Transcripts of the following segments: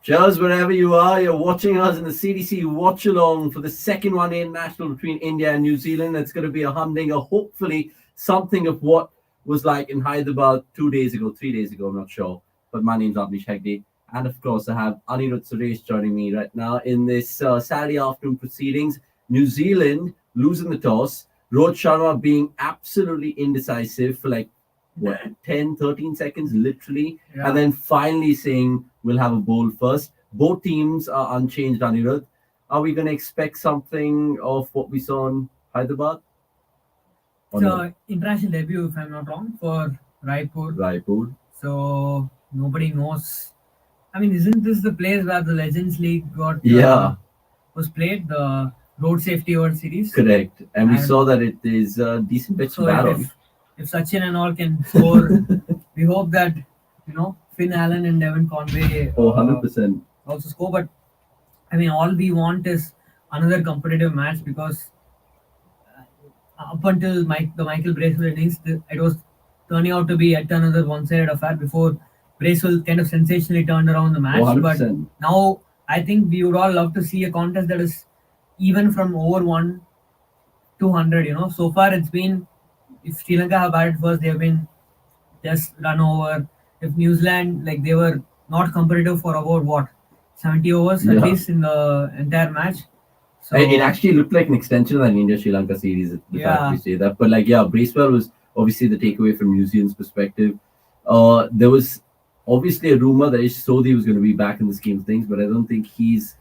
Cheers, wherever you are. You're watching us in the CDC Watchalong for the second one international between India and New Zealand. It's going to be a humdinger, hopefully something of what was like in Hyderabad 2 days ago, 3 days ago, I'm not sure. But my name's Avnish Hegde. And of course, I have Anirudh Suresh joining me right now in this Saturday afternoon proceedings. New Zealand losing the toss. Rohit Sharma being absolutely indecisive for like, what, 10, 13 seconds, literally. Yeah. And then finally saying, we'll have a bowl first. Both teams are unchanged, Anirudh. Are we going to expect something of what we saw in Hyderabad? It's an international debut, if I'm not wrong, for Raipur. Raipur. So nobody knows. I mean, isn't this the place where the Legends League was played, the Road Safety World Series? Correct. And we And saw that it is a decent pitch to So bat if, on. if Sachin and all can score, we hope that Finn Allen and Devon Conway Oh, 100%. also score. But I mean, all we want is another competitive match because up until the Michael Bracewell innings, it was turning out to be yet another one-sided affair before Bracewell kind of sensationally turned around the match. Oh, But 100%. now I think we would all love to see a contest that is even from over 1 to 100. So far it's been, if Sri Lanka have batted first, they have been just run over. If New Zealand, like, they were not competitive for about what, 70 overs at Yeah. least in the entire match. So It actually looked like an extension of an India-Sri Lanka series, the fact we say that. But like, yeah, Bracewell was obviously the takeaway from New Zealand's perspective. There was obviously a rumor that Ish Sodhi was going to be back in the scheme of things, but I don't think he's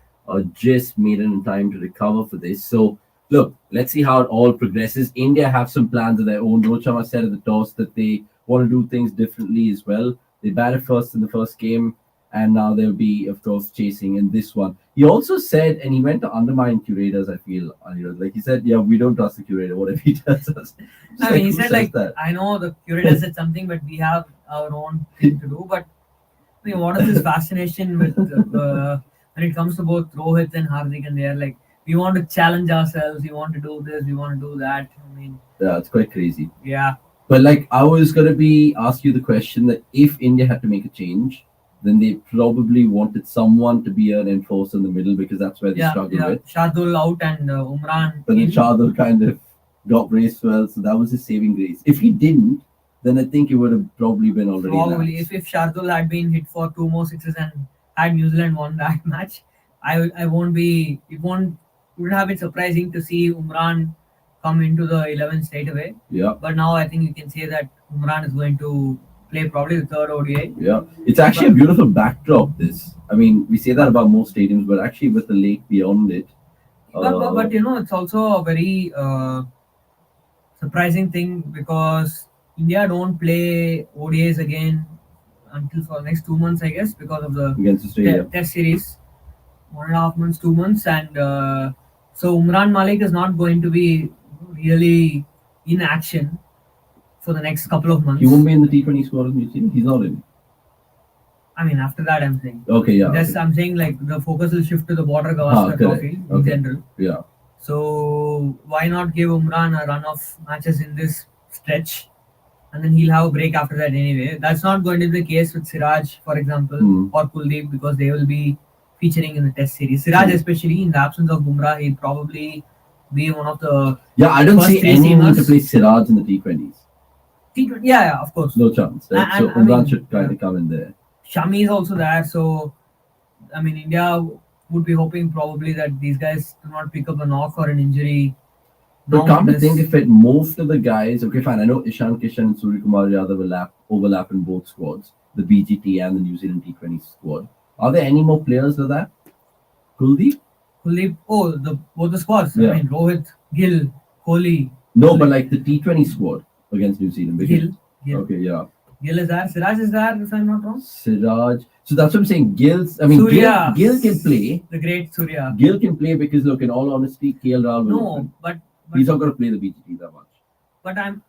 just made it in time to recover for this. So, look, let's see how it all progresses. India have some plans of their own. Rohit Sharma said at the toss that they want to do things differently as well. They batted first in the first game, and now they'll be, of course, chasing in this one. He also said, and he went to undermine curators, I feel, like he said, yeah, we don't trust the curator, whatever he tells us. I mean, he who said, says like, that? I know the curator said something, but we have our own thing to do. But I mean, what is this fascination with when it comes to both Rohit and Hardik, and they're like, we want to challenge ourselves, we want to do this, we want to do that. I mean, Yeah, it's quite crazy. yeah. But like, I was going to ask you the question that if India had to make a change, then they probably wanted someone to be an enforcer in the middle because that's where they struggle with. Shardul out and Umran But then in. Shardul kind of got Bracewell, so that was his saving grace. If he didn't, then I think it would have probably been already Probably, lapsed. if Shardul had been hit for 2 more sixes and had New Zealand won that match, I won't be. It wouldn't have been surprising to see Umran come into the 11 straight away. Yeah. But now I think you can say that Umran is going to play probably the third ODI. Yeah, it's actually a beautiful backdrop. This, I mean, we say that about most stadiums, but actually with the lake beyond it. But it's also a very surprising thing because India don't play ODIs again until for the next 2 months, I guess, because of the Against Australia. Test series. 1.5 months, 2 months, and so Umran Malik is not going to be really in action for the next couple of months. He won't be in the T20 squad of New Zealand. He's not in. I mean, after that, I'm saying. Okay, yeah. Just okay. I'm saying, like, the focus will shift to the Border Gavaskar Trophy in general. Yeah. So why not give Umran a run of matches in this stretch, and then he'll have a break after that anyway. That's not going to be the case with Siraj, for example, or Kuldeep, because they will be featuring in the Test series. Siraj, especially in the absence of Bumrah, he'll probably be one of the I don't see anyone to play Siraj in the T20. Yeah, of course. No chance. Right? So Umran should kind of come in there. Shami is also there, so I mean, India would be hoping probably that these guys do not pick up a knock or an injury. But come to think of it, most of the guys, okay, fine, I know Ishan Kishan and Suryakumar Yadav overlap in both squads, the BGT and the New Zealand T20 squad. Are there any more players like that? Kuldeep, both the squads. Yeah. I mean, Rohit, Gill, Kohli. No, but like the T20 squad against New Zealand. Gill. Okay, yeah. Gill is there. Siraj is there, if I'm not wrong. Siraj. So that's what I'm saying. Gill can play. The great Surya. Gill can play because, look, in all honesty, KL Rahul will open. but he's not going to play the BGT that much. But I'm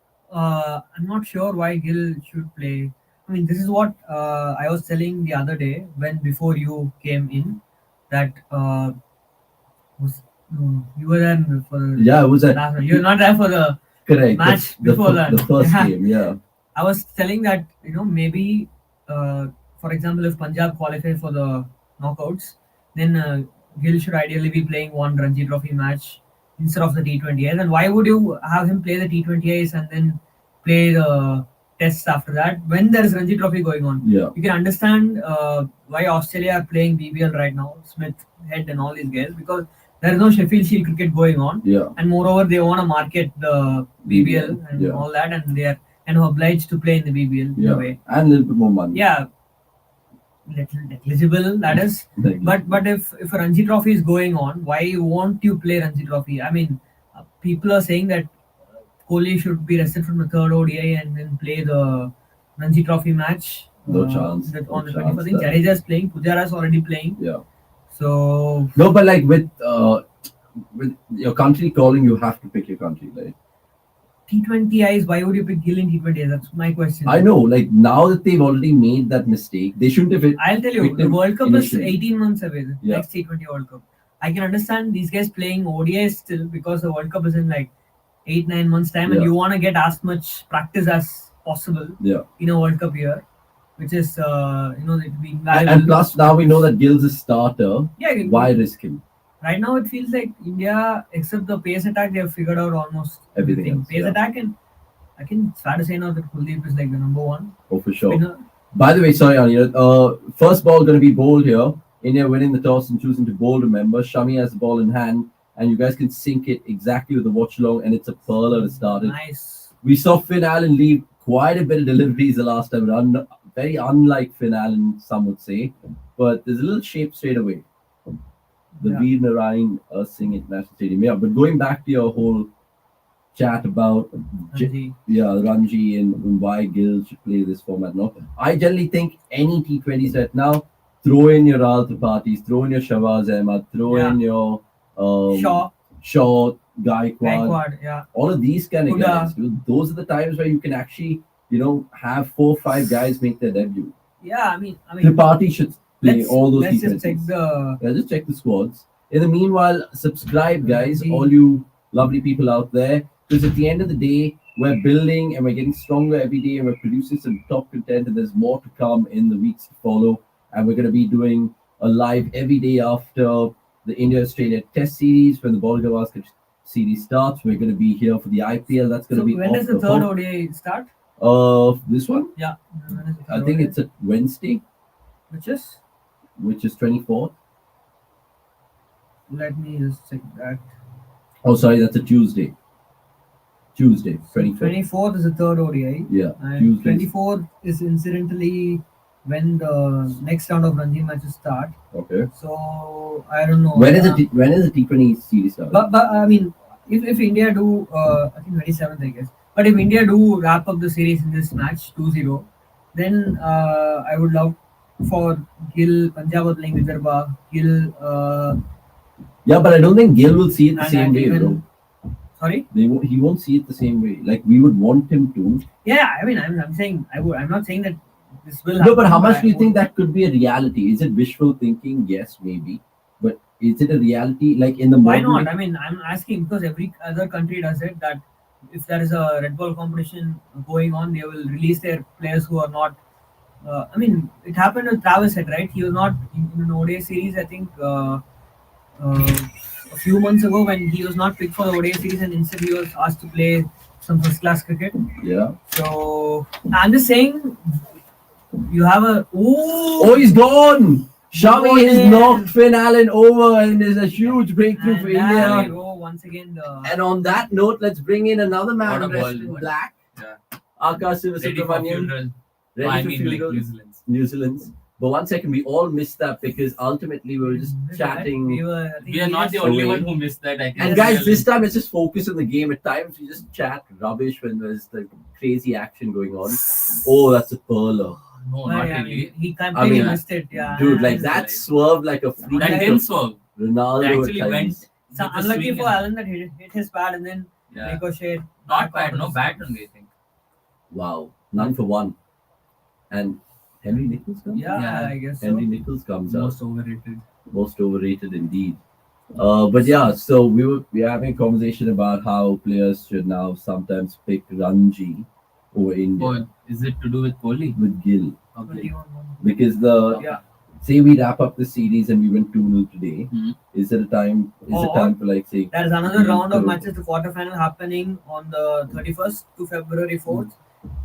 not sure why Gill should play. I mean, this is what I was telling the other day before you came in, that you were there for it was last one. You were not there for the correct match before that. The first game, yeah. I was telling that maybe for example, if Punjab qualify for the knockouts, then Gill should ideally be playing one Ranji Trophy match instead of the T20Is. And why would you have him play the T20Is and then play the tests after that when there is Ranji Trophy going on? Yeah. You can understand why Australia are playing BBL right now, Smith, Head, and all these guys, because there is no Sheffield Shield cricket going on. Yeah. And moreover, they want to market the BBL and all that, and they are kind of obliged to play in the BBL in a way. And a little bit more money. Yeah, negligible, that is. But if a Ranji Trophy is going on, why won't you play Ranji Trophy? I mean, people are saying that Kohli should be rested from the third ODI and then play the Ranji Trophy match. No chance. On the 21st. I think Jadeja is playing. Pujara is already playing. Yeah. So no, but like with your country calling, you have to pick your country, right? T20Is, why would you pick Gill in T20Is? That's my question. I know, like now that they've already made that mistake, they shouldn't have. I'll tell you, the World Cup is 18 months away. The next T20 World Cup. I can understand these guys playing ODIs still because the World Cup is in like 8-9 months time, and you want to get as much practice as possible in a World Cup year, which is it being valuable. And plus, now we know that Gill's a starter. Yeah. Why risk him? Right now, it feels like India, except the pace attack, they have figured out almost everything. Else, pace attack, and I think it's fair to say now that Kuldeep is like the number one. Oh, for sure. By the way, sorry, Anil. First ball going to be bowled here. India winning the toss and choosing to bowl. Remember, Shami has the ball in hand, and you guys can sink it exactly with the Watchalong, and it's a pearler to start it. Nice. We saw Finn Allen leave quite a bit of deliveries the last time. Very unlike Finn Allen, some would say, but there's a little shape straight away. The Veer Narayan Singh International Stadium. Yeah, but going back to your whole chat about Ranji and why Gill should play this format. No, I generally think any T20 set now, throw in your Rahul Tripathi, throw in your Shahbaz Ahmed, throw in your Shaw, Gaikwad, all of these kind of guys. Those are the times where you can actually, have 4 or 5 guys make their debut. Yeah, I mean, Tripathi should play all those let's T20s. Just check just check the squads. In the meanwhile, subscribe, guys, all you lovely people out there, because at the end of the day, we're building and we're getting stronger every day, and we're producing some top content, and there's more to come in the weeks to follow. And we're going to be doing a live every day after the India-Australia Test Series. When the Ball Gavaskar series starts, we're going to be here for the IPL. That's going to be when does the third ODI start? This one? Yeah. I think it's a Wednesday. Which is 24th. Let me just check that. Oh, sorry, that's a Tuesday. 24th. 24th is the third ODI. Yeah. And 24th is incidentally when the next round of Ranji matches start. Okay. So I don't know. When is the T20 series start? But I mean, if India do, I think 27th, I guess. But if India do wrap up the series in this match 2-0, then I would love for Gill, Punjab playing Vidarbha, Gill. Yeah, but I don't think Gill will see it the same way, bro. Sorry? He won't see it the same way. Like, we would want him to. Yeah, I mean, I'm saying, I'm not saying that this will happen. No, but how much do you think that could be a reality? Is it wishful thinking? Yes, maybe. But is it a reality? Like, in the Why not? I mean, I'm asking because every other country does it, that if there is a red ball competition going on, they will release their players who are not. I mean, it happened with Travis Head, right? He was not in an ODI series, I think, a few months ago when he was not picked for the ODI series, and instead he was asked to play some first class cricket. Yeah. So I'm just saying, you have a. Oh, he's gone! Shami has knocked Finn Allen over, and there's a huge breakthrough for India. Once again, and on that note, let's bring in another man dressed in black. Yeah. Akash Sivasubramanian. Ready for funeral. New Zealand's. But 1 second, we all missed that because ultimately we were just chatting. We are not the only one who missed that. And guys, this time let's just focus on the game. At times we just chat rubbish when there's like crazy action going on. Oh, that's a pearler. No, not really. He completely missed it. Yeah, dude, like that swerved like a freak. That didn't swerve. Ronaldo actually went. So unlucky for Allen that hit his pad and then ricocheted. Not bad, no bat only, I think. Wow, 9 for 1. And Henry Nichols comes? Yeah, I guess Henry Nichols comes Most overrated. Most overrated indeed. But yeah, so we were having a conversation about how players should now sometimes pick Ranji over India. Oh, is it to do with Kohli? With Gill. Okay. Because say we wrap up the series and we win 2-0 today, is it time for like say there's another round of matches, the quarterfinal happening on the 31st to February 4th,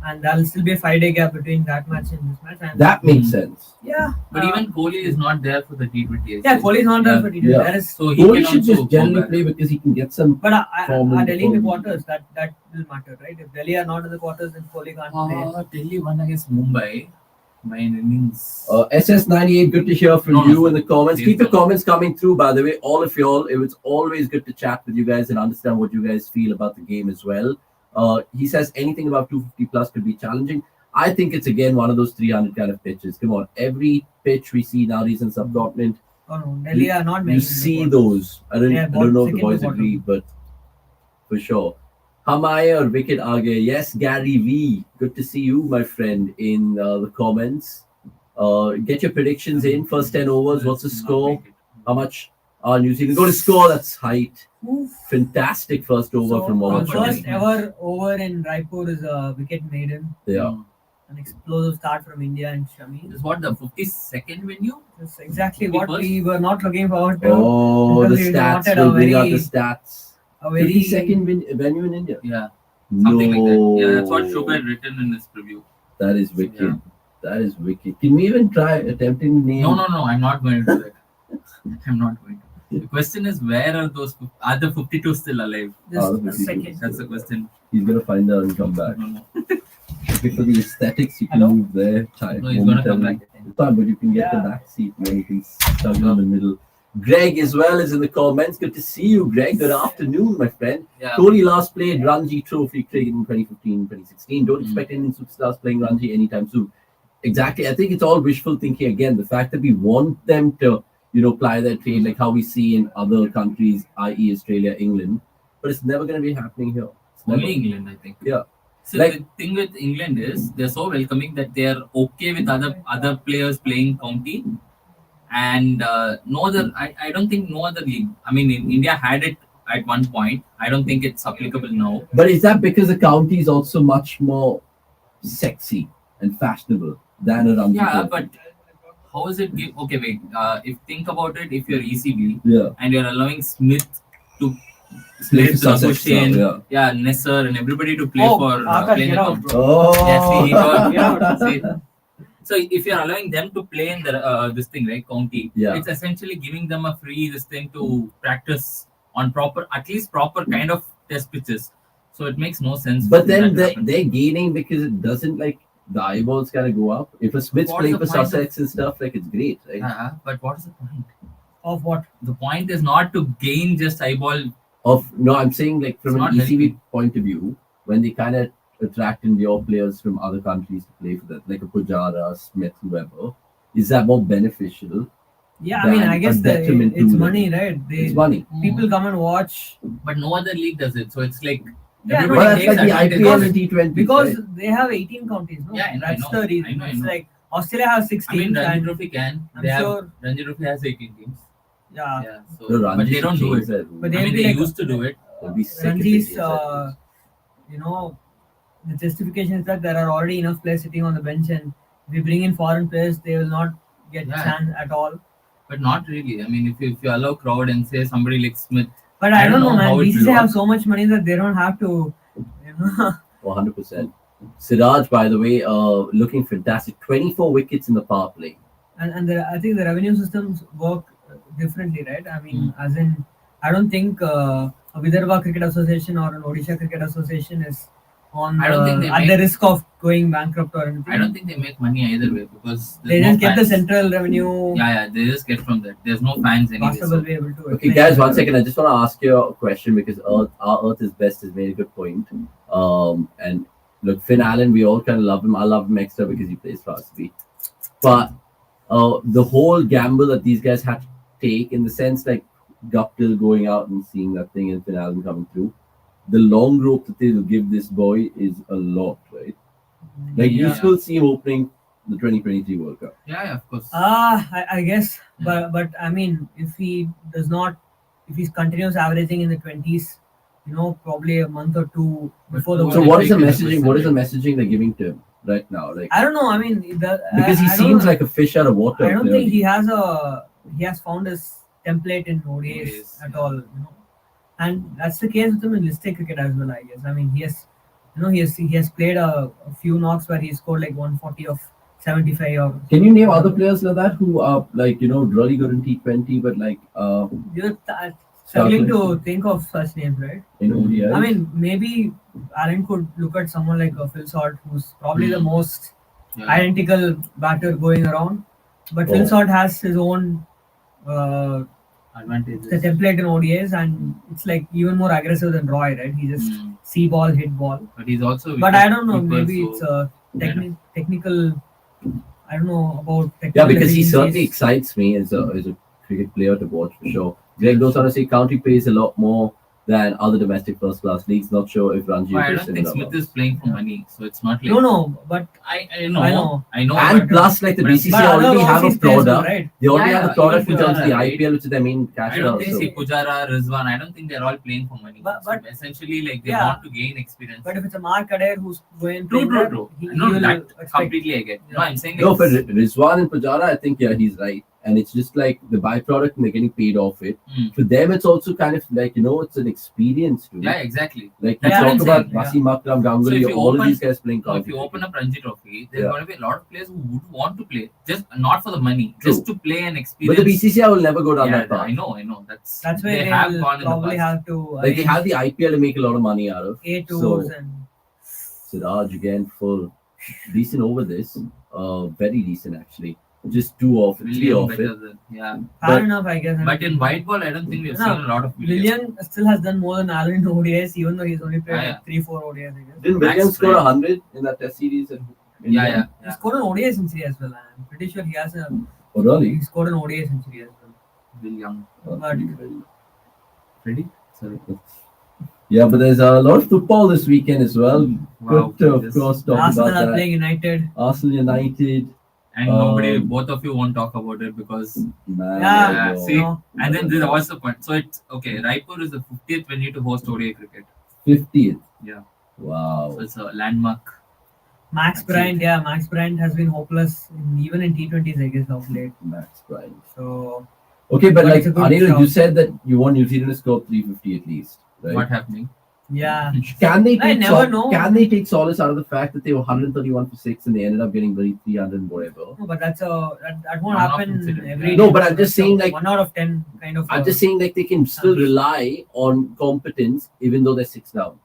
and there'll still be a 5-day gap between that match and this match. And that makes sense. Yeah, But even Kohli is not there for the T20. yeah, Kohli is not there for T20. Yeah. There is, So he Kohli can should also just go generally back. play because he can get some but form are in Delhi in the form. quarters? That will matter, right? If Delhi are not in the quarters, then Kohli can't play. Delhi won against Mumbai by an innings. SS98, good to hear from No, you no, in the comments. please Keep the don't. comments coming through, by the way. All of y'all, it was always good to chat with you guys and understand what you guys feel about the game as well. He says anything above 250 plus could be challenging. I think it's again one of those 300 kind of pitches. Come on, every pitch we see nowadays in subcontinent, Oh no, Delhi are not making you the see quarters. those. I don't know if the second boys to bottom. agree, but for sure. Hamaya or Wicket Aage? Yes, Gary V. Good to see you, my friend, in the comments. Get your predictions in. First 10 overs. What's the score? How much are New Zealand going to score? That's height. Oof. Fantastic first over from Mohammad First Shami. ever over in Raipur is a wicket maiden. Yeah. An explosive start from India and Shami. Is what the 52nd venue? That's exactly 51st? what we were not looking forward to. Oh, the Because we stats. wanted We'll a bring out the very- stats. A very 52nd venue in India. Yeah, something like that. Yeah, that's what No. Shubha had written in his preview. That is wicked. Yeah. That is wicked. Can we even try attempting to name? No, I'm not going to do that. I'm not going to. The question is, where are those? Are the 52 still alive? just Oh, a that's second. That's the question. He's gonna find out and come back. No. Okay, for the aesthetics, you can Hello? move there. Time. No, he's gonna come momentarily. back, I think. It's fine, but you can get the Yeah. back seat and then you can struggle in the middle. Greg as well is in the comments. Good to see you, Greg. Good afternoon, my friend. Yeah. Kohli last played Ranji Trophy cricket in 2015, 2016. Don't expect Indian superstars playing Ranji anytime soon. Exactly. I think it's all wishful thinking again. The fact that we want them to, ply their trade like how we see in other countries, i.e. Australia, England, but it's never going to be happening here. It's never. Only England, I think. Yeah. So Like- the thing with England is they're so welcoming that they're okay with other players playing county, and no other. I don't think no other league. I mean, India had it at one point. I don't think it's applicable now. But is that because the county is also much more sexy and fashionable than a Ranji Yeah, Trophy? but how is it? Okay, wait. If think about it, if you're ECB Yeah. and you're allowing Smith to Play play for Sussex Hussain, now, yeah, Nesser and everybody to play Oh, for Akash, playing get the out, county. bro. Oh. Yeah, see, he got, Yeah. see. So if you're allowing them to play in the this thing, right, county, Yeah. it's essentially giving them a free this thing to practice on at least proper kind of test pitches. So it makes no sense. But for then that to happen. they're gaining because it doesn't like the eyeballs kind of go up. If a Smith's What's playing the for point of- Sussex and stuff, like it's great, right? Yeah, but what is the point? Of what? The point is not to gain just eyeball. I'm saying like from It's an not ECB helping. point of view, when they kind of attract India players from other countries to play for that, like a Pujara, Smith, whoever, is that more beneficial? Yeah, I mean, than I guess a detriment to it's them? money, right? It's money. People come and watch But no other league does it. So it's like Yeah, everybody Well, that's takes like the advantage IPL of and it. T20. because they have 18 counties. No, Yeah, I know, that's I know. the reason. I know, I It's know. like Australia has I 16. mean, Ranji and Trophy can. I'm They have sure- Ranji Trophy has 18 teams. yeah, Yeah, so The but Ranji they don't should do change it. that rule. But I they'll mean, be they like- used to do it. It'll be sick if they Ranji's, change that rule. the justification is that there are already enough players sitting on the bench, and if we bring in foreign players, they will not get Yeah. chance at all. But not really. I mean, if you allow crowd and say somebody like Smith, But I don't know, man. how it BCCI have looks. so much money that they don't have to, 100%. Siraj, by the way, looking fantastic. 24 wickets in the power play. and I think the revenue systems work differently, right? I mean, Hmm. as in, I don't think a Vidarbha Cricket Association or an Odisha Cricket Association is on I don't think they at make- the risk of going bankrupt or anything. I don't think they make money either way because They there's just no get the fans. central revenue. Yeah, they just get from that. There's no fans anyway. Costa So. will be able to. Okay, explain guys, that. one second. I just want to ask you a question because our Earth is best has made a good point. And look, Finn Allen, we all kind of love him. I love him extra because he plays for RCB. But the whole gamble that these guys had to take, in the sense like Guptill going out and seeing that thing and Finn Allen coming through, the long rope that they will give this boy is a lot, right? Like you Yeah. still see him opening the 2023 World Cup. Yeah, of course. I guess, but I mean, if he continues averaging in the 20s, probably a month or two before the But So World what is the Cricket messaging? is What is the messaging they're giving to him? right now? Like, I don't know. I mean, because he I don't seems know. like a fish out of water. I don't clearly. think he has found his template in ODIs at all. And that's the case with him in listed cricket as well, I guess. I mean, he has played a few knocks where he scored like 140 of 75 or. Can you name other players like that who are like really good in T20, but like You're struggling to think of such names, right? in ODI? I mean, maybe Alan could look at someone like Phil Salt, who's probably the most identical batter going around. But Phil Salt has his own advantages. the template in ODIs, and it's like even more aggressive than Roy, right? He just see ball, hit ball. But he's also. But I don't know. Maybe it's a technical. I don't know about technical. Yeah, because he certainly efficiencies. excites me as a cricket player to watch for sure. Greg goes on to say county pays a lot more than other domestic first class leagues. Not sure if Ranji I is don't think similar. Smith is playing for money, so it's not like. No, but I know. And but, plus, like the but- BCC but already other have a overseas players product. will, right? They already Yeah, have a product in even terms of the Pujara, IPL, which is their main cash I don't cow. think So. see Pujara, Rizwan. I don't think they're all playing for money. But So essentially, like they yeah. want to gain experience. But if it's a Mark Adair who's going True. he No, will that expect. completely I get. No, I'm saying No, it's- for Rizwan and Pujara, I think he's right, and it's just like the byproduct, and they're getting paid off it. For them, it's also kind of like it's an experience too. yeah, exactly. Like you Yeah, talk I'm about saying, yeah. Wasim Akram, So Ganguly, if you all of open- these guys playing So if county you open cricket. up Ranji Trophy, there's Yeah. going to be a lot of players who would want to play, just not for the money, True. just to play and But experience. the BCCI will never go down yeah, that path. I know. That's That's why they they have will gone in the probably past. have to Like they have the IPL to make a lot of money out of. A So tours and Siraj again full, decent over this, very decent actually. Just two off, three William off better it. than yeah. fair enough, I guess. But in white ball, I don't think we've seen a lot of William. William still has done more than Allen in ODIs, even though he's only played Yeah, like 3-4 ODIs, I guess. Didn't Max Williams score Bryan. 100 in that Test series? In India? He scored an ODI century as well. I'm pretty sure he has a. Oh, really? He scored an ODI century as well. William. But Ready? Sorry. Yeah, but there's a lot of football this weekend as well. Wow. Good to, of Yes. course, talk Arsenal about are that. playing United. Arsenal United. And nobody, both of you won't talk about it because. Man, Yeah, I know. see, No. and then there's also the point. So it's okay. Raipur is the 50th venue to host ODI cricket. 50th. Yeah. Wow. So it's a landmark. Max Bryant has been hopeless even in T20s, I guess, of late. Max Bryant. So Okay, but But like it's a good Anil, shout. you said that you want New Zealand to score 350 at least, right? What happening? yeah, Can they I take never know. Can they take solace out of the fact that they were 131 for 6 and they ended up getting very 300 and whatever? no, but that won't One off happen incident, every yeah. No, day. but I'm just That's a saying, like- 1 out of 10 kind of. I'm just saying like they can still rely on competence even though they're 6 down.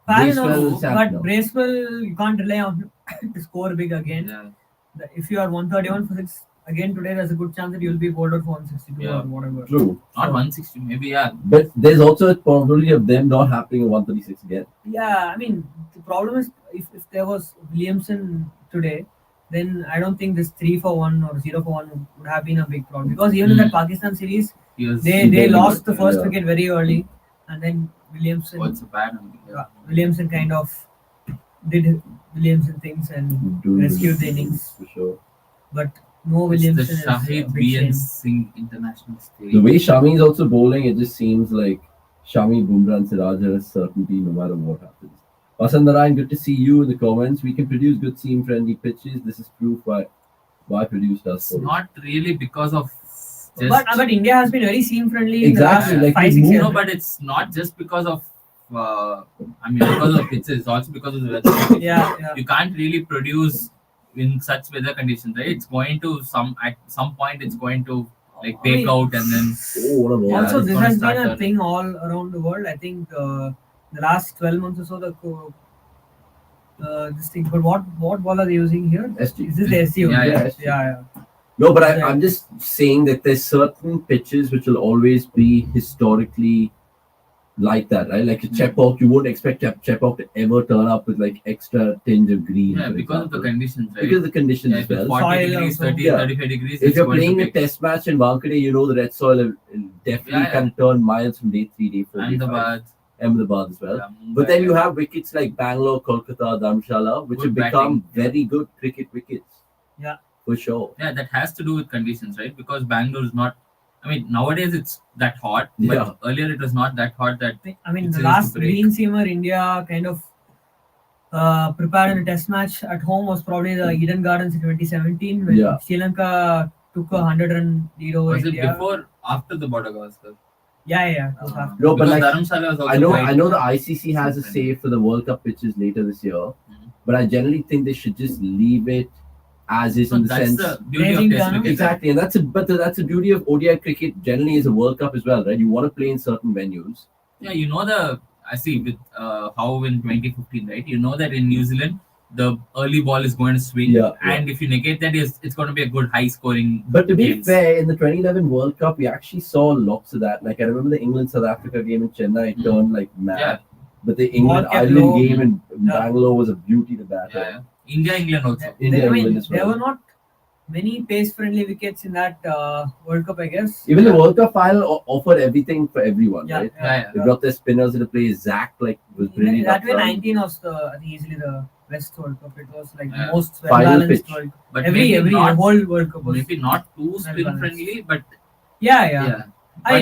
fair Bracewell enough, is out but now. Bracewell, you can't rely on him to score big again. Yeah. If you are 131 for 6 again today, there's a good chance that you'll be bowled out for 162 Yeah. or whatever. True. Not So- 160, maybe, yeah. But there's also a probability of them not happening at 136 again. Yeah, I mean, the problem is if there was Williamson today, then I don't think this 3 for 1 or 0 for 1 would have been a big problem because even in that Pakistan series, He was, they very lost good, the first yeah. wicket very early, and then Williamson what's a bad one? Yeah. Williamson kind of did Williamson things and Doing rescued the this innings, for sure. but no It's Williamson the is a Shahid big shame. BN Singh International Stadium. The way Shami is also bowling, it just seems like Shami, Bumrah, and Siraj are a certainty no matter what happens. Vasan Narayan, good to see you in the comments. We can produce good seam-friendly pitches. This is proof why produced us. It's not really because of just. But India has been very seam friendly Exactly, in the like last we 5-6 moved- years. No, but it's not just because of. Because of pitches. It's also because of the weather. yeah. You can't really produce in such weather conditions, right? It's going to at some point it's going to like take out and then. Oh, what a ball. Yeah, Also, it's this gonna has start been a turning. thing all around the world. I think the last 12 months or so, this thing. But what ball are they using here? SG. Is this the SC? only? Yeah, yeah. No, but Yeah. I'm just saying that there's certain pitches which will always be historically like that, right? Like a Chepauk, you won't expect Chepauk to ever turn up with like extra tinge of green. Yeah, for because of the example. conditions, right? Because of the conditions Yeah, as if it's well. 40 Soil degrees, also. 30, Yeah. 35 degrees. If it's you're going to playing a be- test match in Wankhede, you know the red soil will definitely Yeah. can turn miles from day 3, day 4, day 5. Ahmedabad, Ahmedabad as well. yeah, But then Mumbai. you have wickets like Bangalore, Kolkata, Dharamshala, which Good have become batting. very good cricket wickets. Yeah. For sure. Yeah, that has to do with conditions, right? Because Bangalore is not. I mean, nowadays it's that hot, but Yeah. earlier it was not that hot. That I mean, It's the easy to last break. green seamer India kind of prepared in a test match at home was probably the Eden Gardens in 2017 when Sri Lanka took a 100-run lead over Was India. it before, after the border Gavaskar? Yeah. No, but Because like Dharamshala was also I know the ICC has a different. say for the World Cup pitches later this year, but I generally think they should just leave it as is So in the that's sense. the beauty Raising of Test Ghana. cricket. Exactly, and that's the beauty of ODI cricket. Generally, is a World Cup as well, right? You want to play in certain venues. Yeah, you know I see with how in 2015, right? You know that in New Zealand the early ball is going to swing, and if you negate that, it's going to be a good high scoring. But to be games. fair, in the 2011 World Cup, we actually saw lots of that. Like I remember the England South Africa game in Chennai turned like mad. Yeah. But the England Ireland game in Bangalore was a beauty to bat. Yeah. England also. There were not many pace-friendly wickets in that World Cup, I guess. Even the World Cup final offered everything for everyone, right? Yeah. They brought their spinners into play. Zach was brilliant. That way, 19 was I think easily the best World Cup. It was like the most well-balanced World Cup. But every whole World Cup was maybe not too spin-friendly, but yeah. But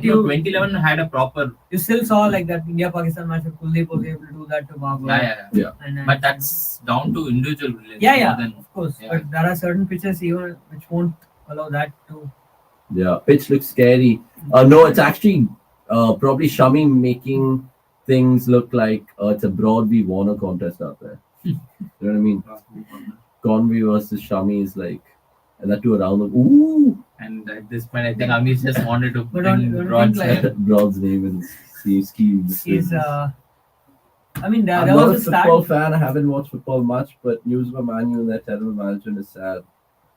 2011 had a proper. You still saw like that India-Pakistan match where Kuldeep was able to do that to Babar. Yeah. But that's down to individual brilliance. Of course. Yeah. But there are certain pitches even which won't allow that too. Yeah, pitch looks scary. No, it's actually probably Shami making things look like it's a Broadway Warner contest out there. You know what I mean? Conway versus Shami is like, and that too around. Ooh. And at this point, I think Amish just wanted to bring Broad's name and scheme. He's I mean, there I'm was not a football fan. I haven't watched football much, but news about Man U and their terrible management is sad.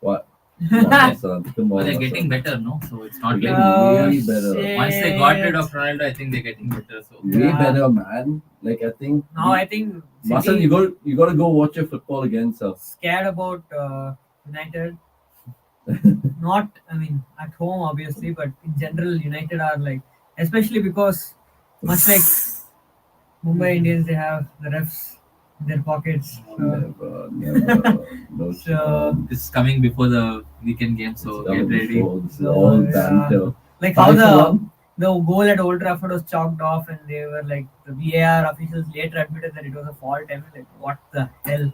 What? Come on, but they're getting better, no? So it's not like really better. Once they got rid of Ronaldo, I think they're getting better. So way better, man. Like I think. No, I think. Masan, you got to go watch your football again, sir. Scared about United. Not, I mean, at home obviously, but in general, United are like, especially because much like Mumbai Indians, they have the refs in their pockets. Never. No so this is coming before the weekend game, so get ready. This is all banter. Like how the goal at Old Trafford was chalked off, and they were like the VAR officials later admitted that it was a fault. I mean, like what the hell?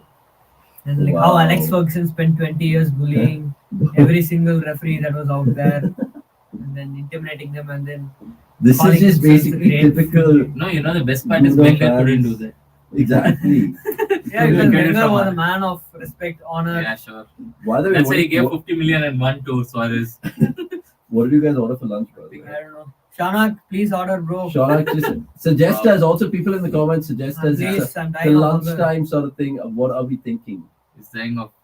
And like how Alex Ferguson spent 20 years bullying every single referee that was out there, and then intimidating them, and then this is just basically typical. No, you know the best part is Wenger couldn't do that. Exactly. Yeah, because Wenger was a man of respect, honor. Yeah, sure. That's why he gave 50 million and won to Suarez. What did you guys order for lunch, brother? I don't know. Shanak, please order, bro. Shanak, just suggest us. Also, people in the comments suggest us the lunchtime sort of thing. What are we thinking?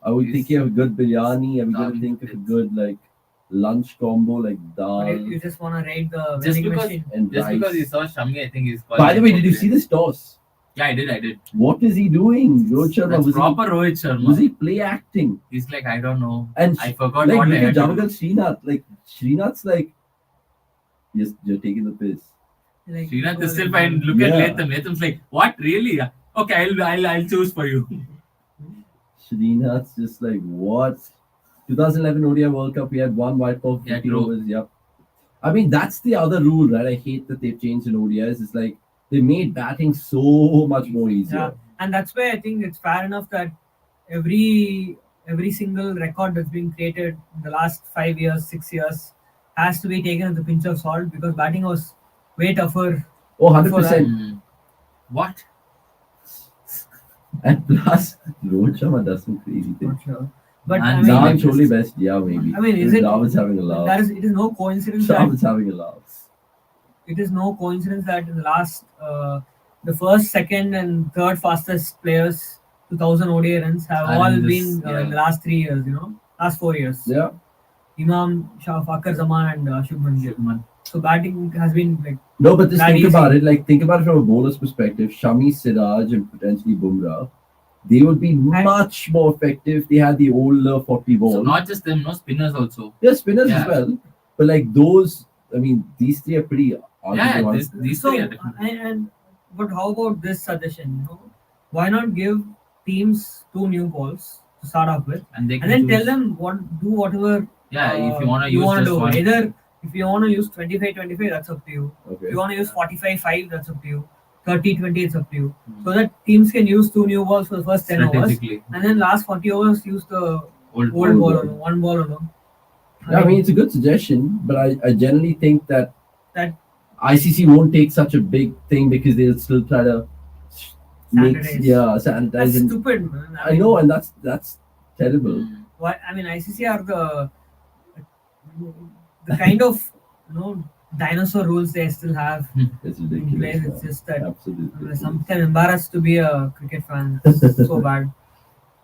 Are we thinking of a good biryani? Are we going to think of a good like lunch combo like dal? You just want to rate the vending machine. And just rice. because you saw Shami, I think he's. By the way, did you see this toss? Yeah, I did. What is he doing? Rohit Sharma. That's proper Rohit Sharma. Was he play acting? He's like, I don't know. And I forgot like, what I had to do. Srinath. Like Srinath's like, yes, you're taking the piss. Like, Srinath is still fine. Look at Latham. Latham's like, what really? Okay, I'll choose for you. Srinath's just like, what? 2011 ODI World Cup, we had one white ball, 50 overs. Yep. I mean, that's the other rule, right? I hate that they've changed in ODIs. It's like they made batting so much more easier. Yeah, and that's why I think it's fair enough that every single record that's been created in the last 5 years, 6 years has to be taken with a pinch of salt because batting was way tougher. Oh, 100%. What? And plus, Rohit Sharma does some crazy things. Not sure. But I I mean, David's only best, yeah, maybe. I mean, is it? David's having a laugh. It is no coincidence David's having a laugh. It is no coincidence that in the last, the first, second, and third fastest players, 2000 ODI runs, have all been in the last 3 years. Last 4 years. Yeah. Imam, Fakhar Zaman, and Shubman Gill. So batting has been like. No, but just think about it. Like, think about it from a bowler's perspective. Shami, Siraj, and potentially Bumrah. They would be much more effective if they had the older 40 ball. So not just them, no spinners also. Yeah, spinners as well. But like those, I mean, these three are pretty. These three are different. But how about this suggestion? Why not give teams 2 new balls to start off with, and then tell them do whatever. Yeah, if you want to use just one. Either if you want to use 25-25, that's up to you. Okay. If you want to use 45-5, that's up to you. 30-20, it's up to you. So that teams can use 2 new balls for the first 10 overs. Strategically. And then last 40 overs, use the Old ball alone, 1 ball alone. Yeah, I mean, it's a good suggestion, but I generally think that That ICC won't take such a big thing because they'll still try to sanitize. That's and stupid, man. I know, and that's terrible. Why? I mean, ICC are the kind of dinosaur rules they still have It's in ridiculous. place. It's man. just that Absolutely. I'm sometimes embarrassed to be a cricket fan. It's so bad.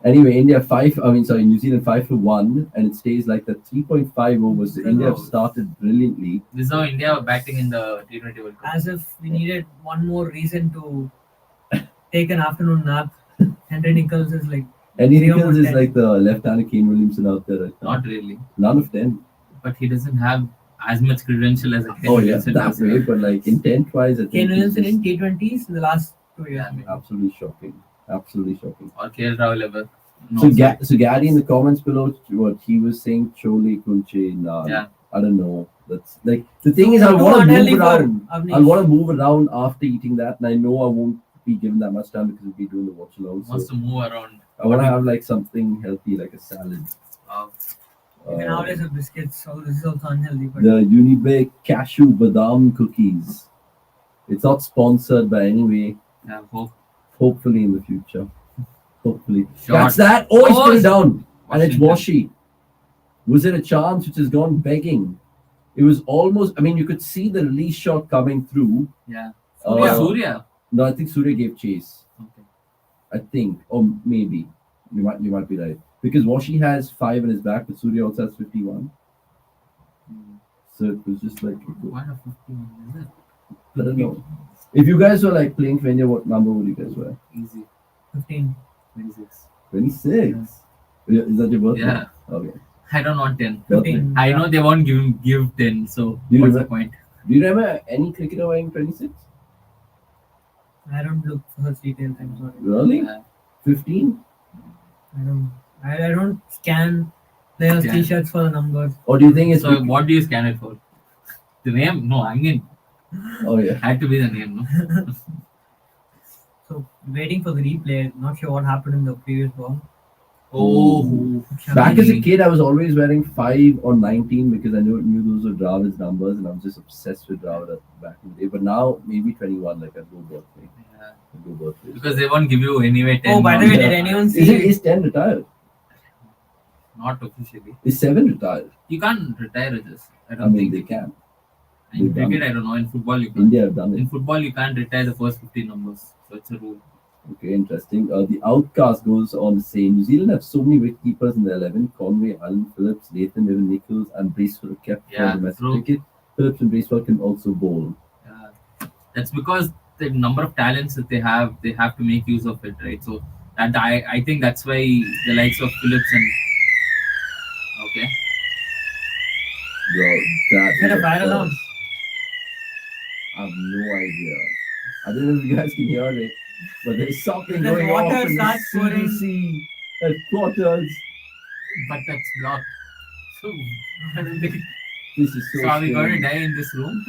Anyway, New Zealand 5-1, and it stays like that. 3.5 overs. So India have started brilliantly. This is how India were batting in the T20 World Cup. As if we needed one more reason to take an afternoon nap. Henry Nichols is like. Henry 3 over Nichols is 10. like the left-handed Kane Williamson out there right now. Not really. None of 10. But he doesn't have as much credential as a Kane Oh yeah, Williamson that does. way. But like intent-wise, I think Kane he's Williamson just in T20s in the last 2 years. maybe. absolutely shocking. Absolutely shocking. Or KL Rahul ever. No, So Gary in the comments below, what he was saying, Chole Kunche, Yeah. I don't know. That's like the thing is, I Too want to unhealthy move for around. Avnish. I want to move around after eating that, and I know I won't be given that much time because we'll be doing the watch along. wants So to move around. I want to have like something healthy, like a salad. You can always have biscuits. So this is also unhealthy. But The Unibe cashew badam cookies. It's not sponsored by any way. Yeah, hope. Hopefully in the future. Hopefully. Shot. That's that. Oh, it's put it down. And it's Washington. washy. Was it a chance which has gone begging? It was almost, I mean, you could see the release shot coming through. Yeah. Uh, Surya. No, I think Surya gave chase. Okay. I think. Or maybe. You might be right. Because Washi has 5 in his back, but Surya also has 51. So it was just like, Why not 51? Is it? I don't know. If you guys were like playing Kenya, what number would you guys wear? Easy. 15. 26. 26. Is that your birthday? Yeah. Okay. I don't want 10. 15. I know they won't give 10, so You what's the remember- point? Do you remember any cricketer wearing 26? I don't look for such details. I'm sorry. Really? Yeah. 15? I don't scan players' Yeah. t-shirts for the numbers. Or do you think it's... So what do you scan it for? The name? No, I mean, Oh, yeah. had to be the name, no? So waiting for the replay. Not sure what happened in the previous ball. Oh. Back as a kid, I was always wearing 5 or 19 because I knew those were Dravid's numbers, and I was just obsessed with Dravid back in the day. But now, maybe 21, like I'd go birthday. Yeah. I'd go birthday. Because they won't give you anyway 10. Oh, by the way, on did anyone see? Is 10 retired? Not officially. Is 7 retired? You can't retire it. I I don't mean, think. they can. In they've done cricket, it. I don't know. In football, you can't. India have done it. In football, you can't retire the first 15 numbers. So it's a rule. Okay, interesting. The outcast goes on to say New Zealand have so many wicketkeepers in the 11. Conway, Alan Phillips, Nathan, Evan Nichols, and Bracewell are kept Yeah, for domestic true. cricket. Phillips and Bracewell can also bowl. That's because the number of talents that they have to make use of it, right? So that I think that's why the likes of Phillips and okay. Bro, that Is that is a fire first. alarm? I have no idea. I don't know if you guys can hear it, but there's something There's going water off in the starts pouring. CDC headquarters. But that's blocked. So I don't think. This is so So are we going to scary. die in this room?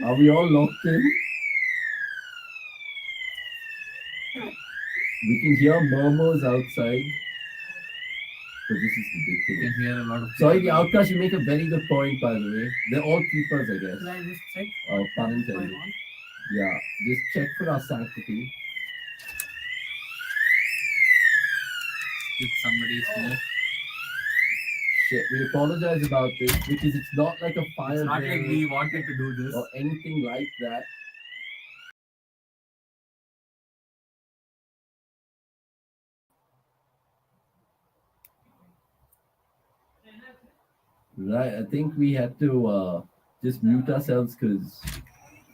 Are we all locked in? We can hear murmurs outside. But this is You ridiculous. can hear a lot of. Sorry, the outcast, you make a very good point, by the way. They're all keepers, I Should guess. I just check? Pun What's intended. going on? Yeah, just check for our sanctity. If somebody smoke. Shit, we apologize about this because it's not like a fire It's not drill like we wanted to do this. or anything like that. Right, I think we had to just mute ourselves because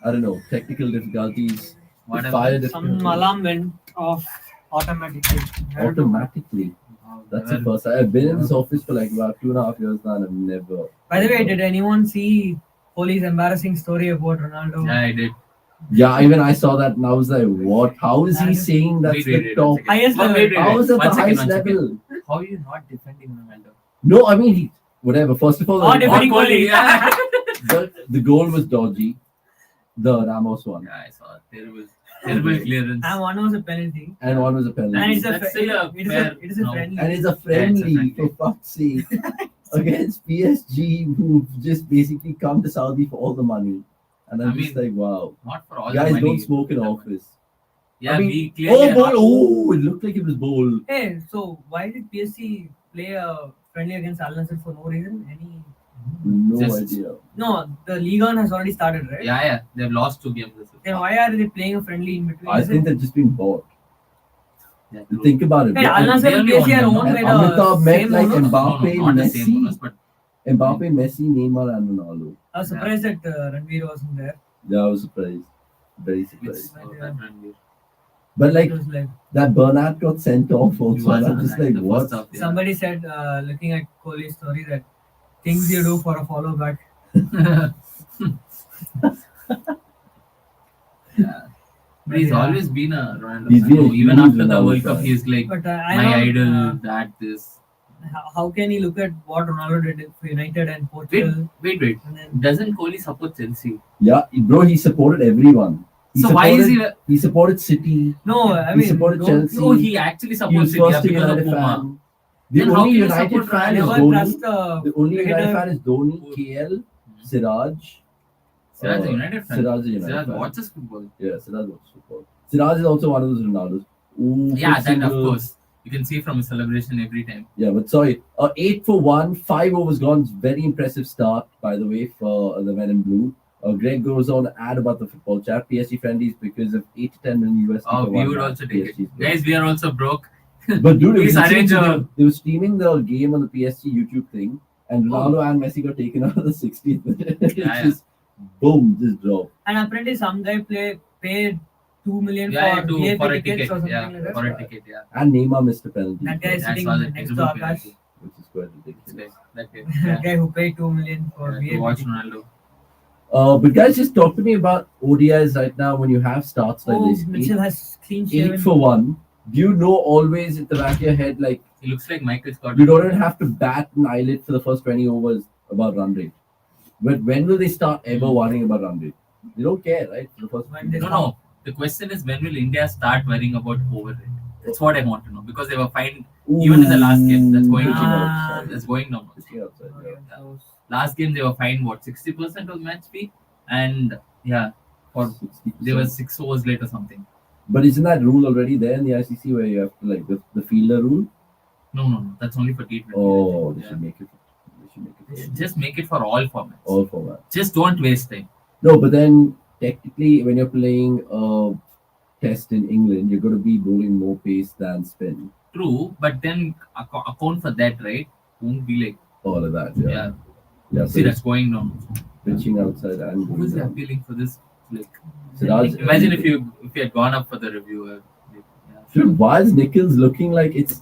I don't know, technical difficulties. What the happened? fire Some difficulties. alarm went off automatically. I don't know. Automatically. That's the first. I've been in this office for like about 2.5 years now, and I've never. By the way, did anyone see Kohli's embarrassing story about Ronaldo? Yeah, I did. Yeah, even I saw that, and I was like, "What? How is he saying that's Wait, the top? Highest Wait, level. wait, wait. How is that the One second, highest one second. level?" How are you not defending Ronaldo? No, I mean, whatever. First of all, Or defending Kohli. the goal was dodgy. The Ramos one. Yeah, I saw terrible clearance. And one was a penalty. And one was a penalty. And That's still a fair. it is a no. friendly. And it's a friendly, friendly. for fuck's sake, against PSG, who just basically come to Saudi for all the money. And I'm I just mean, like, wow. Not for all Guys the money. don't smoke in office. Yeah, I mean, we clearly. oh, it looked like it was bowl. Hey, so why did PSG play a friendly against Al Nassr for no reason? Any? No Just- idea. No, the Ligue 1 has already started, right? Yeah, they've lost 2 games. This Then why are they playing a friendly in between? I Is think it- they're just being bought. Yeah, Think about it. Hey, Al Nassr They and only PSG are won, owned and by the Amitabh met same like owners. Mbappe, not the same Messi. owners, but Mbappe, Messi, Neymar, and Ronaldo. I was surprised that Ranveer wasn't there. Yeah, I was surprised. Very which surprised. that Ranveer. But like It was like that Bernat got sent off He also. was And I'm on just that, like, the what? first half, yeah. somebody said, looking at Kohli's story, that things you do for a follow back. But he's Yeah. always been a Ronaldo He's fan. been a No, even huge after the Ronaldo World Cup, fan. he's like But I my know, idol. That this. how can he look at what Ronaldo did for United and Portugal? Wait. And then, Doesn't Kohli support Chelsea? Yeah, bro, he supported everyone. So why is he? He supported City. no, I He mean, supported don't- Chelsea. No, he actually He supports was City first a because of United Puma. fan. The Then how only can you United support fan is never Ronaldo? trust Dhoni. a The only United cricketer. fan is Dhoni, KL, Siraj. Siraj is a United fan. Siraj is a United Siraj fan. watches football. Yeah, Siraj watches football. Siraj is also one of those Ronaldos. Ooh, Yeah, quick that of single. course. You can see from his celebration every time. Yeah, but sorry. 8 for 1, 5 overs gone. Very impressive start, by the way, for the Men in Blue. Greg goes on to add about the football chat. PSG friendlies because of 8 to 10 million USD. Oh, for we one would match. also take PSG it. 's broke. Guys, we are also broke. But dude, it was Please arrange insane. They were streaming the game on the PSG YouTube thing, and Oh. Ronaldo and Messi got taken out of the 60th minute. It Yeah. just boom, just dropped. And apparently, some guy paid 2 million Yeah, for for VIP a tickets ticket. or something Yeah, like that. for a ticket. Yeah. And Neymar missed a penalty, That guy is That's sitting all the next to terrible Akash. penalty. which is quite It's ridiculous. like that way. That Yeah. guy who paid 2 million for To VIP watch tickets. Ronaldo. But guys, just talk to me about ODIs right now when you have starts like Oh, this. Mitchell has clean 8 shaven. for 1. Do you know always at the back of your head, like, He looks like Michael Scott. you don't even have to bat an eyelid for the first 20 overs about run rate? But when will they start ever worrying about run rate? They don't care, right? For the first When they No. The question is, when will India start worrying about over rate? That's what I want to know, because they were fined even in the last game. That's going Pitching down. outside. That's going down. Pitching outside, Not yeah. even close. Last game they were fined what 60% of match fee, and yeah, for 60%. they were 6 overs late or something. But isn't that rule already there in the ICC where you have to like the fielder rule? No. That's only for T20. Oh, they Yeah. should make it. They should make They it should for just make it for all formats. all formats. Just don't waste time. No, but then technically, when you're playing a test in England, you're going to be bowling more pace than spin. True, but then account for that, right? Won't be like All of that, yeah. yeah. Yeah, so See, that's going down. pitching outside and Who going is down. appealing for this? Like, Siraj- imagine if you had gone up for the review. Yeah. Dude, why is Nichols looking like it's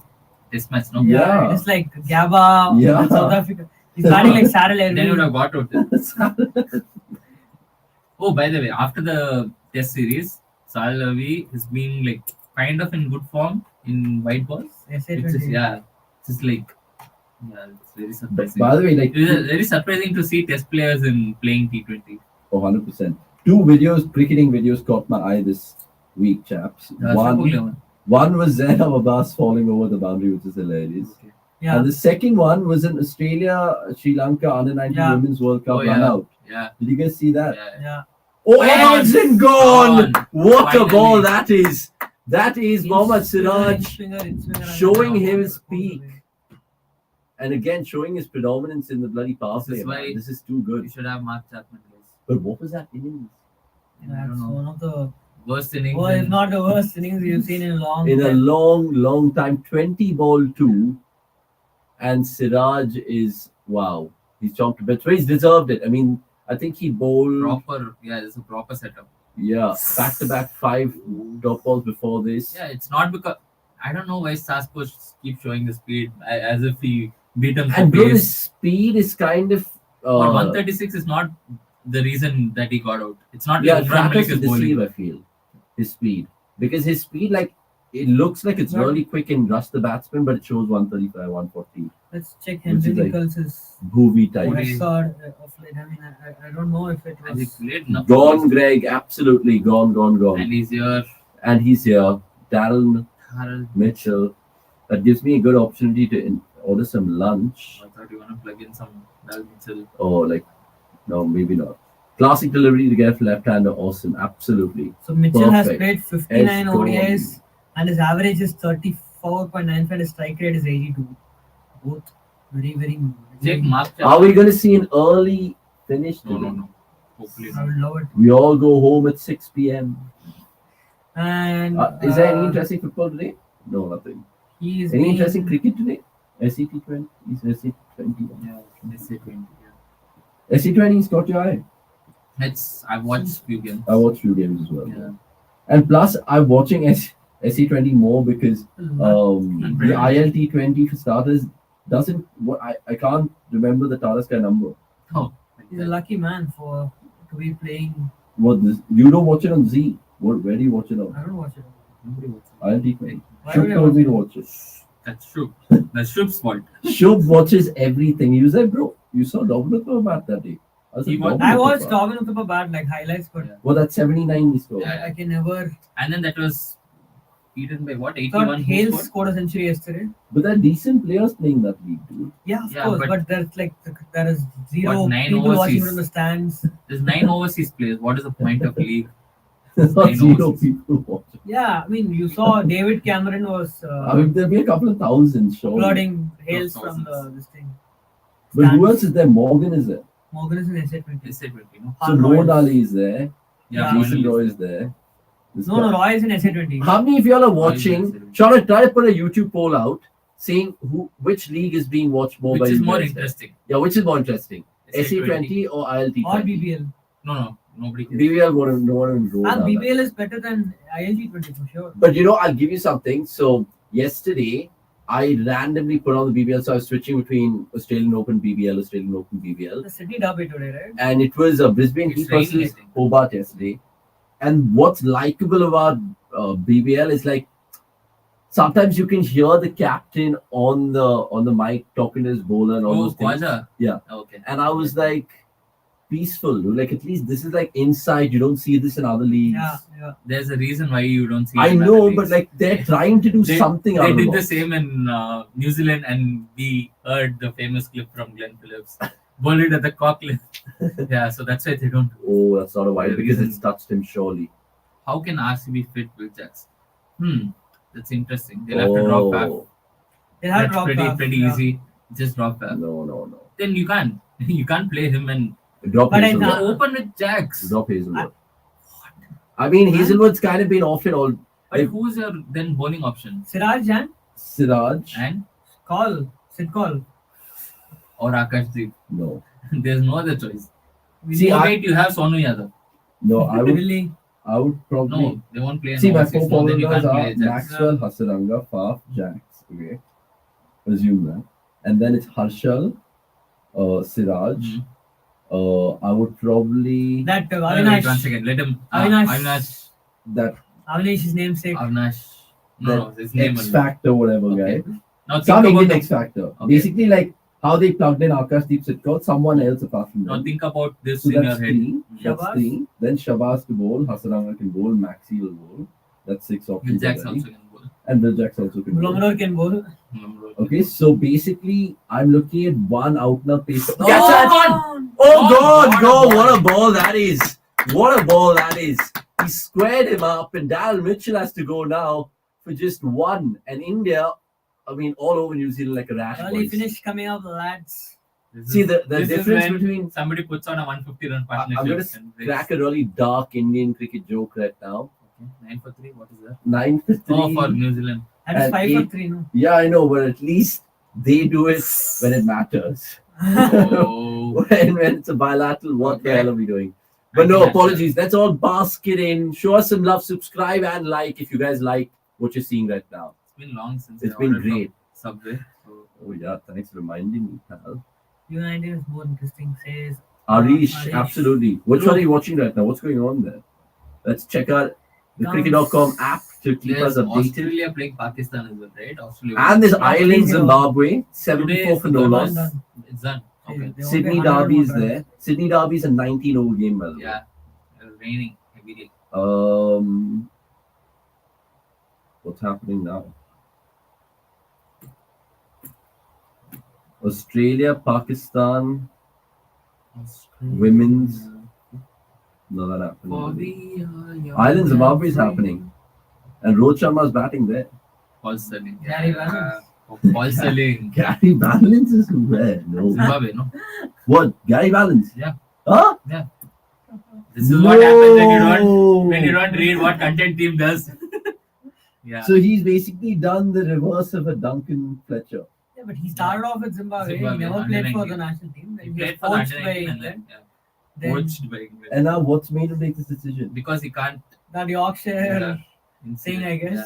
This match, no? Yeah. It's like Gabba, Yeah. South Africa. He's batting like Sarah Then you would Lerby. have got out. Oh, by the way, after the test series, Sal Ravi has been like kind of in good form in white balls. Which is, yeah, it's like it's very surprising. by the way, like It is very surprising to see test players in playing T20. 100%. 2 videos, cricketing videos caught my eye this week, chaps. One was Zainab Abbas falling over the boundary, which is hilarious. Okay. Yeah. And the second one was in Australia, Sri Lanka under 19 Yeah. Women's World Cup Oh, run yeah. out. Yeah. Did you guys see that? Yeah. Oh, Yes! Edson gone! Gone. What a Finally. ball that is! That is Mohammad Siraj In-swinger, showing and his peak. And again, showing his predominance in the bloody power This is play. why- Man. This is too You good. should have Mark Chapman, guys. But what was that innings? I That's don't know. one of the Worst innings. well, if in- not the worst innings we've seen in a long In a time. long time, 20 ball 2. And Siraj is, wow. He's chomped a bit. So he's deserved it. I mean, I think he bowled, it's a proper setup. back-to-back 5 drop balls before this. Yeah, it's not because I don't know why Saspush keeps showing the speed as if he beat him for And bro, his pace. speed is kind of... But 136 is not the reason that he got out. It's not yeah, like Imran Malik Trappers is deceive, bowling. I feel. His speed. Because his speed, like, it looks like it's But- really quick and rush the batsman, but it shows 135, 140. Let's check Which Henry is like Nichols's Bhuvi type. record of late. I mean, I don't know if it And he was. played enough. Gone, Greg. Absolutely gone. And he's here. And he's here. Darren Harold. Mitchell. That gives me a good opportunity to order some lunch. I thought you want to plug in some Harold Mitchell. Oh, like, no, maybe not. Classic delivery to get left-hander. Awesome. Absolutely. So Mitchell has Perfect. played 59 Let's go. ODIs and his average is 34.95. His strike rate is 82. Both very. Check Mark. Are we going to see an early finish today? No. Hopefully I not. would love it. We all go home at 6 p.m. And Is there any interesting football today? No, nothing. he is Any being- interesting cricket today? SC20? Is SC20? Yeah, let's say 20. SC20's got your eye. I've watched few games. I watched few games as well. Yeah. And plus, I'm watching SC20 more because the ILT20 for starters doesn't. What I can't remember the Tata Sky number. Oh, He's a lucky man to be playing. What this? You don't watch it on Z. Where do you watch it on? I don't watch it. nobody watches. ILT20. Why Shub would I told me watch to it? watch it. That's Shub. That's Shub's fault. Shub watches everything. You said, bro, you saw Dominic bat that day. I watched Tobin Uthappa bat like highlights, but Yeah. Well, that 79 he scored. I can never. And then that was beaten by what? Thought 81. Who Hale scored? scored a century yesterday. But there are decent players playing that league, dude. Yeah, of Yeah, course, but- but there's there is zero What, 9 people watching overseas? from the stands. There's 9 overseas players. What is the point of league? There's not I know. zero people watching. Yeah, I mean, you saw David Cameron was I mean, there'll be a couple of thousand, sure. applauding Hales from thousands. this thing. But who else is there? Morgan is there. Morgan is in SA20. They said 20, no? So Noor Ali is there. Yeah, Jason Moin Ali Roy is is there. This No, guy- Roy is in SA20. How many of y'all are watching? SA20. Shall I try to put a YouTube poll out saying which league is being watched more by Which is you more guys? interesting? Yeah, which is more interesting? SA20. SC20 or ILT20? Or BBL. No, nobody cares. BBL wouldn't no one would roll And out BBL is better than ILT20 for sure. But you know, I'll give you something. So yesterday, I randomly put on the BBL. So I was switching between Australian Open BBL, Australian Open BBL. The Sydney Derby today, right? And it was Brisbane It's Heat raining, I versus think. Hobart yesterday. And what's likable about BBL is like sometimes you can hear the captain on the mic talking to his bowler and all Oh, those things. Quaja. Yeah. Okay. And I was like, peaceful. Like at least this is like inside. You don't see this in other leagues. Yeah. There's a reason why you don't see. I it in know, other but leagues. like they're trying to do They- something out They of did the the box. same in New Zealand, and we heard the famous clip from Glenn Phillips. Bowled it at the cockle. Yeah, so that's why they don't. Oh, that's not a wide The because reason- it's touched him surely. How can RCB fit Will Jacks? That's interesting. They'll have to drop back. They have That's dropped pretty back, easy. Just drop back. No. Then you can't. You can't play him and Drop But I they Hazelwood. open with Jacks. Drop Hazelwood. I mean, Hazelwood's kind of been off it all. But who's your then bowling option? Siraj and Siraj? And Sid Call. or Akashdeep? No. There's no other choice. See, Oh, I- wait, you have Sonu Yadav. No, I would Really? probably. No, they won't play. See, an my overseas. four No, then you bowlers can't are play Jacks. Maxwell, Hasaranga, Faf, Jacks. Okay. Assume that. And then it's Harshal, Siraj. Mhm. I would probably. That Wait, Avinash. one second. Let him. Avinash. That Avinash's namesake. Avinash. No, his name. X only. Factor, whatever Okay. guy. Now think Some about Indian the, X Factor. Okay. Basically, like how they plugged in Akashdeep Sitkot, someone else apart from now them. think about this So in your that's head. three. That's Shabazz? three. Then Shabazz to bowl, Hasaranga can bowl, Maxi will bowl. That's six Will options. Jacks already. also can bowl. And Will Jacks also can bowl. Blomroor can bowl. Okay, so basically, I'm looking at one out now pace. Oh, Yes, sir! God! Oh God, God, what a what a ball that is! What a ball that is! He squared him up, and Dal Mitchell has to go now for just one. And India, I mean, all over New Zealand like a rash. Early boys. finish coming up, lads. This See is- the this is difference when between. somebody puts on a 150 run partnership. I'm gonna and breaks. crack a really dark Indian cricket joke right now. Okay, 9 for 3. What is that? 9 for 3. Oh, for New Zealand. That is And 5 eight- for 3, no? Yeah, I know, but at least they do it when it matters. Oh, when it's a bilateral, what the Okay. hell are we doing? But no, Yeah. apologies. That's all basket in. Show us some love, subscribe and like if you guys like what you're seeing right now. it's been long since It's I been ordered from great. Subway. So Oh yeah, thanks for reminding me, pal. United is more interesting, says Arish, Arish. absolutely. Which one are you watching right now? What's going on there? Let's check out the cricket.com app to keep There's us updated. Australia playing Pakistan as well, right? Australia. And there's Yeah, Ireland, today Zimbabwe, 74 is for the no third loss. done. It's done. Okay. They won't Sydney get 100 Derby is more runs. there. Sydney Derby is a 19-over game, by the way. Yeah. Raining heavily. What's happening now? Australia, Pakistan, women's. No, that happened. Ireland, Zimbabwe is happening. And Rohit Sharma is batting there. Paul Sterling. Gary Balance. Paul Sterling. Gary Balance is where? No. Zimbabwe, no? What? Gary Balance? Yeah. Huh? Yeah. This is what happens when you don't read what content team does. Yeah. So he's basically done the reverse of a Duncan Fletcher. Yeah, but he started off with Zimbabwe. He Zimbabwe, never under played for 19. the national team. He Then played was for the poached under by 19 and England. then Then coached by England. And now what's made him make this decision? Because he can't. that Yorkshire thing, I guess. Yeah.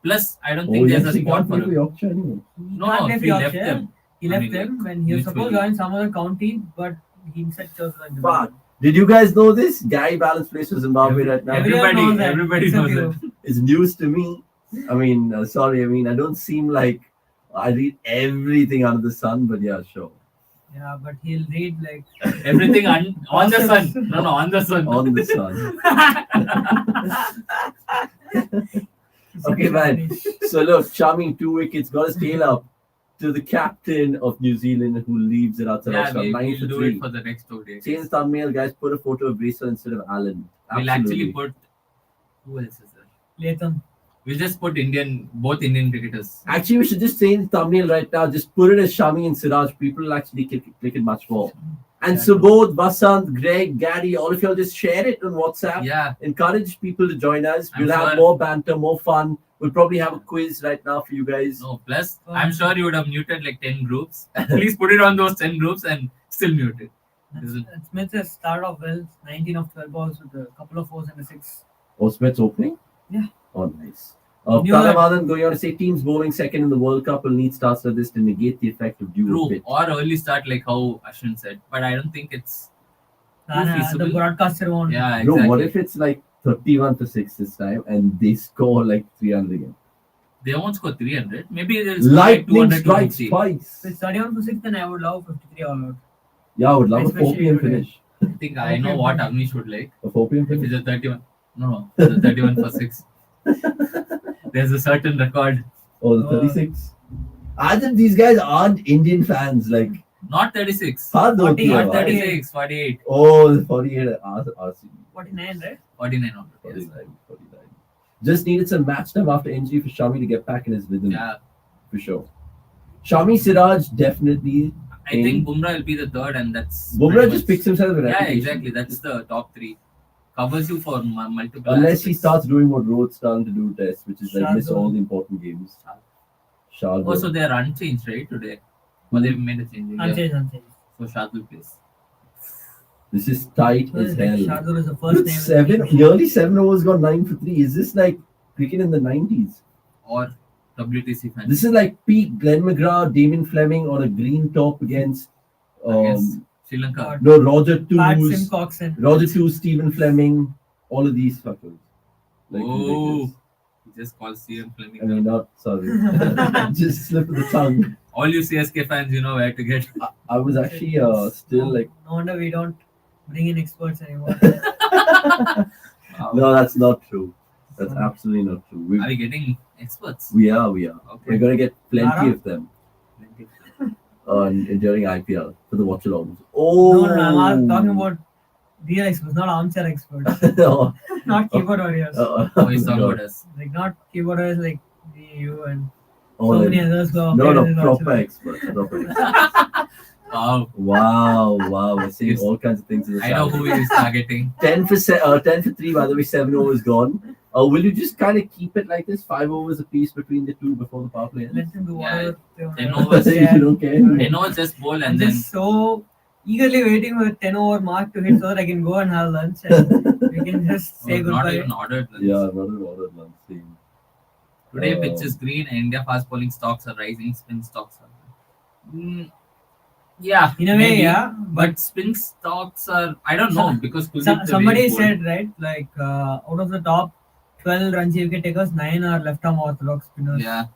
Plus, I don't think yes, there's a he spot can't for play for him. Yorkshire anymore. He No, can't no, play for he left Yorkshire. them. He I left mean, them like, when he was supposed to mutually. join some other county, but he instead chose Fuck. Zimbabwe. Did you guys know this? Gary Balance plays for Zimbabwe right now. Everyone knows that, Everybody except knows you. it. It's news to me. I mean, sorry. I mean, I don't seem like I read everything under the sun, but yeah, sure. Yeah, but he'll read like Everything on the sun. No, on the sun. On the sun. Okay, man. So look, Charming 2 wickets, got his tail up to the captain of New Zealand who leaves it outside Yeah, Australia. 9 we'll for do 3. it for the next 2 days. Change thumbnail, guys. Put a photo of Bracewell instead of Allen. We'll actually put. Who else is there? Latham. We'll just put both Indian cricketers. Actually, we should just change the thumbnail right now. Just put it as Shami and Siraj. People will actually click it much more. And so both Vasant, Greg, Gary, all of y'all just share it on WhatsApp. Yeah. Encourage people to join us. I'm We'll have sure. more banter, more fun. We'll probably have a quiz right now for you guys. No, plus, I'm sure you would have muted like 10 groups. Please put it on those 10 groups and still mute it. Smith has started off well, 19 of 12 balls with a couple of 4s and a 6. Oh, Smith's opening? Yeah. Oh, nice. Knew that. Pranav going on to say teams bowling second in the World Cup will need starts like this to negate the effect of dual True. pitch. Or early start like how Ashwin said. But I don't think it's The feasible. broadcaster won't. Yeah, Bro, exactly. what if it's like 31 for 6 this time and they score like 300 again? They won't score 300. Maybe they'll score like Lightning 200 strikes 250. twice. If it's 31 for 6, then I would love 53 all out. Yeah, I would love a 4 Especially p.m. today. finish. I think I know what Avnish would like. A 4 p.m. If finish. it's a 31. No, it's a 31 for 6. There's a certain record. Oh, the 36. I think these guys aren't Indian fans. Like, Not 36. hard though. 40, Not yeah, 36, 48. Oh, the 48 RCB. 49, right? 49 on it. 49. Just needed some match time after injury for Shami to get back in his rhythm. Yeah. For sure. Shami Siraj definitely. I think Bumrah will be the third, and that's. Bumrah pretty just much- picks himself a Yeah, reputation. exactly. That's the top 3. Covers you for multiple. Unless he aspects. starts doing what Rohit's starting to do test, which is like miss Shardul. all the important games. Shardul. Oh, so they're unchanged, right, today? Or they've made a change. Yeah. Unchanged. So Shardul plays. This is tight as hell. Shardul is the first Dude, name. nearly 7 overs got 9 for 3. Is this like cricket in the 90s? Or WTC fans. This is like peak Glenn McGrath, Damien Fleming on a green top against Against Sri Lanka. no Roger Pat Toos, Simcoxon. Roger Toos, Stephen Fleming, all of these fuckers. Like, Oh, ridiculous. he just calls CM Fleming. I mean, not sorry, just slip of the tongue. All you CSK fans, you know where to get. I was actually still like, No wonder we don't bring in experts anymore. no, that's not true. That's absolutely not true. Are we getting experts? We are. We're Okay. gonna get plenty Lara? of them during IPL for the watchalongs. Oh, I'm talking about real experts, not armchair experts. no. Not keyboard warriors. Oh, he's talking about us. Like not keyboard warriors like me, you, and Oh, so like- many others who are no, players in proper Watchalong. experts. Proper experts. Wow. Wow, we're seeing Yes. all kinds of things in the I know chat. who he is targeting. 10 for 3, by the way, 7 overs gone. Will you just kind of keep it like this, 5 overs apiece between the two before the power play ends? Let them do Yeah, whatever they want. 10 overs. You don't care? I know just bowl I'm and then just so eagerly waiting for the 10 over mark to hit so that I can go and have lunch and we can just say not goodbye. even ordered. Yeah, not an ordered lunch scene. Today pitch is green and India fast bowling stocks are rising, spin stocks are. Yeah, In a way, maybe. yeah. But spin stocks are, I don't know, because Kuldeep the way Somebody he bowled- said, right, like out of the top 12 Ranji wicket takers, 9 are left-arm orthodox spinners. Yeah.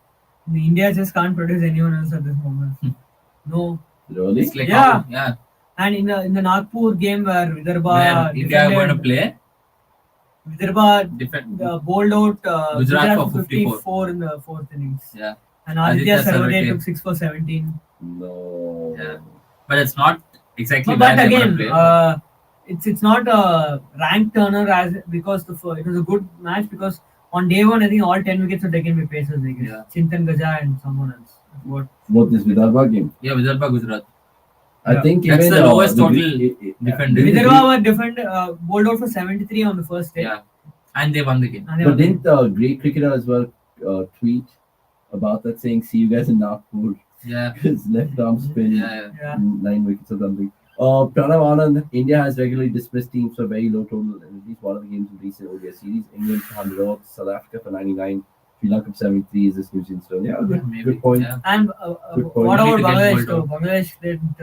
India just can't produce anyone else at this moment. No. Really? It's like Yeah. yeah. And in the Nagpur game where Where Vidarbha India are going to defended, play. Vidarbha Defend. bowled out Gujarat Gujarat for for 54. 54 in the 4th innings. Yeah. And Aditya Aditya Sarvate Sarvate. took 6 for 17. No. Yeah. But it's not exactly But where they're going again, to play. it's not a rank turner as because it was a good match because on day one I think all 10 wickets were taken by pacers. I guess Yeah. Chintan Gaja and someone else. What this Vidarbha game? Yeah, Vidarbha Gujarat. I Yeah. think That's even the lowest total didn't defended. Vidarbha were bowled out for 73 on the first day. Yeah. And they won the game. And they But were- didn't the great cricketer as well tweet about that saying, "See you guys in Nagpur." Yeah. His left arm spin, Yeah. yeah. 9 wickets or something. Pranav Anand, India has regularly dismissed teams for very low total in at least one of the games in recent ODI series. England for 100 odd, South Africa for 99, Sri Lanka for 73 is this New Zealand stone. Yeah, Maybe. good point. Yeah. And Good point. what about Need to get Bangladesh? bowled Though? Bangladesh didn't.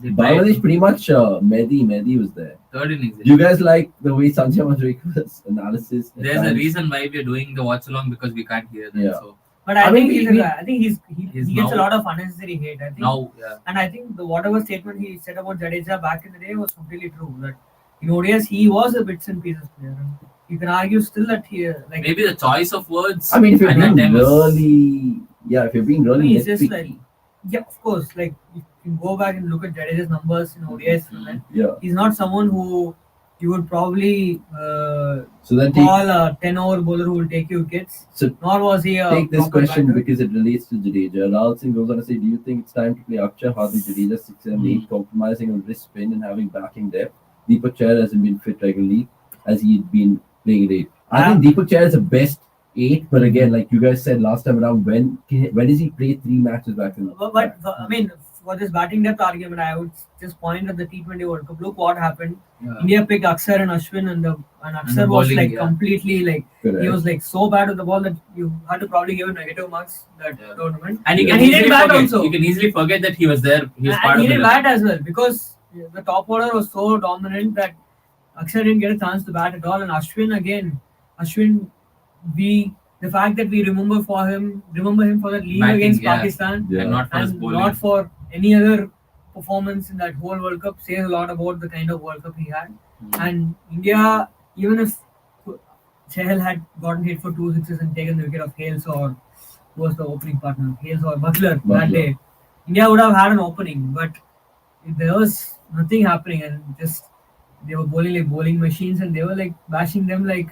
They Bangladesh pretty much Mehdi was there. Third innings. Do you guys like the way Sanjay Manjrekar's analysis? at There's a times? reason why we're doing the watchalong because we can't hear them. Yeah. So But I, I think mean, he gets a lot of unnecessary hate. I think. now, yeah. And I think the whatever statement he said about Jadeja back in the day was completely true. That in ODIs he was a bits and pieces player. And you can argue still that he like Maybe the choice of words. I mean, if you're at that being time was- really, if you're being really he's just nitpicky, like of course, like you can go back and look at Jadeja's numbers in ODIs. And yeah. he's not someone who you would probably So then call a 10-over bowler who will take you wickets. So Nor was he a take this proper question batter. because it relates to Jadeja. Rahul Singh goes on to say, do you think it's time to play Akshar, Hardik, Jadeja 6 and 8, compromising on wrist spin and having backing depth? Deepak Chahar hasn't been fit regularly as he'd been playing at 8. I think Deepak Chahar is the best 8, but again, like you guys said last time around, when does he play 3 matches back in? But I mean, for this batting depth argument, I would just point at the T20 World Cup. Look what happened. Yeah. India picked Akshar and Ashwin, and Akshar the was bowling, like yeah. completely like Correct. he was like so bad with the ball that you had to probably give him negative marks that Yeah. tournament. And you Yeah. can And he easily didn't bat forget. also. You can easily forget that he was there. He was part And he of the didn't bat as well because the top order was so dominant that Akshar didn't get a chance to bat at all. And Ashwin, the fact that we remember him for that league Batting, against yeah. Pakistan. Yeah. And not for his And bowling. not for any other performance in that whole World Cup says a lot about the kind of World Cup he had. And India, even if Chahal had gotten hit for 2 sixes and taken the wicket of Hales or who was the opening partner, Hales or Butler that day, India would have had an opening, but there was nothing happening and just they were bowling like bowling machines and they were like bashing them like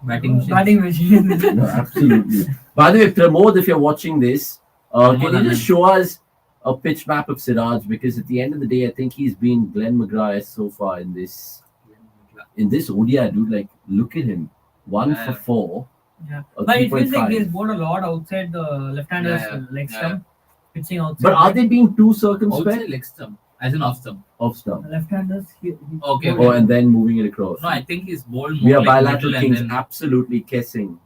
batting machines. batting machines. No, absolutely. By the way, Pramod, if you're watching this, can you just show us a pitch map of Siraj? Because at the end of the day, I think he's been Glenn McGrath so far in this ODI, dude. Like, look at him, 1 for 4. Yeah. A But it feels 3.5. like he's bowled a lot outside the left-handers leg Yeah. stump, pitching outside. But are they being too Outside circumspect? leg stump, as in off stump. Off stump. Left-handers? Okay. Oh, and then moving it across. No, I think he's bowled We more are like bilateral middle kings, and then absolutely kissing.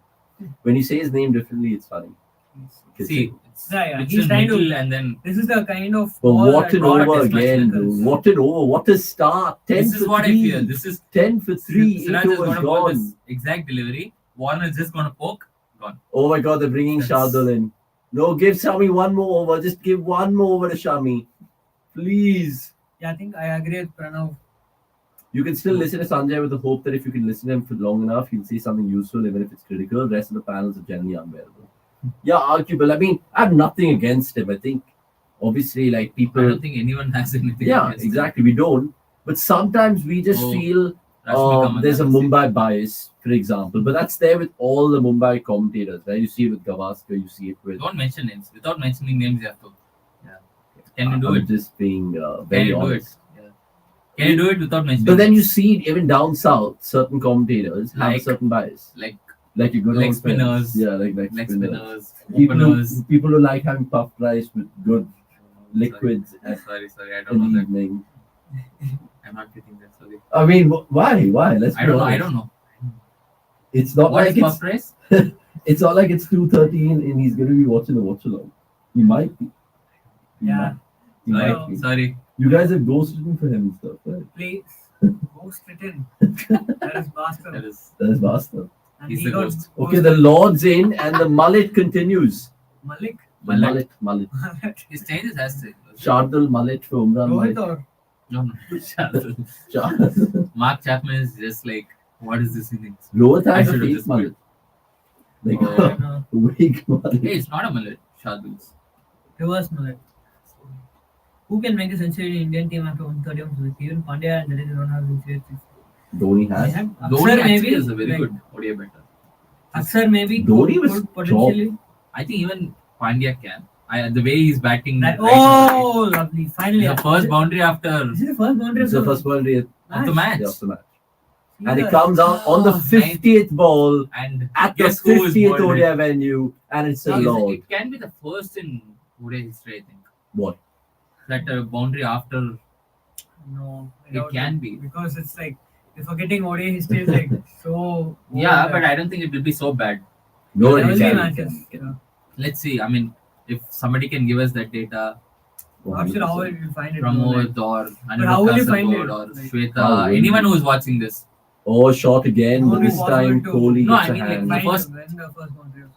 When you say his name differently, it's funny. see. It's Yeah, it's he's in trying to- middle and then This is the kind of But ball what that an got over Test match again, records. dude. What an over. What a start. 10 this is for what 3. I feel. This is 10 for 3. Siraj 8 is overs going to bowl gone. this exact delivery. Warner is just going to poke. Gone. Oh my god, they're bringing That's- Shardul in. No, give Shami one more over. Just give one more over to Shami. Please. Yeah, I think I agree with Pranav. You can still listen to Sanjay with the hope that if you can listen to him for long enough, he'll say something useful, even if it's critical. The rest of the panels are generally unbearable. Yeah, arguable. I mean, I have nothing against him. I think, obviously, like I people. don't think anyone has anything. Yeah, against him. exactly. We don't. But sometimes we just Oh, feel Rashmika there's a Mandanna. Mumbai bias, for example. But that's there with all the Mumbai commentators, right? You see it with Gavaskar, you see it with. Don't mention names. Without mentioning names, you have to. Yeah. Can you do I'm it? just being Can very you do it? honest. Yeah. Can you do it without mentioning? But then you names? see it even down south, certain commentators have a Like- certain bias. like your good leg old friends. spinners. Yeah, like leg spinners. spinners, People openers. who like having puffed rice with good liquids at Sorry, I in don't know the that. evening. I'm not getting that. Sorry. I mean, why? Let's be I don't know. honest. I don't know. It's not What like is it's puff rice? it's not like it's 2:13 and he's going to be watching the watchalong. He might be. He Yeah. might. He might Sorry. be. Sorry. You guys have ghost written for him and stuff, right? Please, ghost it in. That is That bastard. is. That is master. And He's he the got ghost. Okay, the Lord's in and the mullet continues. Malik. The mullet. He's changed his hairstyle. Shardul mullet for Umran Rohit mullet. or No. Mark Chapman is just like, what is this innings? Rohit I has a should have fake just mullet. Like Oh. no, wig mullet. Hey, it's not a mullet. Shardul's. reverse Malik. Who can make a century in Indian team after 130 overs? Even Pandya and Jadeja don't have centuries. Dhoni They has. had Dhoni Aksar actually maybe. is a very like, good ODI batter. Aksar maybe Dhoni could, was could potentially. I think even Pandya can. The way he's batting. That, right now, oh, lovely! Finally, the first boundary after Is it the first boundary It's the first boundary of the match. of the match. And it comes out on the 50th ball And at the guess who is 50th bowled it? ODI venue, and it's a No, Lord. it can be the first in ODI history, I think. What? That boundary after. No, I It doubt can be. because it's like you're forgetting ODI history is like so. Yeah, old but that I don't think it will be so bad. No, there it will be can. matches. Yeah. Let's see. I mean, if somebody can give us that data, Not sure how you find it. Pramod or how will you Anirudh find Kasargod it? or Like, how Shweta, will anyone you? who is watching this. Oh, shot again, No, but no, this possible time to- Kohli No, gets I a mean, like, hand. the Find first- when the first boundary was.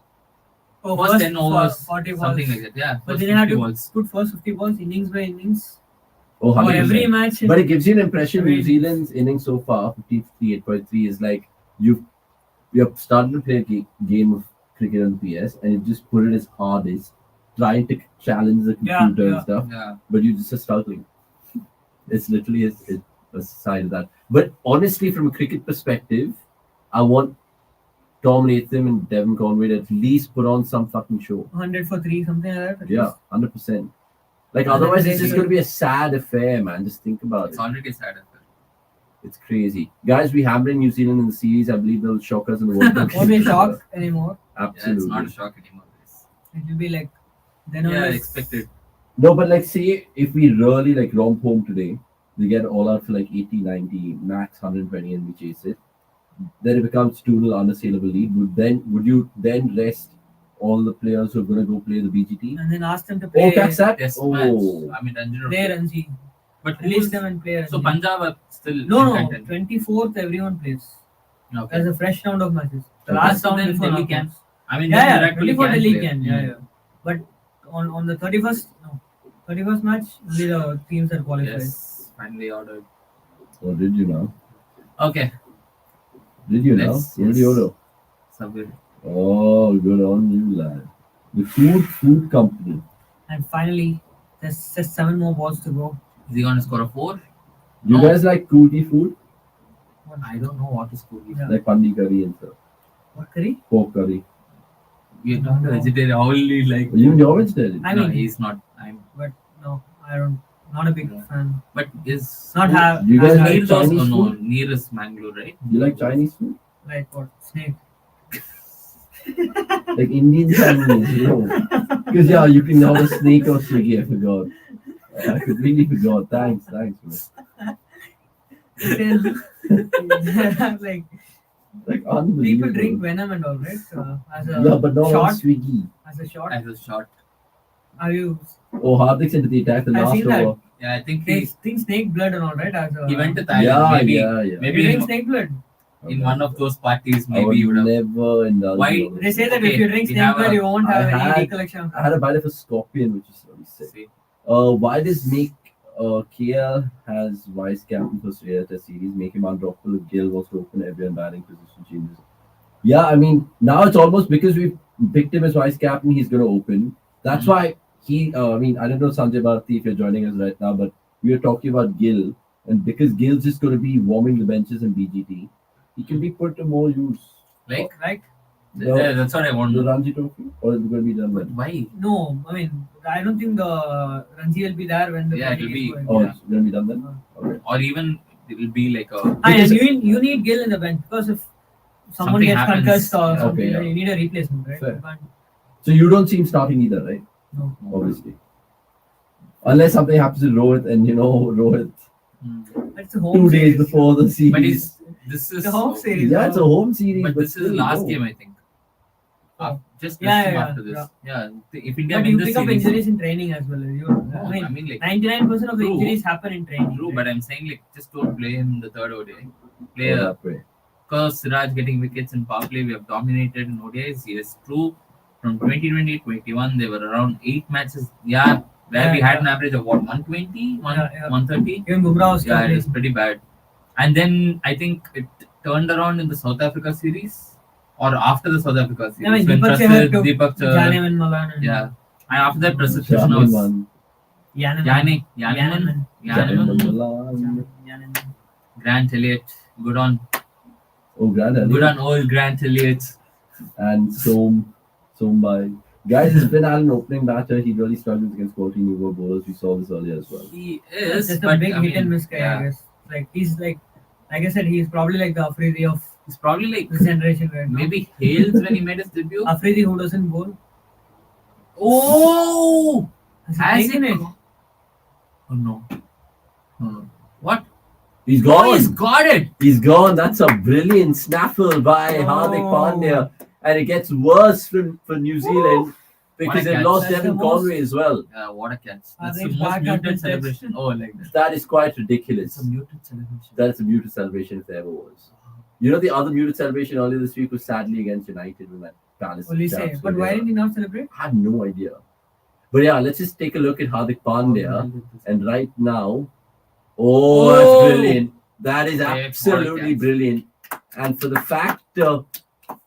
Oh, First 10 overs, 40 balls. something like that. Yeah, But first then you have 50 to balls. put first 50 balls innings by innings Oh, for 100%. every match. But it gives you an impression New Every- Zealand's innings so far, 58.3, is like you're starting to play a game of cricket on PS and you just put it as hard as trying to challenge the computer Yeah. and stuff, Yeah. but you just are struggling. It's literally a side of that. But honestly, from a cricket perspective, I want Tom Latham and Devon Conway to at least put on some fucking show. 100 for 3, something like that. at Yeah, least. 100%. Like And otherwise, then it's just they- going to be a sad affair, man. Just think about It's it. already sad. It's crazy, guys. We hammering New Zealand in the series. I believe they'll shock us in the World Cup. Won't be a shock anymore. Yeah, Absolutely. it's not a shock anymore. It will be like then Yeah, only expected. No, but like, say if we really like romp home today, we get all out for like 80, 90, max 120, and we chase it. Then it becomes 2-0 unassailable lead. Would you then rest all the players who are going to go play the BGT? and then ask them to Oh, play catch that! Test Oh, match. I mean, Ranji play Ranji. But Release them and play Ranji. So Punjab are still No, in no. contention. 24th everyone plays. Okay. There's a fresh round of matches. The Okay. last So round then before Delhi knockouts. can. I mean, Yeah, Virat Kohli 24 Delhi play. can. Yeah. But on the 31st match, only the teams are qualified. Yes, finally ordered. oh, did you know? Okay. Did you know? Yes, What did you yes. order? Subway. Oh, good on you, lad. The food company. And finally, there's just 7 more balls to go. Is he going to score a 4? You No. guys like cootie food? I don't know what is Kohli. Yeah. Like pandi curry and stuff. What curry? Pork curry. We're not No. vegetarian. Only like. You're vegetarian? I no, mean, he's not. but no, I don't. Not a big Yeah. fan. But is. Not have. Do you guys have like Neer also Chinese no. food? Neer is Mangalore, right? You like Chinese food? like what snake. Like Indian Chinese, you know? Because yeah, you can order snake or Swiggy. I forgot. I completely forgot. Thanks, bro. like Like unbelievable. people drink venom and all, right? As a Yeah, but not on shot. Swiggy. As a shot. As a shot. Are you? Oh, Hardik's into the attack. The I've last seen that. over. Yeah, I think They he think snake blood and all, right? As a, he went to Thailand. Yeah, maybe yeah. You maybe drink in, snake blood. in one of those parties, I maybe would you would have. never indulge. Why- in all They this. say that Okay, if you drink we snake have blood, a- you won't I have any had- recollection. I had a bite of a scorpion, which is really sick. See. Why does make KL has vice captain for Australia Test series make him undroppable if Gill was to open every batting position changes? Yeah, I mean now it's almost because we picked him as vice captain, he's going to open. That's why he. I mean, I don't know Sanjay Bharati if you're joining us right now, but we are talking about Gill, and because Gill's just going to be warming the benches in BGT, he can be put to more use. Like, Like No. yeah, that's what I want. The Ranji Trophy, or is it going to be done But then? why? no, I mean I don't think the Ranji will be there when the Yeah, batting it'll is be- going. Oh, Yeah. it's going to be done then. Okay. Or even it will be like a. And Because- you need Gill in the bench because if someone Something gets happens. concussed or Yeah. something, Okay, yeah. then you need a replacement, right? Fair. You can't- So you don't see him starting either, right? No. Obviously. Unless something happens to Rohit, and Rohit Hmm. It's a home 2 days series. before the series. But this is The home series. Yeah, it's a home series. But this is the still, last no. game, I think. Just Yeah, him yeah, after this. yeah. Yeah. If India But win you this pick up series, injuries in training as well. no, I I mean, mean like 99% of the True. injuries happen in training. true, right? but I'm saying like just don't play him the third ODI. Play Oh, a that way. course, Siraj getting wickets in power play. We have dominated in ODIs. Yes, true. From 2020 to 21, there were around 8 matches. Yeah, where we had an average of what, 120, 130? Even Bumrah was Yeah, it was pretty bad. And then I think it turned around in the South Africa series or after the South Africa series. Yeah, I mean, when Deepak Chahar, Janeman Malan. yeah. And after that, Prasad was Yannick, Grant Elliott. Good on. Oh, Grant Elliott. Good on old Grant Elliott. And Sombai. Guys, it's been an opening batter. He really struggles against quality newer bowlers. We saw this earlier as well. He is. Just but, a big I hit and mean, miss guy, I guess. Like he's like I said, he's probably like the Afridi of He's probably like this generation right now. maybe Hales when he made his debut. Afridi who doesn't bowl. Oh! Has he taken it? Oh no. No. What? He's Oh, gone. he's got it. He's gone. That's a brilliant snaffle by Hardik Pandya. And it gets worse for New Zealand because they catch. lost That's Devin the most- Conway as well. What a catch. Are That's they the most back at muted the celebration. Oh, like that. That is quite ridiculous. It's a muted celebration. That's a muted celebration if there ever was. You know, the other muted celebration earlier this week was sadly against United when that Palace. Olise. chaps But were why there. did he not celebrate? I have no idea. But yeah, let's just take a look at Hardik Pandya. And right now, that's brilliant. That is absolutely brilliant. And for the fact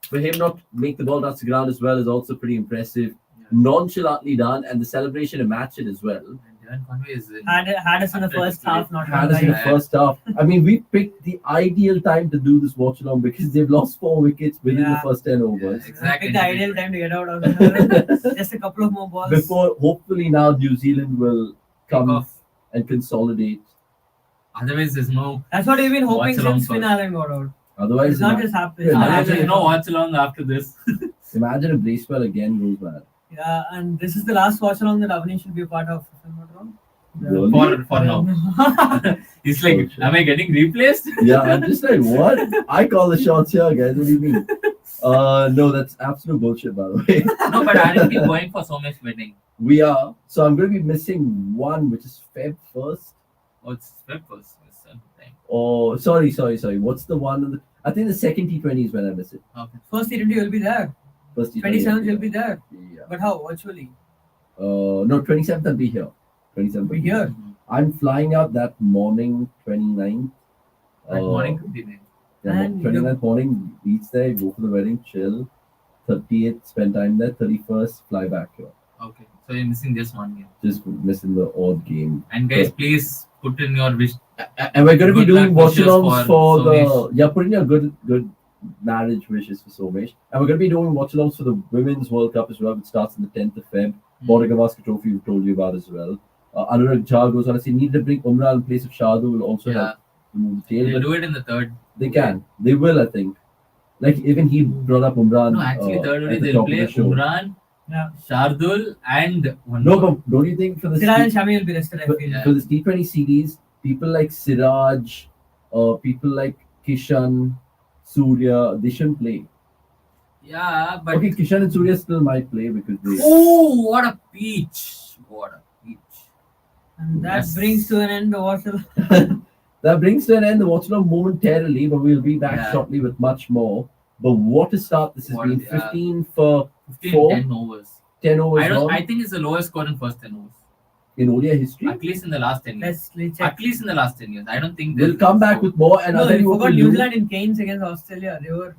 for him not make the ball touch the ground as well is also pretty impressive. Yeah. Nonchalantly done, and the celebration to match it as well. And Devin Conway is in. Had us in the first half, not Had us in the right. first half. I mean, we picked the ideal time to do this watch along because they've lost 4 wickets within the Yeah. first 10 overs. Yeah, exactly. Pick the ideal time to get out of the just a couple of more balls. Before, hopefully, now New Zealand will come off. and consolidate. Otherwise, there's no. That's what we've been hoping Watchalong since Finn first. Allen got out. Otherwise, It's not just happening. Yeah, Otherwise, there's imagine- no watch along after this. imagine if Bracewell again goes bad. Yeah, and this is the last watch along that Avani should be a part of, if I'm not wrong. Really? for now. He's like, Oh, shit. am I getting replaced? Yeah, I'm just like, what? I call the shots here, guys. What do you mean? No, that's absolute bullshit, by the way. No, but aren't we going for so much wedding? We are. So I'm going to be missing one, which is Feb 1st. Oh, it's Feb first. It's time. Oh, sorry. What's the one? I think the second T20 is when I miss it. Okay. First T20 will be there. First T20. 27th will be there. Yeah. But how? Virtually. No, 27th I'll be here. 27th. Be here. I'm flying out that morning, 29th. That morning could be there. Yeah, And 29th morning, reach there, go for the wedding, chill. 30th, spend time there. 31st, fly back here. Okay. So you're missing just one game. Just missing the odd game. And guys, please put in your wish. And we're going to be Good doing luck watch wishes alongs for for the. Somesh. Yeah, put in your good marriage wishes for Somesh. And we're going to be doing watch alongs for the Women's World Cup as well, which starts on the 10th of Feb. Border Gavaskar Trophy, we've told you about as well. Anurag Jha goes on. I say, need to bring Umrah in place of Shardul will also help remove the tail. They'll But do it in the third. they can. They will, I think. Like, even he brought up Umran. No, actually, third at day the they'll top of play the show. Umran, Yeah. Shardul, and one No, more. but don't you think for the Siraj and Shami will be rested, I feel. Yeah. for this T20 series, people like Siraj, people like Kishan, Surya, they shouldn't play. Yeah, but Okay, Kishan and Surya still might play because they. oh, what a peach! What a peach! And that Yes. brings to an end the watch along. That brings to an end the watch along momentarily, but we'll be back Yeah. shortly with much more. But what a start this has What- been. yeah. 15 for 15, Four. 10 overs. 10 overs I think it's the lowest score in first 10 overs. in ODI history. At least in the last 10 years. Let's check. At least in the last 10 years. I don't think We'll come back with more. And No, I'll tell you you what forgot we'll New do. Zealand in Canes against Australia. They were.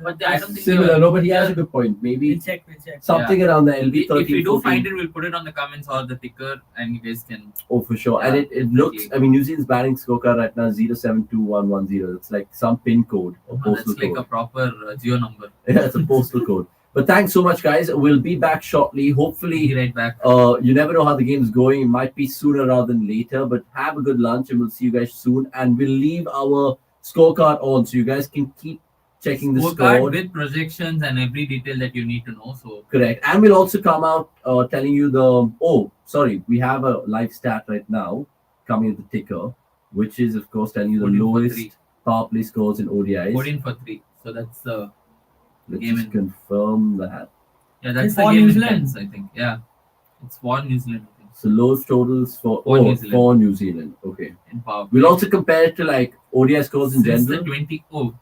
But I don't think Similar. they were- No, but he has Yeah. a good point. Maybe We'll check. something around the LB If 13. we do 14. find it, we'll put it on the comments or the ticker, and you guys can. Oh, for sure. And Yeah. it looks, I mean, New Zealand's batting scorecard right now 072110. It's like some pin code or That's postal like a code. proper geo number. Yeah, it's a postal code. But thanks so much, guys. We'll be back shortly. Be Hopefully, right back. you never know how the game's going. It might be sooner rather than later. But have a good lunch and we'll see you guys soon. And we'll leave our scorecard on so you guys can keep checking the Scorecard score. with projections and every detail that you need to know. So Correct. And we'll also come out telling you the. Oh, sorry. We have a live stat right now coming at the ticker, which is, of course, telling you the 14 for lowest 3. power play scores in ODIs. 14 for 3. So that's the Let's game just in- confirm that. that's It's the for game New in Zealand. tens, I think. Yeah, it's for New Zealand. I think, So lowest totals for New Zealand. for New Zealand. Okay. in power. We'll also compare it to like ODI scores in Since the general. 20. Oh,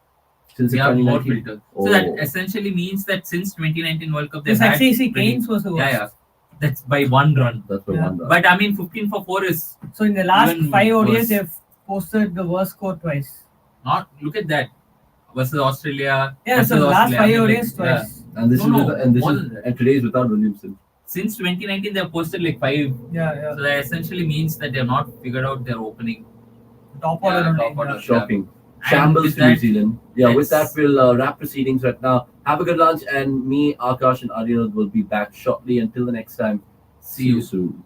Since They are more 2019? filtered. So that Oh. essentially means that since 2019 World Cup, they've This had actually, see, pretty- Keynes was the worst. yeah. That's by one run. That's the Yeah. one. But I mean, 15 for 4 is So in the last Even 5 ODIs, worse. they've posted the worst score twice. not. Look at that versus Australia. Yeah, versus so the last Australia, 5 I mean, ODIs like, twice. And this No, is no, and this more is than that. and today is without Williamson. Since 2019, they've posted like 5. Yeah. So that essentially means that they've not figured out their opening. Top order Yeah, only. top order. Yeah. Shocking. And Shambles with for New that, Zealand. Yeah, with that, let's- we'll wrap proceedings right now. Have a good lunch, and me, Akash, and Aryan will be back shortly. Until the next time, see you soon.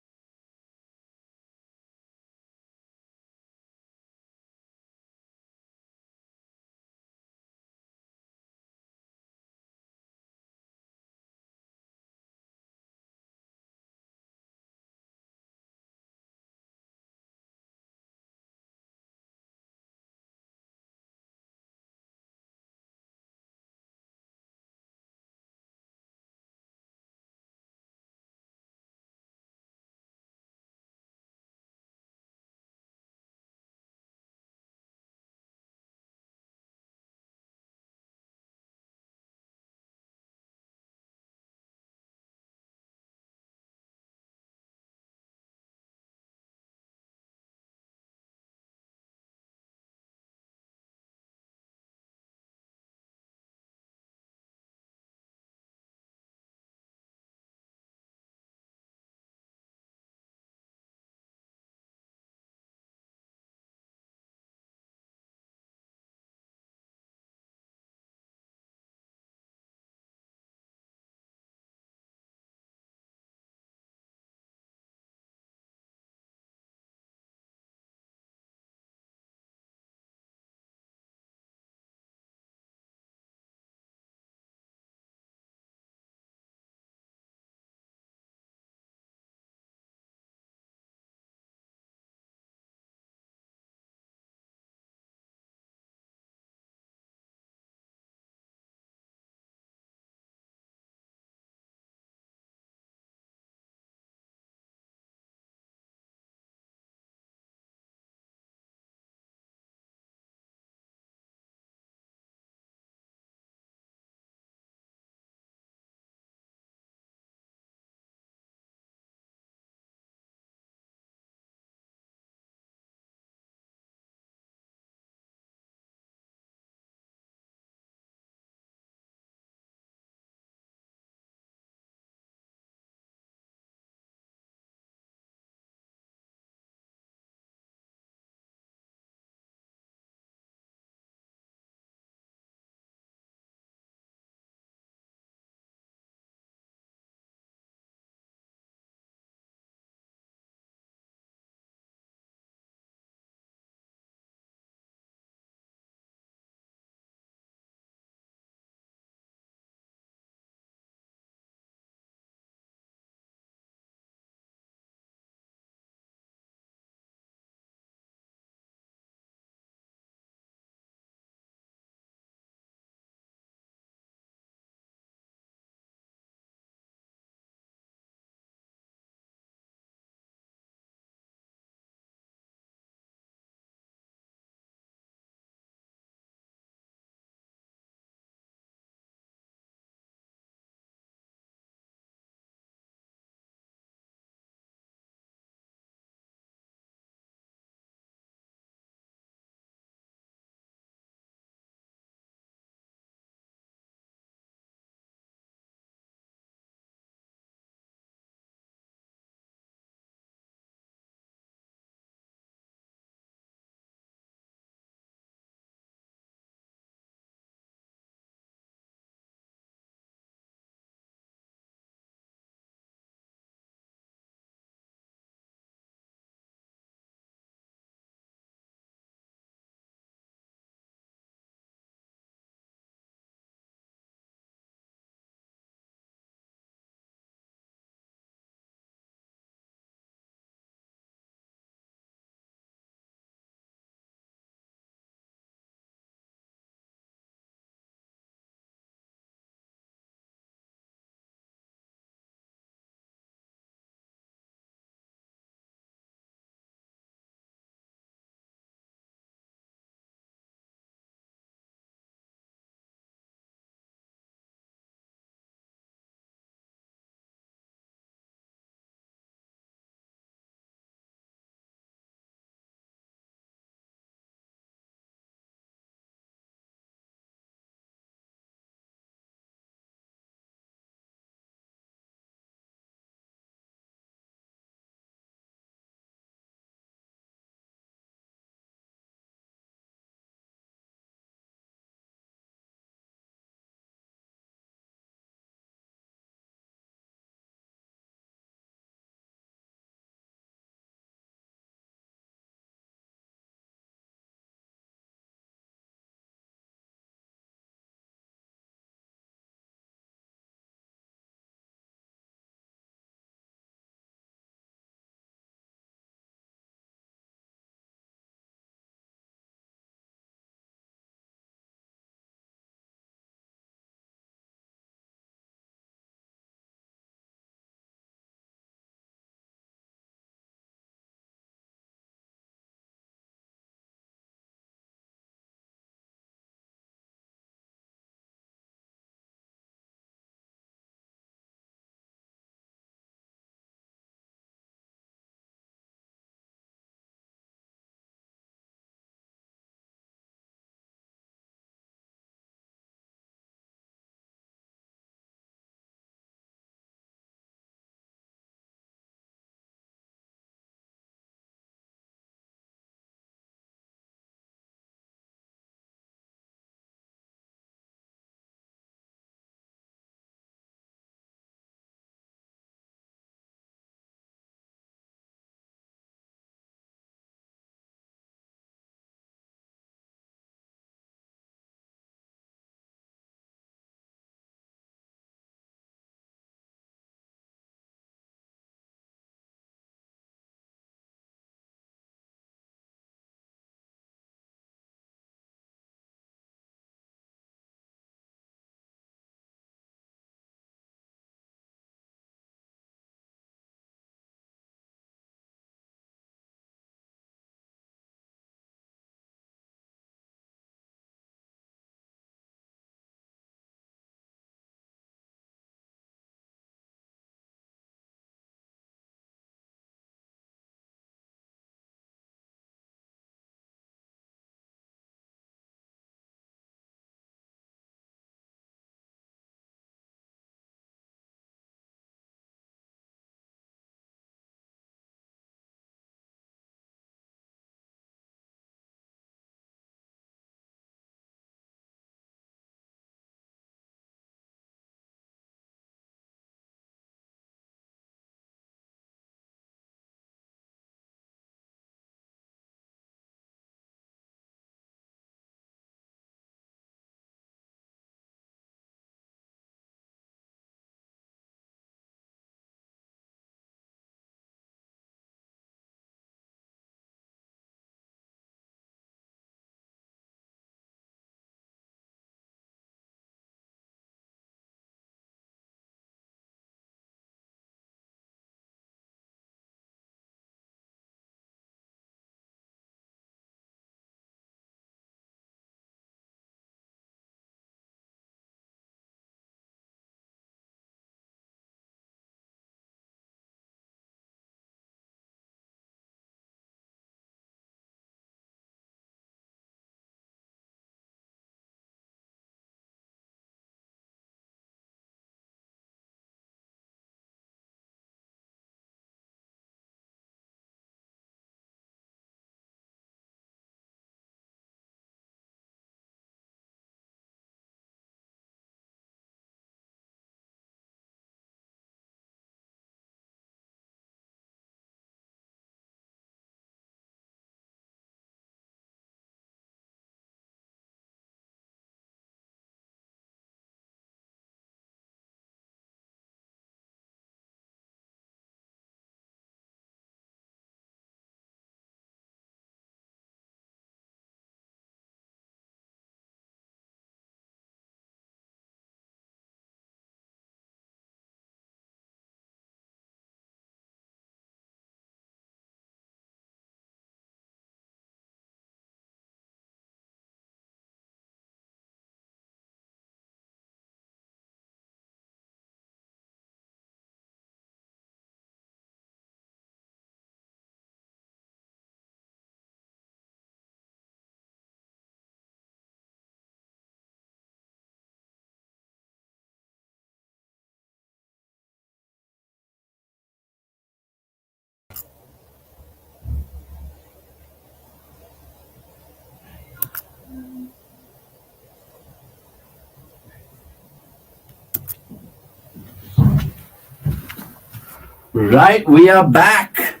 Right, we are back.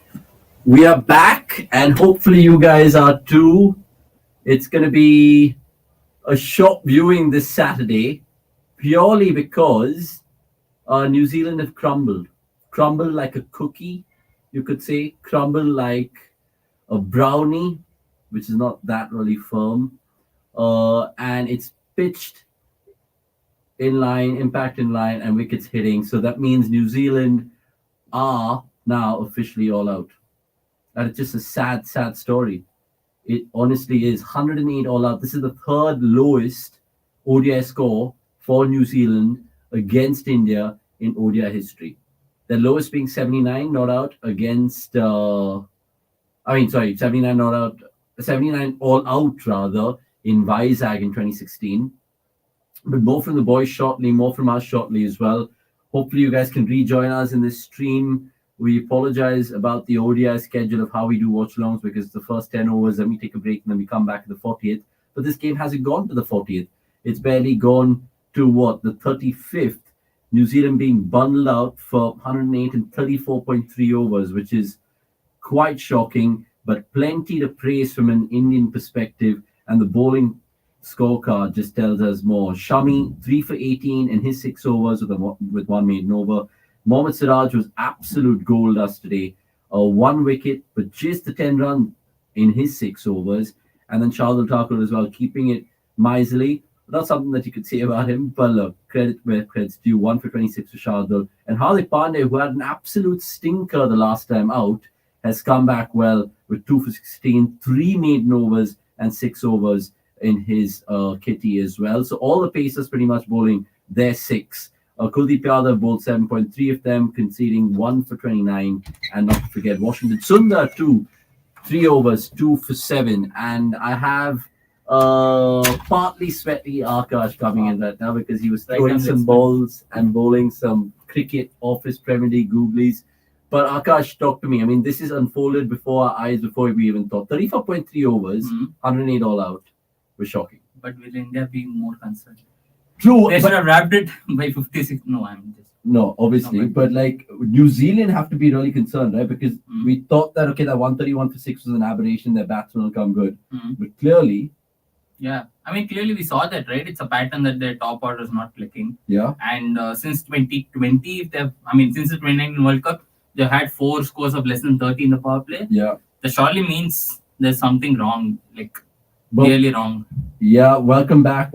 We are back, and hopefully you guys are too. It's going to be a short viewing this Saturday, purely because New Zealand have crumbled like a cookie, you could say, crumbled like a brownie, which is not that really firm, and it's pitched in line, impact in line, and wickets hitting. So that means New Zealand are now officially all out. And it's just a sad, sad story. It honestly is 108 all out. This is the third lowest ODI score for New Zealand against India in ODI history. The lowest being 79 not out against, 79 not out, 79 all out rather in Vizag in 2016. But more from the boys shortly, more from us shortly as well. Hopefully you guys can rejoin us in this stream. We apologize about the ODI schedule of how we do watch-alongs because the first 10 overs, then we take a break, and then we come back to the 40th. But this game hasn't gone to the 40th. It's barely gone to the 35th. New Zealand being bundled out for 108 and 34.3 overs, which is quite shocking, but plenty to praise from an Indian perspective. And the bowling scorecard just tells us more. Shami, 3 for 18 in his 6 overs with one maiden over. Mohammad Siraj was absolute gold dust today. 1 wicket, but just the 10 run in his 6 overs. And then Shardul Thakur as well, keeping it miserly. Not something that you could say about him, but look, credit where credit's due. 1 for 26 for Shardul. And Hardik Pandey, who had an absolute stinker the last time out, has come back well with 2 for 16, 3 maiden overs and 6 overs in his kitty as well. So all the pacers pretty much bowling their 6. Kuldeep Yadav bowled 7.3 of them, conceding 1 for 29. And not to forget, Washington Sundar, 3 overs, 2 for 7. And I have partly sweaty Akash coming in right now because he was throwing some balls and bowling some cricket office Premier League googlies. But Akash, talk to me. I mean, this is unfolded before our eyes, before we even thought. 34.3 overs, 108 all out. Was shocking. But will India be more concerned? True. They should have wrapped it by 56. No, I'm just. No, obviously. But like New Zealand have to be really concerned, right? Because we thought that, okay, that 131 for 6 was an aberration, their batsmen will come good. But clearly. Yeah. I mean, clearly we saw that, right? It's a pattern that their top order is not clicking. Yeah. And since 2020, since the 2019 World Cup, they've had 4 scores of less than 30 in the power play. Yeah. That surely means there's something wrong. Really wrong. Yeah, welcome back.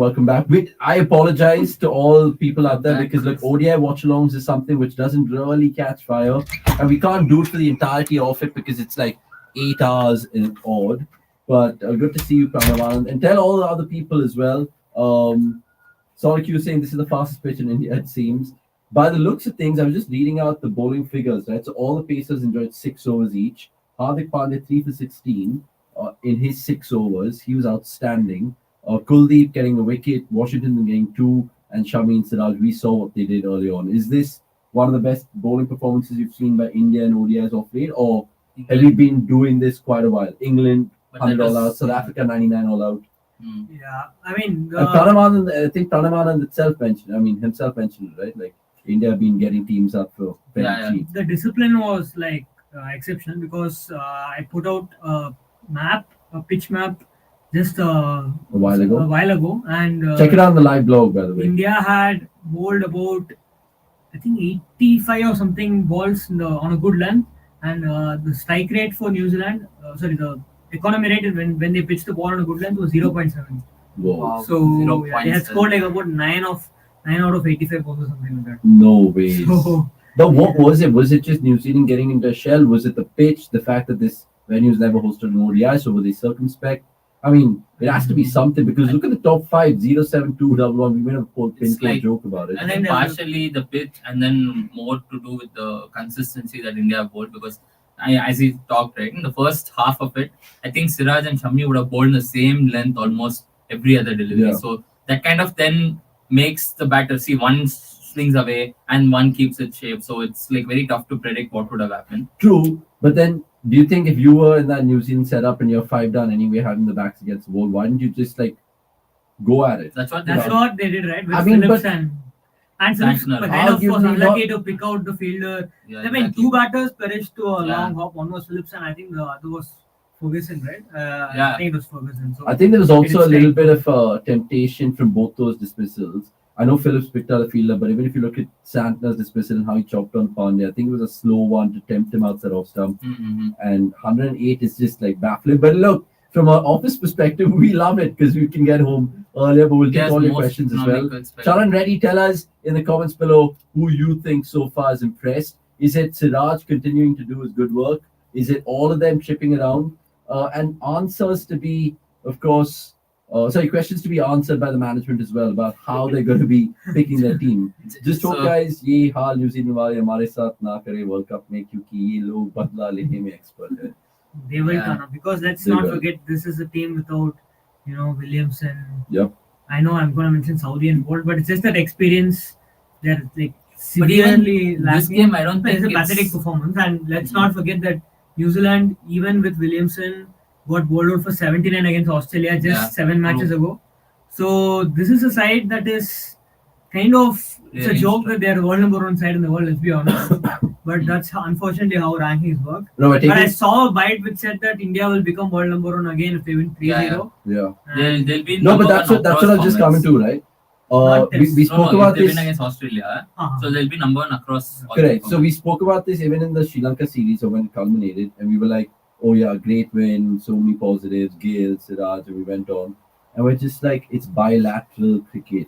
I apologize to all people out there because look, ODI watch-alongs is something which doesn't really catch fire, and we can't do it for the entirety of it because it's like 8 hours in odd. But good to see you, Pranav, and tell all the other people as well. Sonic, you were saying this is the fastest pitch in India, it seems. By the looks of things, I was just reading out the bowling figures, right? So all the pacers enjoyed 6 overs each. Hardik Pandey 3 for 16. In his 6 overs, he was outstanding. Kuldeep getting a wicket, Washington getting 2, and Shami and Siraj, we saw what they did early on. Is this one of the best bowling performances you've seen by India and ODIs of late, or have you been doing this quite a while? England 100 all out, South Africa 99 all out. Yeah, I mean, I think Pranav himself mentioned it, right? Like India have been getting teams up for very cheap. The discipline was like exceptional because I put out a pitch map just a while ago, and check it out on the live blog, by the way. India had bowled about I think 85 or something balls on a good length, and the strike rate for New Zealand, the economy rate when they pitched the ball on a good length was 0.7. Wow. So they had scored like about 9 out of 85 balls or something like that. No way. But what was it? Was it just New Zealand getting into a shell? Was it the pitch? The fact that this venue's never hosted an ODI, so were they circumspect? I mean, it has to be something because look at the top 5, 0-7-2-1-1. We made a whole joke about it. And then partially the pitch, and then more to do with the consistency that India bowled because as he talked, right, in the first half of it, I think Siraj and Shami would have bowled the same length almost every other delivery. Yeah. So that kind of then makes the batter see one swings away and one keeps its shape. So it's like very tough to predict what would have happened. True, but then do you think if you were in that New Zealand setup and you're 5 down anyway, having the backs against the wall, why didn't you just like go at it? That's what they did, right? With Phillips and And Phillips Santner. kind of was Arguably unlucky to pick out the fielder. Yeah, I mean, exactly. two batters perished to a Yeah. long hop. One was Phillips, and I think the other was Ferguson, right? Yeah. I think it was Ferguson. So I think there was also a it's little like- bit of temptation from both those dismissals. I know Phillips picked out a fielder, but even if you look at Santner's dismissal and how he chopped on Pandya, I think it was a slow one to tempt him outside off stump. Mm-hmm. And 108 is just like baffling. But look, from our office perspective, we love it because we can get home earlier, but we'll take Yes, all your most questions as well. economical spell. Charan Reddy, tell us in the comments below who you think so far is impressed. Is it Siraj continuing to do his good work? Is it all of them chipping around? And answers to be, of course, questions to be answered by the management as well about how they're going to be picking their team. Just hope, guys, ये हाल New Zealand वाले हमारे साथ ना करे world cup में क्योंकि ये लोग बदला लेने में एक्सपर्ट है. They will Yeah. turn up because let's They not will. forget this is a team without, Williamson. Yep. I know I'm going to mention Saudi and Bolt, but it's just that experience. They're like But even severely this lacking. game, I don't But think it's a pathetic performance, and let's not forget that New Zealand, even with Williamson, got bowled out for 79 against Australia just Yeah, 7 matches true. ago. So this is a side that is kind of it's a Really joke that they're the world number one side in the world. Let's be honest, but that's unfortunately how rankings work. No, I take But I it. saw a bite which said that India will become world number one again if they win 3-0. Yeah. They'll be No, but number that's one what I was just across coming to, right? Not We test. spoke No, about if they this. win against Australia, Uh-huh. so they'll be number one across. all Correct. the So we spoke about this even in the Sri Lanka series, or when it culminated, and we were like, "Oh yeah, great win, so many positives, Gale, Siraj," and we went on, and we're just like, it's bilateral cricket,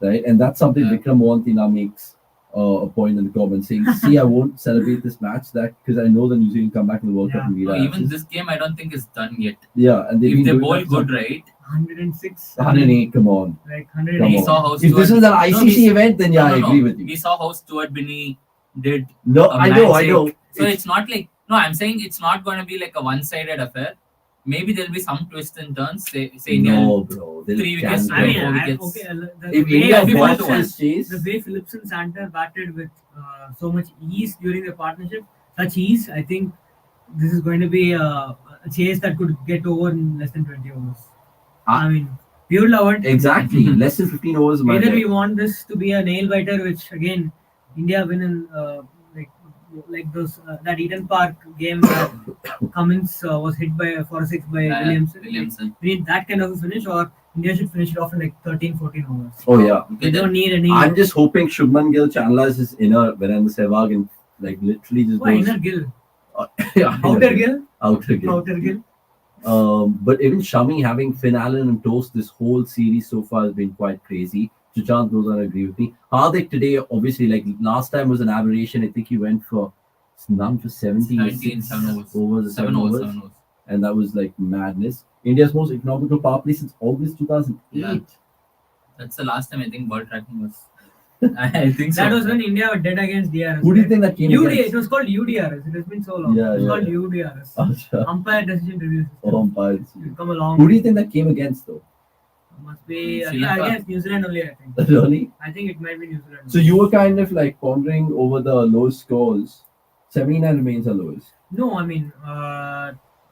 right? And that's something Yeah. Vikram Mohanty now makes a point in the comments saying, "See, I won't celebrate this match that because I know the New Zealand come back in the World Cup and beat No, our even asses." this game, I don't think is done yet. Yeah, and they've If been they doing bowl that good, for- right? 106. 108. Come on. Like Come 108. on. saw how If this Stuart- is an ICC we- event, then yeah, No, I no, agree no. with you. We saw how Stuart Binney did. No, a I know. match. So It's- it's not like no. I'm saying it's not going to be like a one-sided affair. Maybe there'll be some twists and turns. Say India. no, bro. They'll 3 wickets, cancel. I mean, 4 wickets. okay. The If way India we want to watches chase, the way Phillips and Santer batted with so much ease during the partnership, such ease, I think this is going to be a chase that could get over in less than 20 overs. I mean, we would love it. exactly less than 15 overs. My Either God. we want this to be a nail biter, which again, India win in like those that Eden Park game where Cummins was hit for a six by Williamson. Williamson. We need that kind of a finish, or India should finish it off in like 13-14 overs. Oh yeah. We don't need any. I'm just hoping Shubman Gill channelizes his inner Virendra Sehwag and like literally just Why goes inner Gill? yeah, Outer Gill? outer Gill. Outer Gill? But even Shami having Finn Allen and Toast this whole series so far has been quite crazy. Sushant knows I agree with me. Hardik today, obviously, like last time was an aberration. I think he went for none for 17, 7 overs. overs, 7 overs. and that was like madness. India's most economical power play since August 2008. Yeah. That's the last time I think ball tracking was. I think so. That was when India were dead against DRS. Who do you think that came UDRS. against? It was called UDRS. It has been so long. Yeah, It was yeah, called yeah. UDRS. Acha. Umpire decision review system. Oh, umpires. You've come along. Who do you think that came against though? Must be Sri Lanka. against New Zealand only, I think. Really? I think it might be New Zealand. So you were kind of like pondering over the low scores. 79 remains the lowest. No, I mean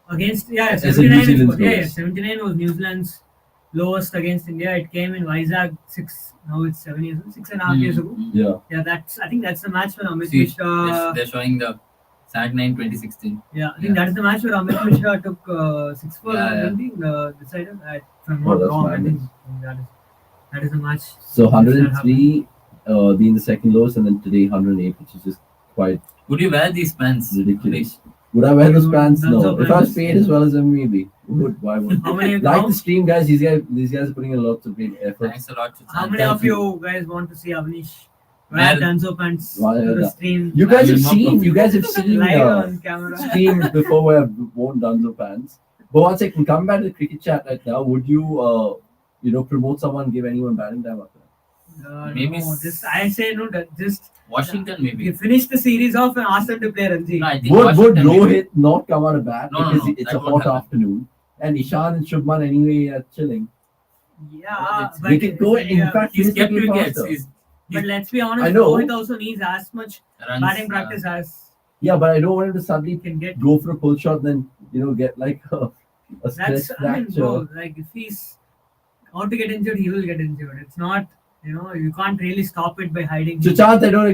against As in 79 New is Zealand's good. Yeah, lowest. 79 was New Zealand's lowest against India. It came in Vizag 6. Now it's 7 years, 6.5 years ago. Yeah. Yeah, I think that's the match when Amit See, Mishra. they're showing the SAG 9 2016. Yeah, I think that's the match where Amit Mishra took 6 for Yeah. decided. If I'm Oh, not that's wrong, I think madness. that is the match. So 103 being the second lowest, and then today 108, which is just quite Would you wear these pants? ridiculous. Would I wear those Dude, pants? that's No. so If I was pants. paid as well as them, maybe. Would. Why would? How many? Like how, the stream, guys. These guys are putting in lots of great effort. Thanks a lot. how Sushant. many of you guys want to see Avnish Man. wear Danzo pants Why- to the stream? You guys I have will not seen. go. You guys have seen live on camera. streams before where I've worn Dunzo pants. But one second, come back to the cricket chat right now. Would you, promote someone, give anyone batting time after that? Maybe No, I say no. Just Washington maybe. you finish the series off and ask them to play Ranji. No, I think Would Washington maybe. Rohit not come out of bat No, no, because no, it's that a won't hot happen. afternoon, and Ishan and Shubman anyway are chilling. Yeah, it's- but They can go. In yeah, fact, He's finish the kept game wickets. faster. He's but let's be honest, I know. Rohit also needs as much runs, batting practice as Yeah, but I don't want him to suddenly he can get. go for a pull shot, then get like a stress That's I mean, fracture. bro, like if he's out to get injured, he will get injured. It's not You can't really stop it by hiding. Sushant, I don't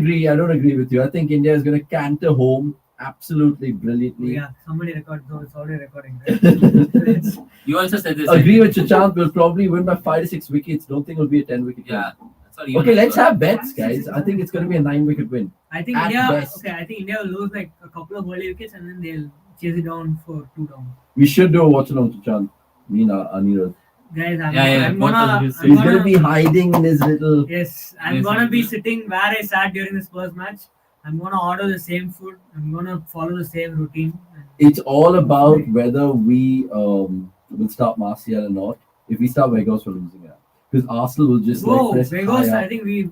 agree with you. I think India is going to canter home absolutely brilliantly. Yeah, somebody record. So it's already recording. Right? You also said this. Agree with Sushant. Will probably win by 5 to 6 wickets. Don't think it'll be a 10-wicket win. Yeah. Sorry, Okay, let's have bets, guys. I think it's going to be a 9-wicket win. I think At India. best. Okay, I think India will lose like a couple of early wickets and then they'll chase it down for 2 down. We should do a watch-along, Sushant. Me and Anirudh. Guys, Yeah, I'm both gonna. of you He's say- going to be hiding in his little... Yes, I'm Yes, gonna be yes. sitting where I sat during this first match. I'm gonna order the same food. I'm gonna follow the same routine. It's all about whether we will start Martial or not. If we start Vegas, we're losing it. Because Arsenal will just Whoa, like press Vegas! high I up. think we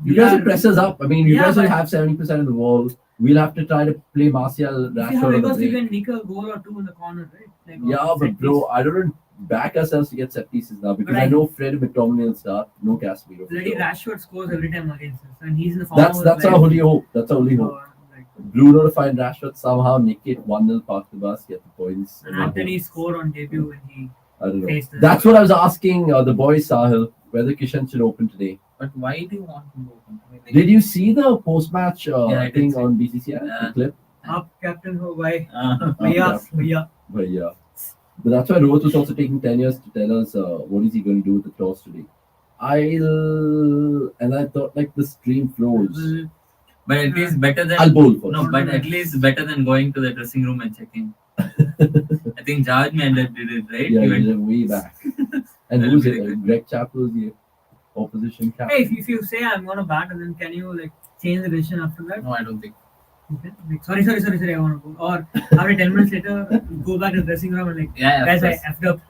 You guys are- will press us up. I mean, you Yeah, guys will but- have 70% of the ball. We'll have to try to play Martial, If you have Rashford on the Vegas, you break. can nick a goal or 2 in the corner, right? Like, Yeah, or but set bro, piece. I don't back ourselves to get set pieces now because But I I- know Fred McTominay will start. No Casemiro. for Bloody sure. Rashford scores every time against us, and he's in the form. That's our only hope. That's our only hope. Bruno to find Rashford somehow, nick it, 1-0, park the bus, get the points. And Anthony scored on debut when he I don't know. faced us. That's what I was asking the boys, Sahil, whether Kishan should open today. But why do you want to go? I mean, like- Did you see the post-match I did thing see. on BCCI? Yeah. The clip? Up captain ho bhai. Uh, Bhaiya. But yeah. But that's why Rohit was also taking 10 years to tell us what is he going to do with the toss today. And I thought like the stream flows. but at least better than I'll bowl first. no, but at least better than going to the dressing room and checking. I think Jaj Mender did it right. Yeah, He he's went- way back. And who's it? Greg Chappell, the opposition captain. Hey, if you say I'm gonna bat, and then can you like change the decision after that? no, I don't think. Okay. Like, sorry, I wanna go. Or after 10 minutes later, go back to the dressing room and like, Yeah, guys, of I course. effed up.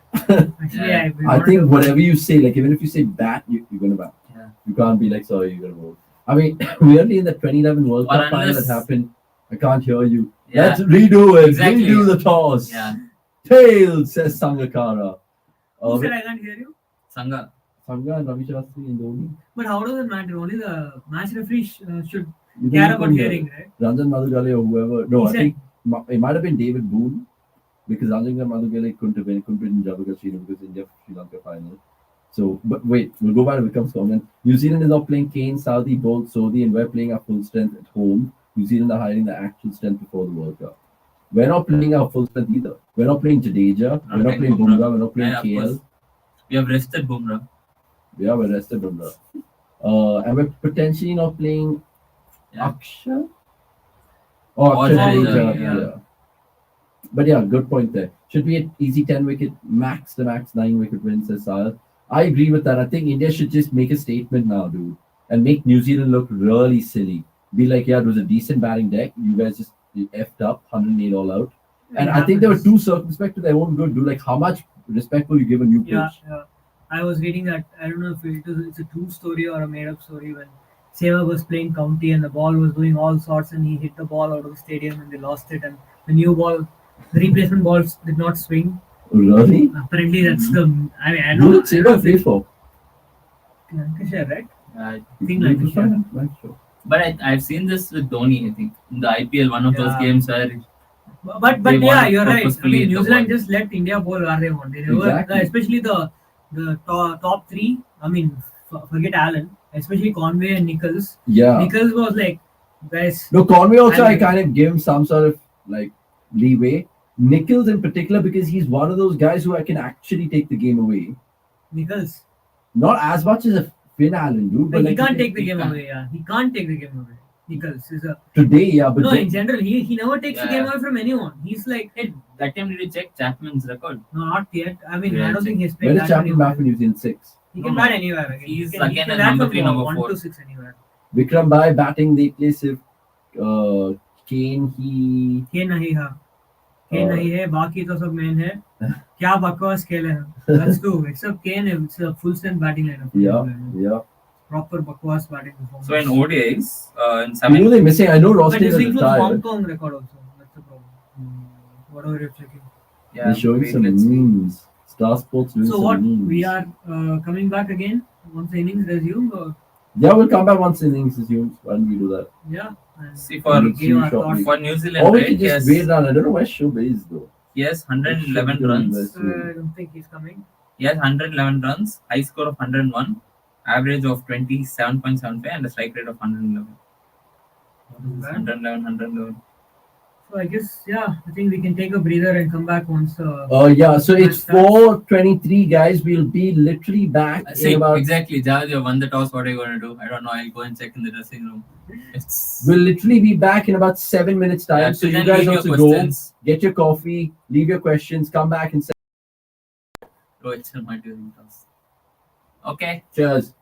Actually, Yeah. we I wanted think to- whatever you say, like even if you say bat, you're going to bat. Yeah. You can't be like, sorry, you're going to bowl. I mean, weirdly in the 2011 World Or Cup final that unless- happened, I can't hear you. Yeah. Let's redo it. Exactly. Redo the toss. Yeah, Tails, says Sangakkara. Who said I can't hear you? Sangha. Sangha and Ravi Shastri and Dhoni. But how does it matter? Only the match referee should You care don't about even hear. hearing, right? Ranjan Madhugale or whoever. No, He I said- think it might have been David Boone because Ranjan Madhugale couldn't have been in Javagal because India Sri Lanka final. So, but wait, we'll go back to Vikram's comment. New Zealand is not playing Kane, Saudi, Bolt, Sodhi, and we're playing our full strength at home. New Zealand are hiding the actual strength before the World Cup. We're not playing our full strength either. We're not playing Jadeja. We're not playing Bumrah. We're not playing Yeah, of KL. course. We have rested Bumrah. Yeah, we're rested Bumrah. And we're potentially not playing Yeah. Akshay. Or Or Akshay Jadeja, Jadeja, yeah. yeah. But yeah, good point there. Should be an easy 10-wicket, max 9-wicket win, says Sahil. I agree with that. I think India should just make a statement now, dude, and make New Zealand look really silly. Be like, yeah, it was a decent batting deck. You guys just effed up, 108 all out. And I think they were too circumspect to their own good, dude. Like, how much respect will you give a new Yeah, coach? yeah. I was reading that. I don't know if it's a true story or a made-up story when Seva was playing county and the ball was doing all sorts and he hit the ball out of the stadium and they lost it and the new ball, the replacement balls did not swing. Really? Apparently, that's the. I mean, I Who don't did Seva play for? Lancashire, right? I think Lancashire. Lancashire. But I've seen this with Dhoni, I think. In the IPL, one of those Yeah. games where But They yeah, want you're right. I purposefully mean, hit New the Zealand ball. just let India bowl where they want. They never, Exactly. especially the top three. I mean, forget Allen. Especially Conway and Nichols. Yeah. Nichols was like, guys. No, Conway also, I And- kind of give him some sort of like leeway. Nichols in particular, because he's one of those guys who I can actually take the game away. Nichols. Not as much as a Finn Allen, dude. But Like, he like can't take the he game can't. away. Yeah, he can't take the game away. Nichols is a today, yeah. But no. then- In general, he never takes the Yeah. game away from anyone. He's like, hey, that time did you check Chapman's record? no, not yet. I mean, Yeah, I don't think he's when played did that Chapman many bat balls. for New Zealand 6? He No, can no. bat anywhere. Again. He's he can, again he a can bat number from three, number 1 four. to 6 anywhere. Vikram Bhai batting they play सिर्फ Kane he खेल नहीं है खेल और- नहीं है बाकी तो सब मेन है क्या बकवास खेल है that's true except Kane it's a full strength batting lineup yeah. proper bakwas batting performance So in ODIs, in You seven, know they're missing. I know but Ross this Taylor includes Hong retired. Kong record also that's the problem whatever you're checking yeah, They're showing wait, some let's see. memes. Star Sports doing so some what memes. we are coming back again once the innings resumed or Yeah, we'll come back once the innings resumes. Why don't we do that? yeah and See, for- we gave our Short thoughts. week. For New Zealand, Or we right? can just Yes, wait around. I don't know where Shubh is though. he has 111 Shubh runs. is I don't think he's coming He has 111 runs, high score of 101. Average of 27.75 and a strike rate of 111. What is this? 111, 111. So I guess I think we can take a breather and come back once. Yeah, so match it's starts. 4:23, guys. We'll be literally back See, in about. exactly. Jaj, you won the toss. What are you going to do? I don't know. I'll go and check in the dressing room. It's We'll literally be back in about 7 minutes time. Yeah, so till you then, guys leave your also go, questions. get your coffee, leave your questions, come back and say Rohit Sharma during toss. Okay. cheers.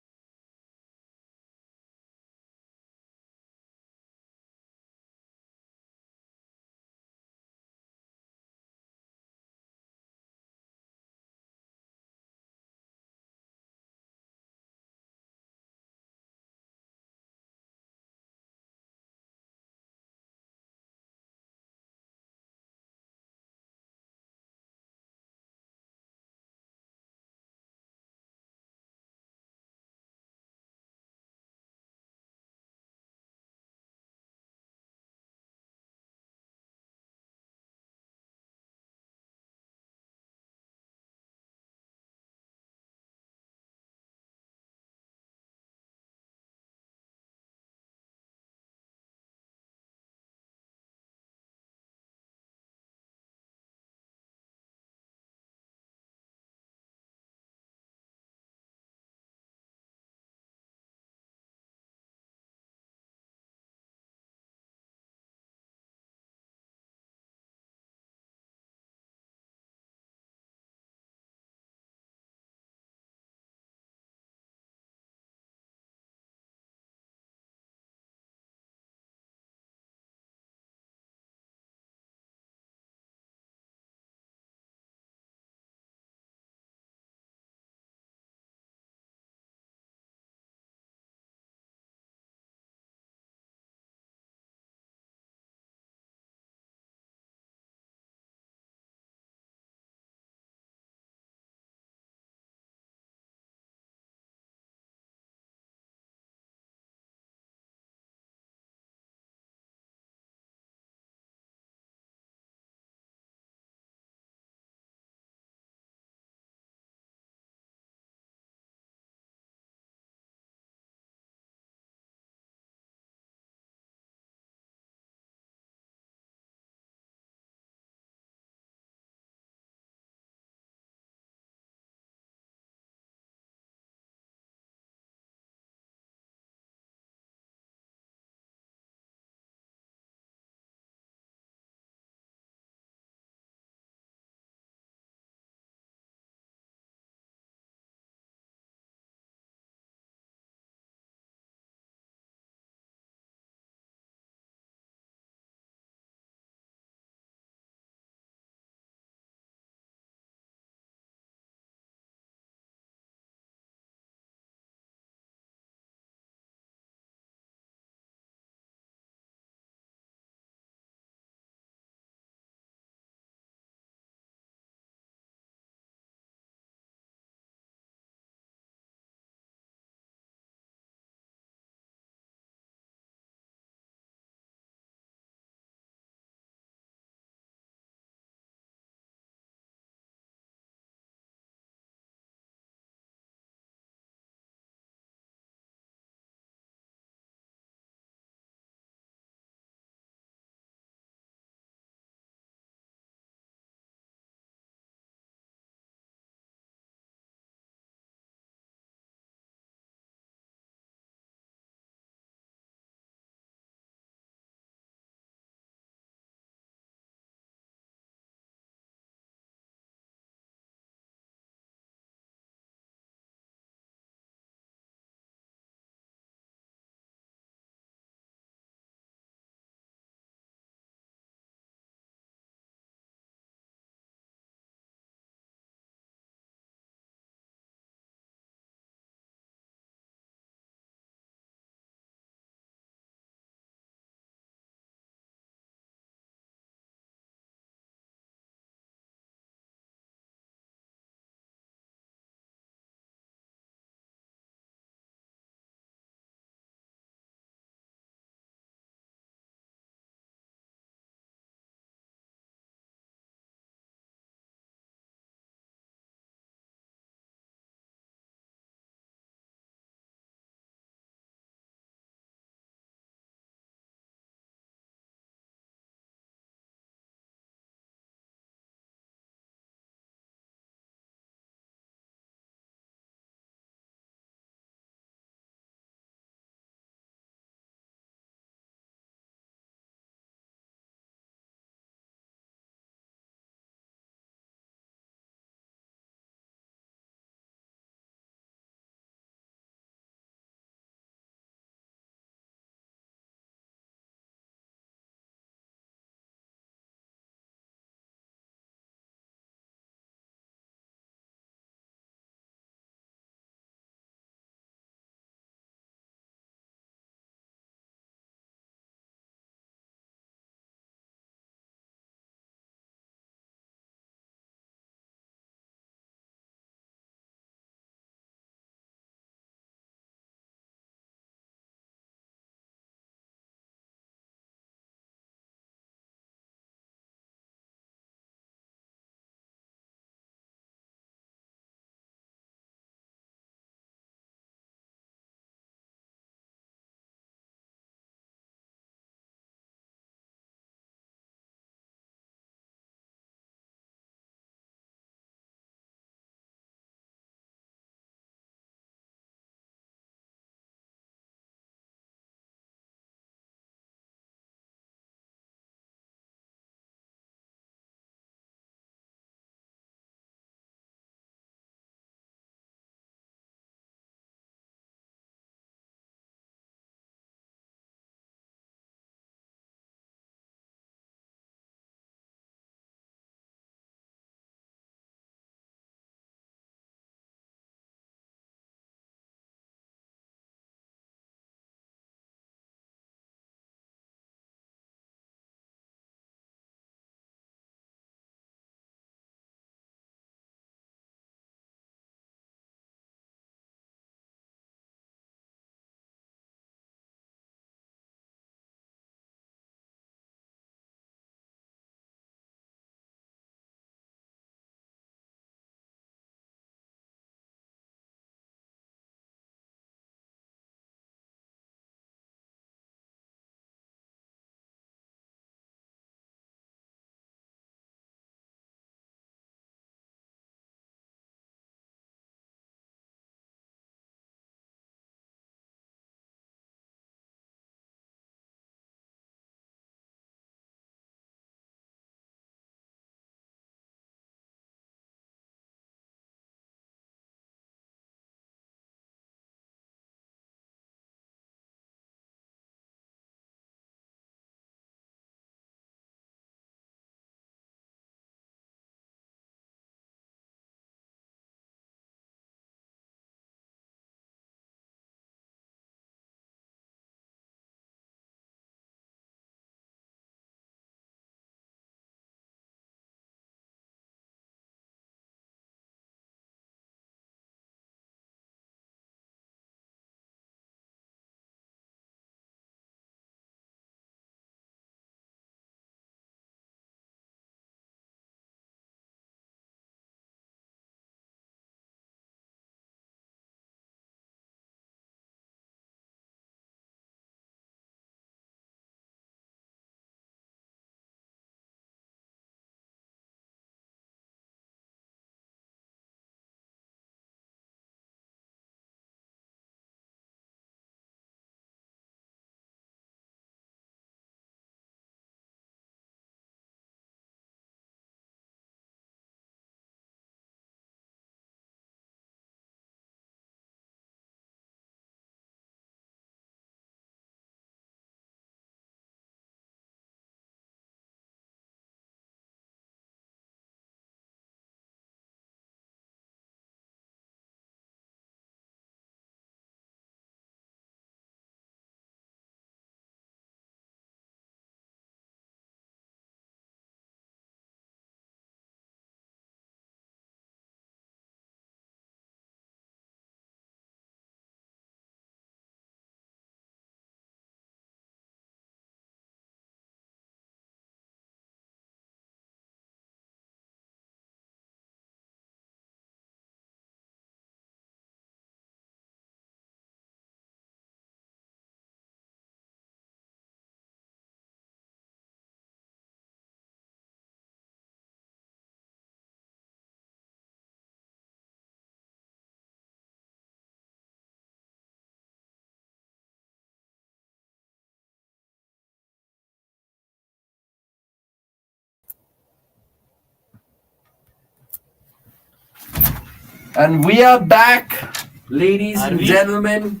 And we are back, ladies Are and we? gentlemen,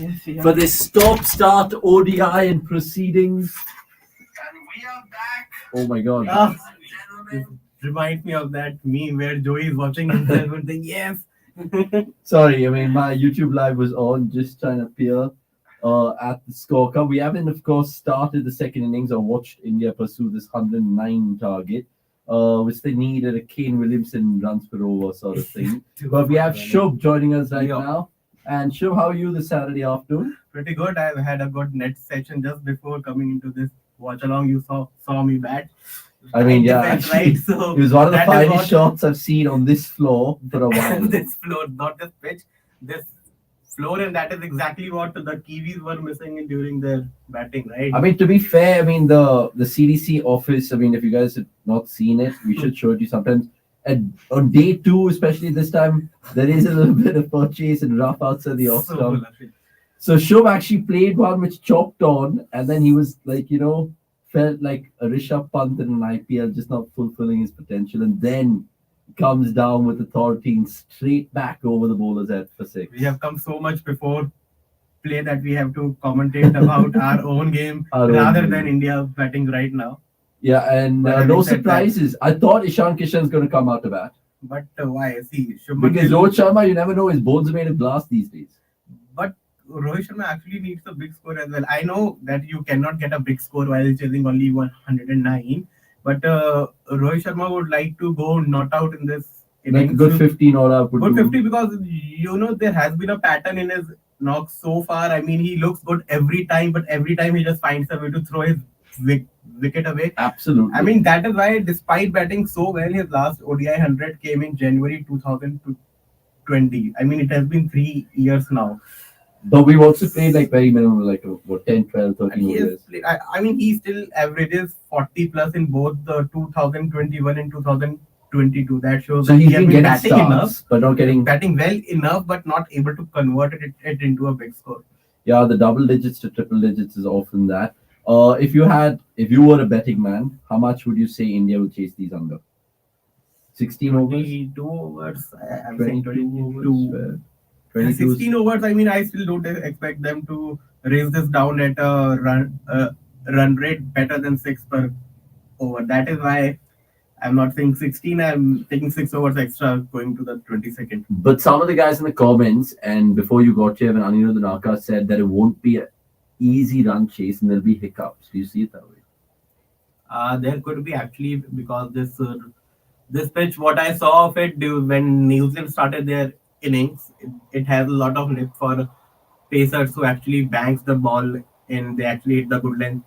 Yes, for this stop-start ODI and proceedings. And we are back. Oh my God. This reminds me of that meme where Joey is watching himself and saying, yes. Sorry, I mean, my YouTube live was on, just trying to appear at the scorecard. We haven't, of course, started the second innings or watched India pursue this 109 target, which they needed a Kane Williamson runs per over sort of thing. But we have Shubh joining us right now. And Shubh, how are you this Saturday afternoon? Pretty good. I had a good net session just before coming into this watch along. You saw me bat. I mean, yeah, Defense, actually, right? So it was one of the that is finest what- shots I've seen on this floor for a while. this floor, not this pitch, this floor, and that is exactly what the Kiwis were missing during their batting, right? I mean, to be fair, I mean the CDC office. I mean, if you guys have not seen it, we should show it to you sometimes. And on day two, especially this time, there is a little bit of purchase and rough outside the off So stump. lucky. So Shubh actually played one which chopped on, and then he was like, felt like a Rishabh Pant in an IPL, just not fulfilling his potential, and then comes down with authority and straight back over the bowler's head for six. We have come so much before play that we have to commentate about our own game Our own rather game. than India batting right now. Yeah, and But having no said that- surprises. I thought Ishan Kishan's going to come out to bat. But why? See, Shubman Because Gill- Rohit Sharma, you never know, his bones are made of glass these days. but Rohit Sharma actually needs a big score as well. I know that you cannot get a big score while chasing only 109, but Rohit Sharma would like to go not out in this Like a innings. good 15 all out would Good do. 50 because there has been a pattern in his knocks so far. I mean, he looks good every time, but every time he just finds a way to throw his wicket away. Absolutely. I mean, that is why, despite batting so well, his last ODI 100 came in January 2020. I mean, it has been 3 years now. but we've also played like very minimum, like what 10, 12, 13 And he overs. I mean, he still averages 40 plus in both the 2021 and 2022. That shows So that he's he has been been getting batting enough, starts, but not getting batting well enough, but not able to convert it into a big score. yeah the double digits to triple digits is often that. If you were a betting man, how much would you say India will chase these under? 16 overs, 22 overs. I'm saying 22 22. overs. 22. 16 overs. I mean, I still don't expect them to raise this down at a run rate better than 6 per over. That is why I'm not saying 16. I'm taking 6 overs extra going to the 22nd. But some of the guys in the comments, and before you got here, when Anirudh Naka said that it won't be an easy run chase and there'll be hiccups. Do you see it that way? There could be actually because this pitch, what I saw of it when New Zealand started their innings, it has a lot of nip for pacers who actually banks the ball and they actually hit the good length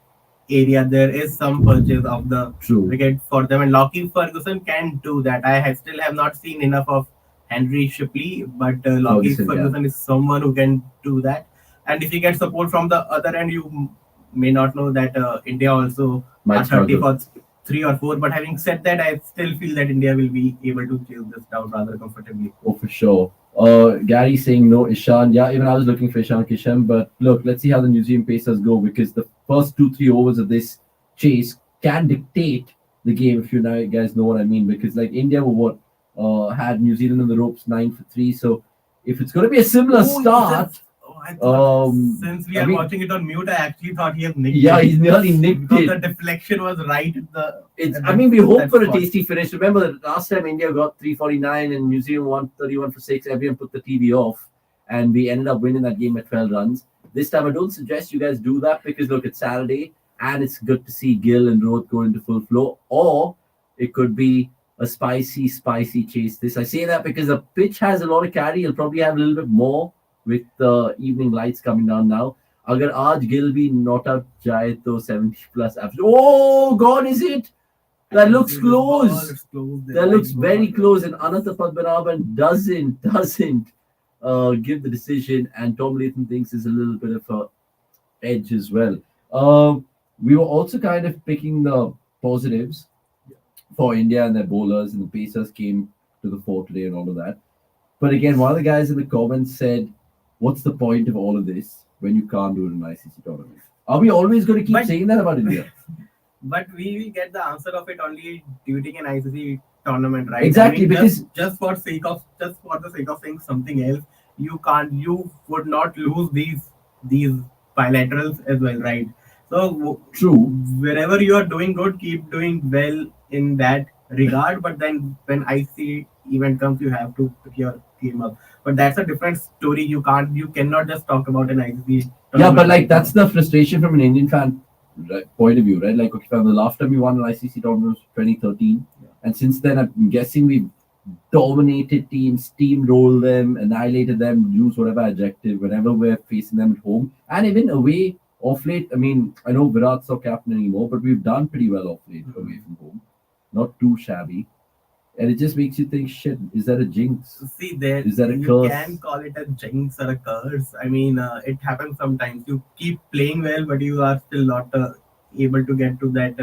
area. There is some purchase of the True. wicket for them, and Lockie Ferguson can do that. Still have not seen enough of Henry Shipley, but Lockie Ferguson, Ferguson is someone who can do that. And if you get support from the other end, you may not know that India also Might are 30 struggle. for 3 or 4. But having said that, I still feel that India will be able to chase this down rather comfortably. Oh, for sure. Gary saying no Ishan. Yeah, even I was looking for Ishan Kishan. But look, let's see how the New Zealand Pacers go because the first 2-3 overs of this chase can dictate the game, if you guys know what I mean. Because like India were had New Zealand in the ropes 9 for 3. So if it's going to be a similar start, I thought, since we I are mean- watching it on mute, I actually thought he has nicked yeah, it. he's nearly nicked Because it. the deflection was right at the. It's, at I that- mean, we hope that for a spot. tasty finish. Remember that last time India got 349 and New Zealand won 31 for 6. Everyone put the TV off and we ended up winning that game at 12 runs. This time, I don't suggest you guys do that because look, it's Saturday and it's good to see Gill and Roth go into full flow. Or it could be a spicy chase. I say that because the pitch has a lot of carry. You'll probably have a little bit more with the evening lights coming down now. अगर आज गिल भी not out जाए तो 70 plus average. Oh God, is it? That looks This ball close. is close. The That looks right very ball. close, and Ananta Padmanabhan doesn't give the decision, and Tom Latham thinks is a little bit of a edge as well. We were also kind of picking the positives for India and their bowlers, and the Pacers came to the fore today and all of that. But again, one of the guys in the comments said, "What's the point of all of this when you can't do it in an ICC tournament?" Are we always going to keep But- saying that about India? But we will get the answer of it only during an ICC tournament, right? Exactly, because just for the sake of saying something else, you would not lose these bilaterals as well, right? So true. wherever you are doing good, keep doing well in that regard. But then when IC event comes, you have to pick your team up. But that's a different story. You cannot just talk about an ICC. Yeah, but like that's the frustration from an Indian fan point of view, right? Like, okay, the last time we won an ICC tournament was 2013, and since then, I'm guessing we've dominated teams, steamrolled them, annihilated them, use whatever adjective whenever we're facing them at home, and even away. Off late, I mean, I know Virat's not captain anymore, but we've done pretty well off late away from home. Not too shabby. And it just makes you think, shit, is that a jinx? See, there Is that a you curse? can call it a jinx or a curse. I mean, it happens sometimes. You keep playing well, but you are still not able to get to that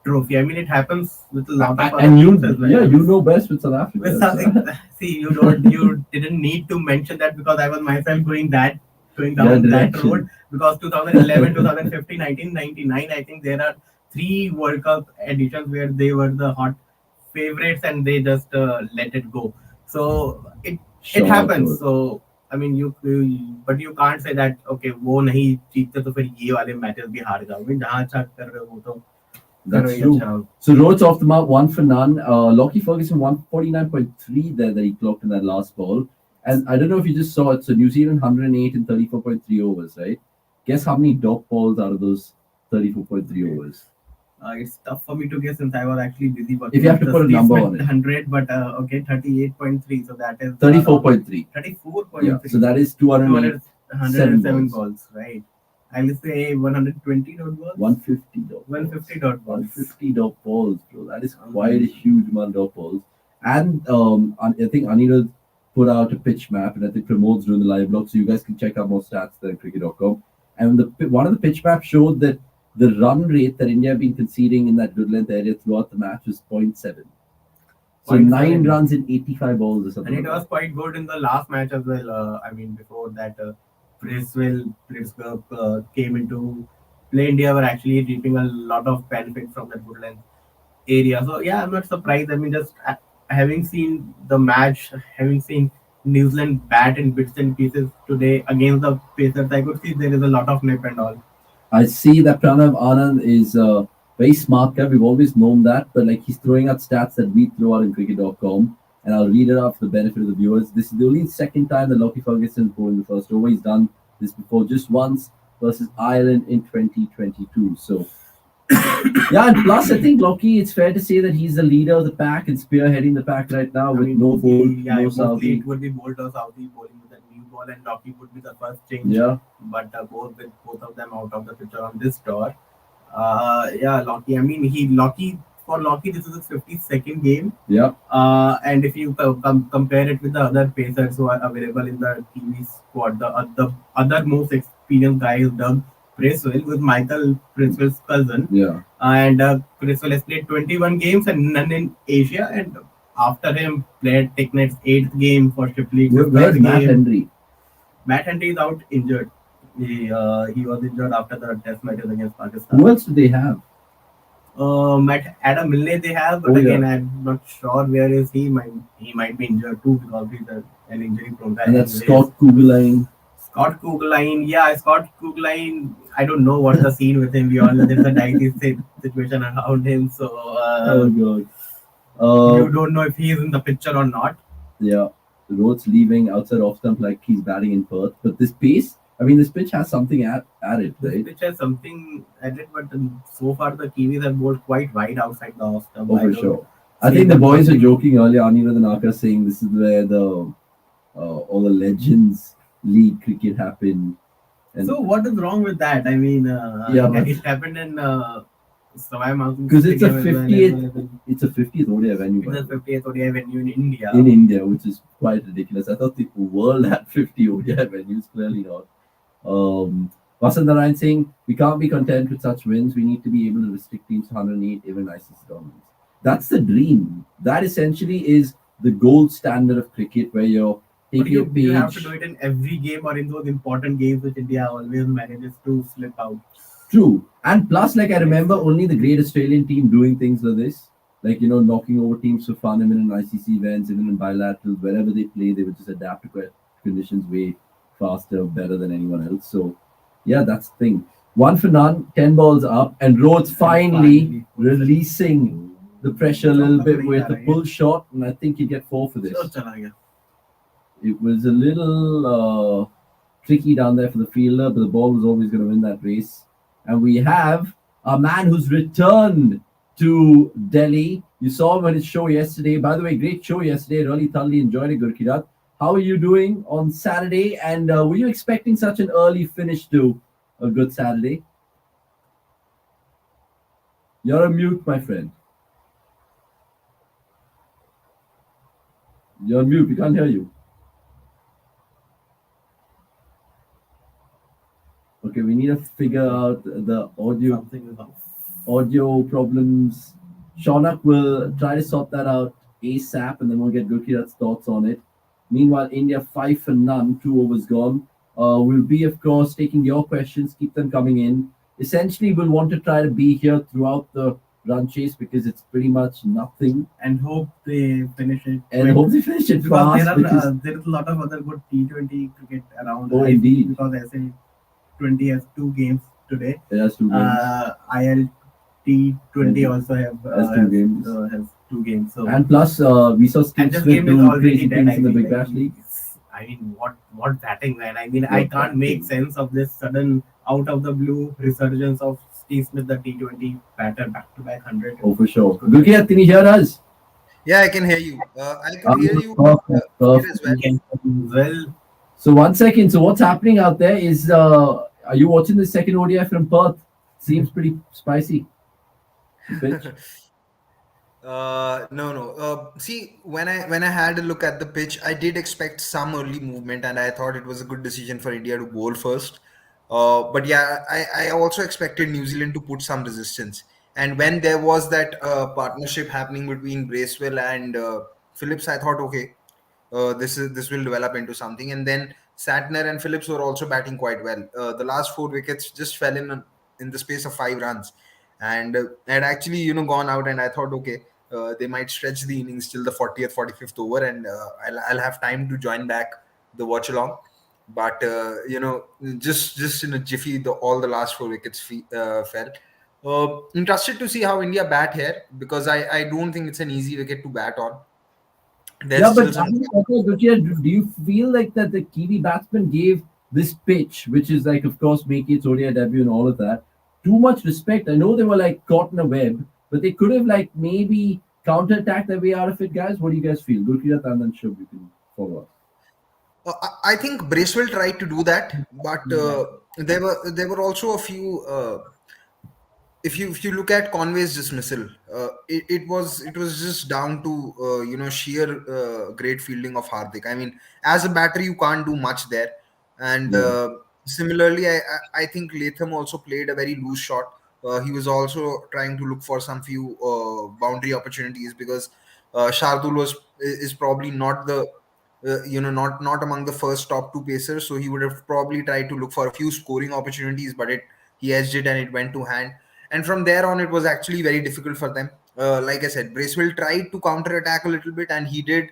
trophy. I mean, it happens with a lot of other And teams as well. yeah, you know best with South Africa. With something, see, you didn't need to mention that because I was myself going down that road, because 2011, 2015, 1999, I think there are 3 World Cup editions where they were the hot favorites and they just let it go. So it happens. So I mean, but you can't say that okay, वो नहीं जीतते तो फिर ये वाले matches भी हार जाओगे, जहाँ अच्छा कर रहे हो तो. That's true. So Rhodes off the mark, 1 for none. Lockie Ferguson 149.3 there that he clocked in that last ball. And I don't know if you just saw it. So New Zealand 108 in 34.3 overs, right? Guess how many dot balls out of those 34.3 overs? It's tough for me to guess since I was actually busy. If you have to put a number on it. 100, but okay, 38.3. So that is 34.3. 34.3. Yeah, so that is 207 balls, right? I'll say 120 dot balls. 150 dot. 150 dot balls. 150 dot balls, bro. That is quite a huge amount of dot balls. And I think Anil put out a pitch map, and I think Pramod's doing the live blog, so you guys can check out more stats there at cricket.com. And one of the pitch maps showed that the run rate that India have been conceding in that good length area throughout the match was 0.7. So 9 runs in 85 balls or something. And it was quite good in the last match as well. I mean, before that, Brisbane came into play. India were actually reaping a lot of benefit from that good length area. So yeah, I'm not surprised. I mean, just having seen the match, having seen New Zealand bat in bits and pieces today against the Pacers, I could see there is a lot of nip and all. I see that Pranav Anand is a very smart guy. We've always known that, but like he's throwing out stats that we throw out in cricket.com, and I'll read it out for the benefit of the viewers. This is the only second time that Lockie Ferguson is bowling the first over. He's done this before just once versus Ireland in 2022. So yeah, and plus I think Lockie, it's fair to say that he's the leader of the pack and spearheading the pack right now with no Bolt, no Southee. It would be Bolt or Southee bowling with a new ball, and Lockie would be the first change. Yeah. But both of them out of the picture on this tour. Lockie. I mean, for Lockie, this is his 52nd game. Yeah. And if you compare it with the other pacers who are available in the TV squad, the other most experienced guy is Doug Bracewell, with Michael Bracewell's cousin. Yeah. And Bracewell has played 21 games and none in Asia. And after him, played Ticknet's 8th game for Shipley. Where's Matt Henry? Matt Henry is out injured. He was injured after the test matches against Pakistan. Who else do they have? Adam Milne they have, but again, I'm not sure where is he. He might be injured too because he's an injury prone guy. And that's Scott Kugelheim. Scott Kugelheim. I don't know what's the scene with him. We all know there's a dicey situation around him. So oh god, you don't know if he is in the picture or not. Yeah, Rhodes leaving outside off stump like he's batting in Perth, but this pace. I mean, this pitch has something at it, right? This pitch has something at it, but so far the Kiwis have bowled quite wide outside the off stump. Oh, for sure. I think the boys were joking earlier, Anirudh and Akash, saying this is where the all the legends league cricket happened. And so what is wrong with that? I mean, it happened in Savai Mountain. Because it's a 50th. It's a 50th ODI venue. It's a 50th ODI venue in India. In India, which is quite ridiculous. I thought the world had 50 ODI venues. Clearly not. Vasant Narayan saying we can't be content with such wins. We need to be able to restrict teams to 108 even ICC tournaments. That's the dream. That essentially is the gold standard of cricket, where you're taking a page. You have to do it in every game or in those important games which India always manages to slip out. True. And plus, like I remember only the great Australian team doing things like this. like, you know, knocking over teams for fun, even in ICC events, even in bilaterals, wherever they play, they would just adapt to conditions way faster, better than anyone else. So, yeah, that's the thing. One for none, 10 balls up, and Rhodes finally releasing the pressure a little bit with a pull shot, and I think he'd get four for this. It was a little tricky down there for the fielder, but the ball was always going to win that race. And we have a man who's returned to Delhi. You saw him on his show yesterday. By the way, great show yesterday. Really thoroughly enjoyed it, Gurkirat. How are you doing on Saturday? And were you expecting such an early finish to a good Saturday? You're on mute, my friend. You're on mute. We can't hear you. Okay, we need to figure out the audio problems. Shaunak will try to sort that out ASAP, and then we'll get Gurkirat's thoughts on it. Meanwhile, India 5 for none, 2 overs gone. We'll be, of course, taking your questions. Keep them coming in. Essentially, we'll want to try to be here throughout the run chase because it's pretty much nothing. And hope they finish it. Fast. There is a lot of other good T20 cricket around. Oh, indeed. Because SA20 has 2 games today. It has 2 games. IL T20 also has 2 games. Has 2 games. So and plus, we saw Steve Smith do crazy things in the Big Bash League. I mean, what batting, man? I mean, I can't make sense of this sudden out of the blue resurgence of Steve Smith, the T20 batter, back-to-back 100. Oh, for sure. Gurkirat, can you hear us? Yeah, I can hear you. I can hear you Perfect. as well. So 1 second. So what's happening out there is, are you watching the second ODI from Perth? Seems pretty spicy. No. See, when I had a look at the pitch, I did expect some early movement, and I thought it was a good decision for India to bowl first. But yeah, I also expected New Zealand to put some resistance. And when there was that partnership happening between Bracewell and Phillips, I thought, okay, this will develop into something. And then Santner and Phillips were also batting quite well. The last 4 wickets just fell in the space of 5 runs, and had actually gone out. And I thought, okay, they might stretch the innings till the 40th, 45th over, and I'll have time to join back the watch along. But just in a jiffy, all the last 4 wickets fell. Interested to see how India bat here, because I don't think it's an easy wicket to bat on. Do you feel like that the Kiwi batsman gave this pitch, which is like, of course, making its ODI debut and all of that, too much respect? I know they were like caught in a web, but they could have like maybe counter-attacked their way out of it, guys. What do you guys feel? Gurkirat and then Shubh, you can follow up. I think Bracewell tried to do that, but there were also a few. If you look at Conway's dismissal, it was just down to sheer great fielding of Hardik. I mean, as a batter, you can't do much there. And similarly, I think Latham also played a very loose shot. He was also trying to look for some few boundary opportunities, because Shardul is probably not the not among the first top 2 pacers, so he would have probably tried to look for a few scoring opportunities, but he edged it and it went to hand. And from there on, it was actually very difficult for them. Like I said, Bracewell tried to counter attack a little bit, and he did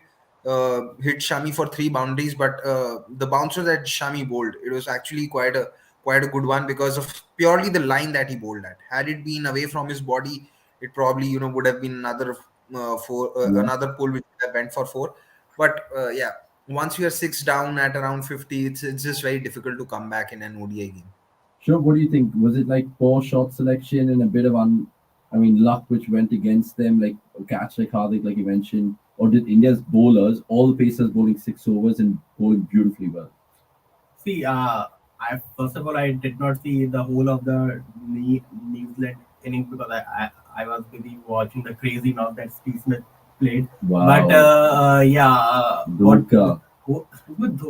hit Shami for 3 boundaries, but the bouncer that Shami bowled, it was actually quite a good one, because of purely the line that he bowled at. Had it been away from his body, it probably would have been another another pull which would have went for 4. But once you are 6 down at around 50, it's just very difficult to come back in an ODI game. Sure. What do you think? Was it like poor shot selection and a bit of luck which went against them, like a catch like Hardik, like you mentioned, or did India's bowlers, all the pacers bowling 6 overs and bowling beautifully well? See, first of all, I did not see the whole of the New Zealand innings, because I was busy watching the crazy knock that Steve Smith played. Wow. But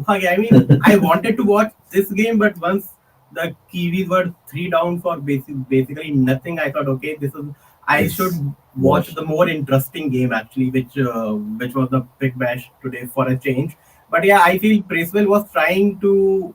I mean, I wanted to watch this game, but once the Kiwis were 3 down for basically nothing, I thought, okay, I should watch the more interesting game actually, which was the Big Bash today for a change. But yeah, I feel Bracewell was trying to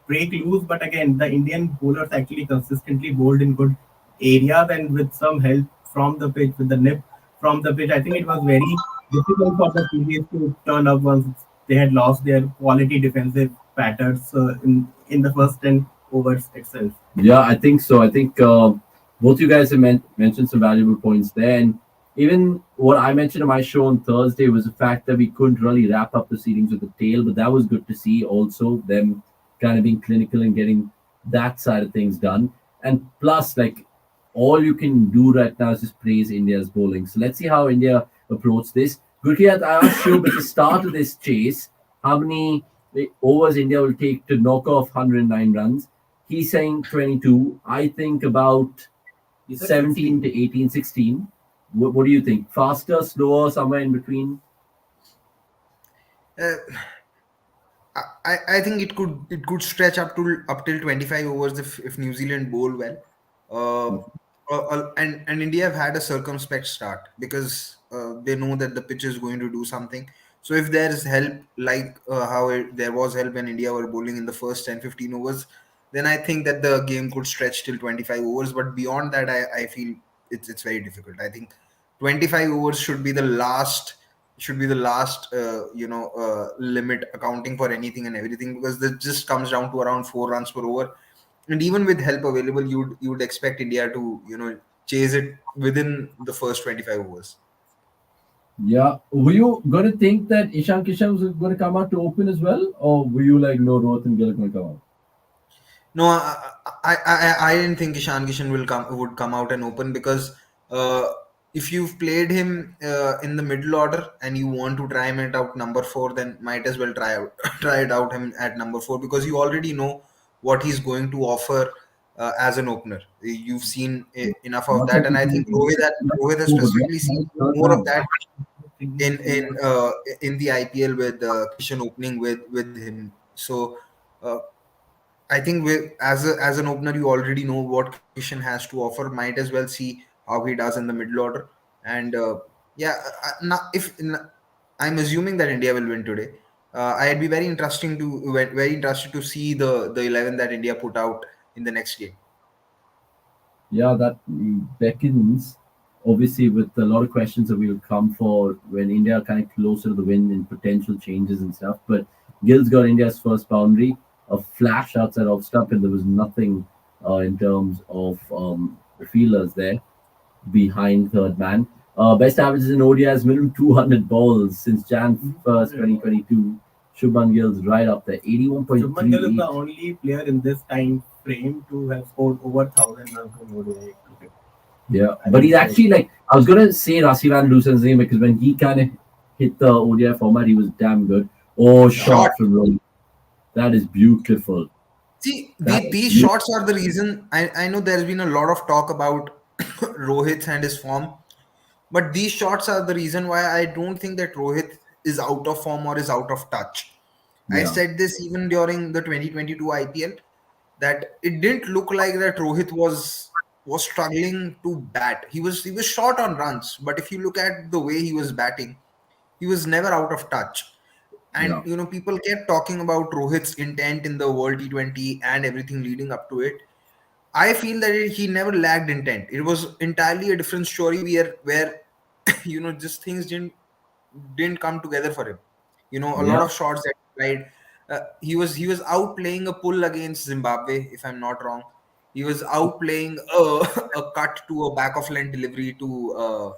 break loose, but again, the Indian bowlers actually consistently bowled in good areas and with some help from the pitch with the nip from the pitch. I think it was very difficult for the series to turn up once they had lost their quality defensive patterns in the first 10 overs itself. Yeah, I think so. I think both you guys have mentioned some valuable points there. And even what I mentioned on my show on Thursday was the fact that we couldn't really wrap up the seedings with the tail, but that was good to see also, them kind of being clinical and getting that side of things done. And plus, like, all you can do right now is just praise India's bowling. So let's see how India approach this. Gurkiat, I asked you at the start of this chase how many overs India will take to knock off 109 runs. He's saying 22. I think about 17 to 18, 16. What do you think? Faster, slower, somewhere in between? Uh, I think it could stretch up till 25 overs if New Zealand bowl well. And India have had a circumspect start because they know that the pitch is going to do something. So if there is help, like there was help when India were bowling in the first 10-15 overs, then I think that the game could stretch till 25 overs. But beyond that, I feel it's very difficult. I think 25 overs should be the last limit accounting for anything and everything, because that just comes down to around 4 runs per over. And even with help available, you would expect India to chase it within the first 25 overs. Yeah. Were you going to think that Ishan Kishan was going to come out to open as well? Or were you like, no, Rohit and Gill are going to come out? No, I didn't think Ishan Kishan would come out and open, because if you've played him in the middle order and you want to try him at out number four, then might as well try it out him at number four, because you already know what he's going to offer as an opener. You've seen enough of Not that, like and he's I going think to be Rohit has over there. specifically seen Third more of round. that in the IPL with Kishan opening with him. So. Uh, I think as an opener, you already know what Kishan has to offer. Might as well see how he does in the middle order. And yeah, I'm assuming that India will win today. I'd be very interested to see the 11 that India put out in the next game. Yeah, that beckons, obviously, with a lot of questions that will come for when India are kind of closer to the win and potential changes and stuff. But Gill's got India's first boundary, a flash outside off stump, and there was nothing in terms of feelers there behind third man. Best averages in ODIs, minimum 200 balls since Jan 1st, 2022. Shubman Gill's right up there, Shubman Gill is the 81.38. only player in this time frame to have scored over 1,000 runs in ODI cricket. Yeah, I but think he's so. actually like, I was gonna say Rasi Van Loosen's name because when he kind of hit the ODI format, he was damn good. Oh, Shot. shot from Rohit. That is beautiful. See, That is these beautiful. shots are the reason. I know there's been a lot of talk about Rohit and his form, but these shots are the reason why I don't think that Rohit is out of form or is out of touch. I Yeah, said this even during the 2022 IPL, that it didn't look like that Rohit was struggling to bat. He was short on runs, but if you look at the way he was batting, he was never out of touch. And yeah. people kept talking about Rohit's intent in the World T20 and everything leading up to it. I feel that he never lacked intent. It was entirely a different story where just things didn't come together for him. A lot Yeah. of shots that he tried. He was out playing a pull against Zimbabwe, if I'm not wrong. He was out playing a cut to a back of line delivery to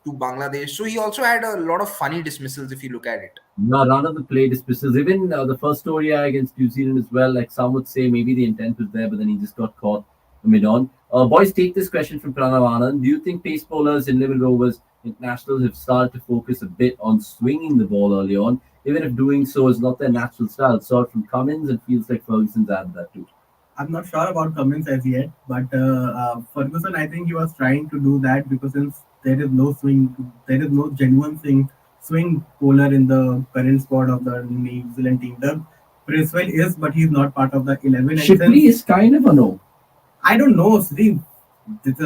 Bangladesh. So he also had a lot of funny dismissals if you look at it. No, none of the play dismissals. Even the first ODI against New Zealand as well. Like some would say, maybe the intent was there, but then he just got caught mid on. Boys, take this question from Pranav Anand. Do you think pace bowlers in limited overs internationals have started to focus a bit on swinging the ball early on, even if doing so is not their natural style? Saw it from Cummins and feels like Ferguson's added that too. I'm not sure about Cummins as yet, but Ferguson, I think he was trying to do that because since there is no swing, there is no genuine swing bowler in the current squad of the New Zealand team. The Bracewell is, but he's not part of the 11. And Shipley is kind of a no. I don't know. See, this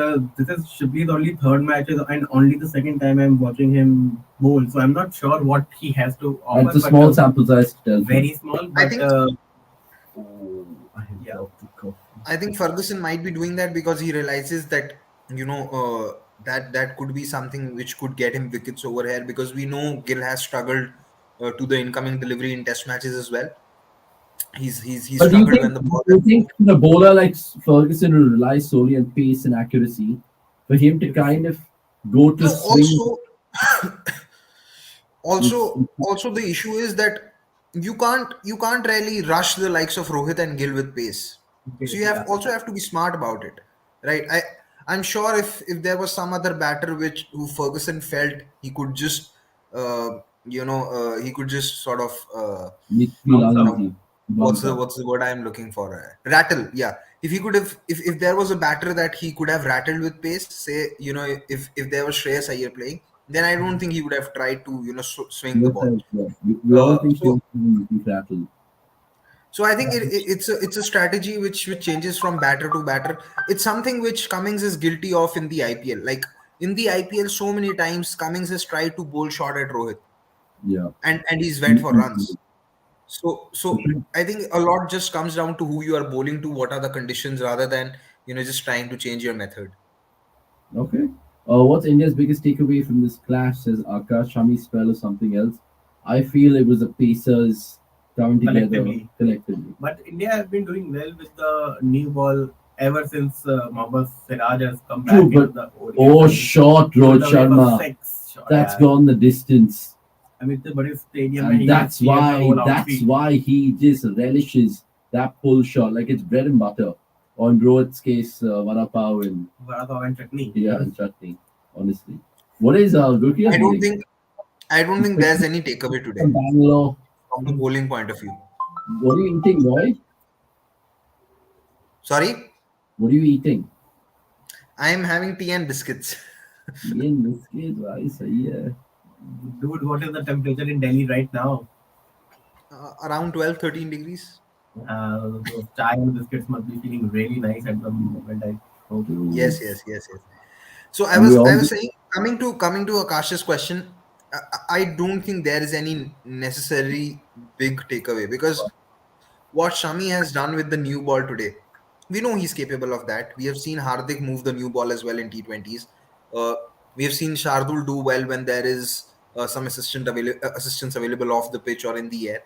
is Shipley's only third match and only the second time I'm watching him bowl. So I'm not sure what he has to offer. It's a but, small sample size to tell. very small, I but think Oh, I have yeah. dropped the coffee. I think Ferguson might be doing that because he realizes that That could be something which could get him wickets over here, because we know Gill has struggled to the incoming delivery in test matches as well. He's But struggled when the do ball has you think the bowler like Ferguson will rely solely on pace and accuracy for him to It's kind of go to no, swing? It's also the issue is that you can't really rush the likes of Rohit and Gill with pace. So you yeah. have to be smart about it, right? I'm sure if there was some other batter which who Ferguson felt he could just he could just sort of makes me feel Bounce uh, out. uneasy. what's Bounce the out. what's the word I'm looking for? Rattle. Yeah. If he could have, if there was a batter that he could have rattled with pace, say, if there was Shreyas Iyer playing, then I don't think he would have tried to, swing the Yes, ball. yeah. We all think she So was using rattle. so I think it's a strategy which changes from batter to batter. It's something which Cummings is guilty of in the IPL. Like in the IPL, so many times Cummings has tried to bowl short at Rohit, Yeah. and he's went Mm, for mm, runs. mm. So I think a lot just comes down to who you are bowling to, what are the conditions, rather than just trying to change your method. Okay. What's India's biggest takeaway from this clash? Says Akash, Shami spell or something else? I feel it was the Pacers coming together Collectively. collectively. But India has been doing well with the new ball ever since Mohammad Siraj has come True, back into but the ODI oh, side. short Pulled Rohit away for Sharma. six shot. That's Yeah. gone the distance. I mean, the body stadium and And he cheered the whole that's outfield. why he just relishes that pull shot like it's bread and butter. On Rohit's case, vada pav and Vada pav and chutney. yeah, and chutney. Honestly, what is Gurkha I don't eating? think I don't think there's any takeaway today From Bangalore. from the bowling point of view. What are you eating, boy? Sorry, What are you eating? I am having tea and biscuits. ये biscuit भाई सही है. Dude, what is the temperature in Delhi right now? Around 12-13 degrees. Those chai and biscuits must be feeling really nice at the moment. I hope. Yes, Dude. yes, yes, yes. So I And we was I all was saying, coming to Akash's question, I don't think there is any necessary big takeaway, because what Shami has done with the new ball today, we know he's capable of that. We have seen Hardik move the new ball as well in T20s. Uh, we have seen Shardul do well when there is some assistance available off the pitch or in the air.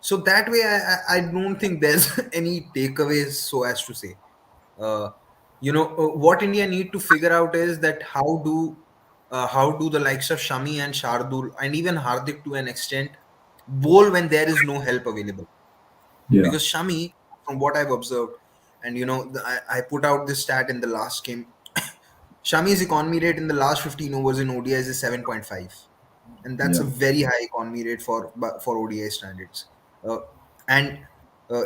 So that way, I don't think there's any takeaways, so as to say. Uh, what India need to figure out is that how do the likes of Shami and Shardul and even Hardik to an extent bowl when there is no help available. yeah Because Shami, from what I've observed, and I put out this stat in the last game. Shami's economy rate in the last 15 overs in ODIs is 7.5, and that's a yeah very high economy rate for ODI standards. Uh, and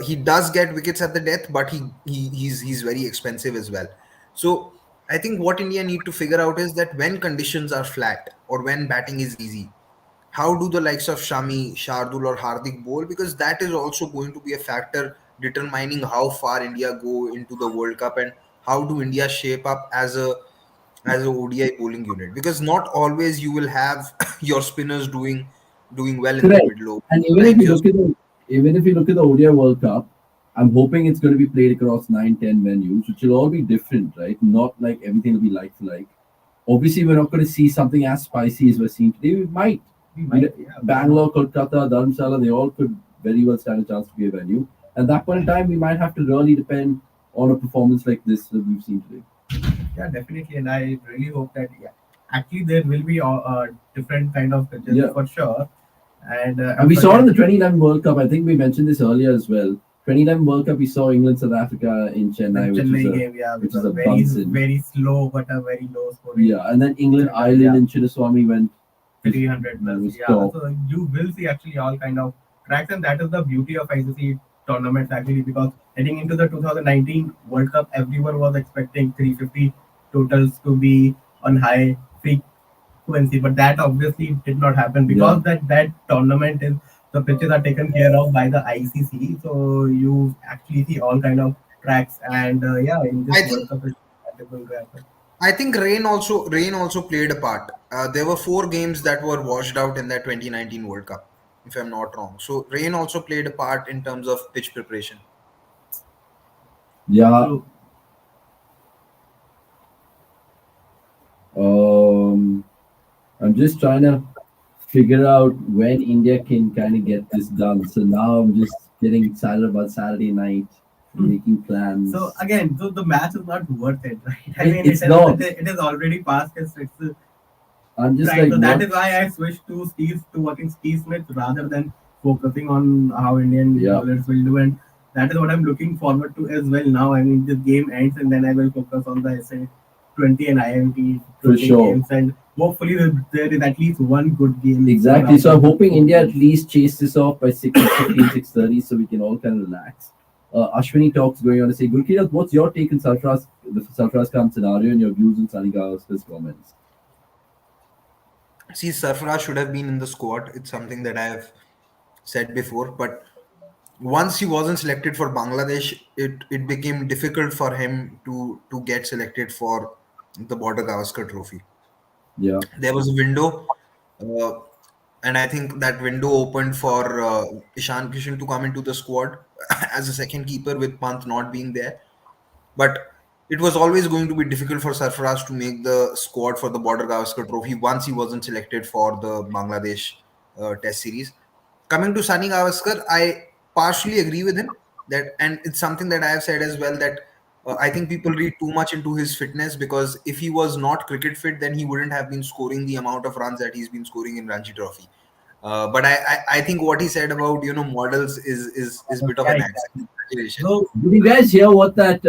he does get wickets at the death, but he's very expensive as well. So I think what India need to figure out is that when conditions are flat or when batting is easy, how do the likes of Shami, Shardul, or Hardik bowl? Because that is also going to be a factor determining how far India go into the World Cup, and how do India shape up as a ODI bowling unit. Because not always you will have your spinners doing well in the correct. middle over. And Sometimes your even if you look at the ODI World Cup, I'm hoping it's going to be played across 9, 10 venues, which will all be different, right? Not like everything will be like for like. Obviously, we're not going to see something as spicy as we're seeing today. We might. We might, yeah. Bangalore, Kolkata, Dharamshala, they all could very well stand a chance to be a venue. At that point in time, we might have to really depend on a performance like this that we've seen today. Yeah, definitely, and I really hope that actually there will be different kind of pitches Yeah. for sure. And And we saw it in the 2011 World Cup. I think we mentioned this earlier as well. 2011 World Cup, we saw England, South Africa in Chennai, the which Chennai was a, game, yeah, which which is was a very bunsen. very slow but a very low scoring. Yeah, and then England, Yeah. Ireland, and Chinnaswamy went 300 was plus. Yeah, top. so you will see actually all kind of tracks, and that is the beauty of ICC tournaments actually, because heading into the 2019 World Cup, everyone was expecting 350 totals to be on high frequency, but that obviously did not happen because that tournament is the pitches are taken care of by the ICC, so you actually see all kind of tracks, and yeah, in this I World think Cup, it's going to happen. I think rain also played a part. There were four games that were washed out in that 2019 World Cup, if I'm not wrong. So rain also played a part in terms of pitch preparation. Yeah. So I'm just trying to figure out when India can kind of get this done. So now I'm just getting excited about Saturday night, making plans. So again, so the match is not worth it, right? I It- mean, it's not. it is already past its I'm just right. like, So that what? is why I switched to watching Steve Smith rather than focusing on how Indian Yeah. bowlers will do, and that is what I'm looking forward to as well. Now, I mean, this game ends, and then I will focus on the SA 20 and IMT For 20 sure. games, and hopefully there is at least one good game. Exactly. So I'm hoping India at least chase this off by 6:15, 6:30, so we can all kind of relax. Ashwini talks going on to say, Gurkirat, what's your take on the Sarfaraz Khan scenario and your views on Sunny Gavaskar's comments? See, Sarfaraz should have been in the squad. It's something that I have said before. But once he wasn't selected for Bangladesh, it became difficult for him to get selected for the Border Gavaskar Trophy. Yeah. There was a window, uh, and I think that window opened for Ishan Kishan to come into the squad as a second keeper with Pant not being there. But it was always going to be difficult for Sarfaraz to make the squad for the Border Gavaskar Trophy once he wasn't selected for the Bangladesh Test series. Coming to Sunny Gavaskar, I partially agree with him that, and it's something that I have said as well that I think people read too much into his fitness, because if he was not cricket fit, then he wouldn't have been scoring the amount of runs that he's been scoring in Ranji Trophy. But I think what he said about models is a bit of Yeah, an exactly. exaggeration. So, Did you guys hear what that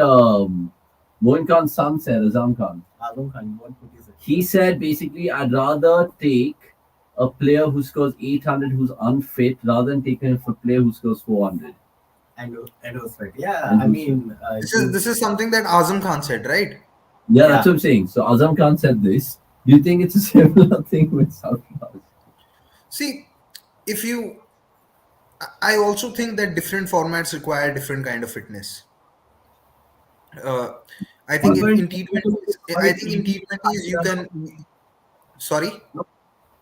Moin Khan's son said, Azam Khan? Azam Khan, what would you say? He said basically, I'd rather take a player who scores 800 who's unfit rather than taking a player who scores 400. And it was right. Yeah, And I who's- mean, This is something that Azam Khan said, right? Yeah, that's Yeah. what I'm saying. So Azam Khan said this. Do you think it's a similar thing with Sarfaraz? See, if you, I also think that different formats require different kind of fitness. Uh, I think also in in T20s, I sorry think in T20s you can. Sorry.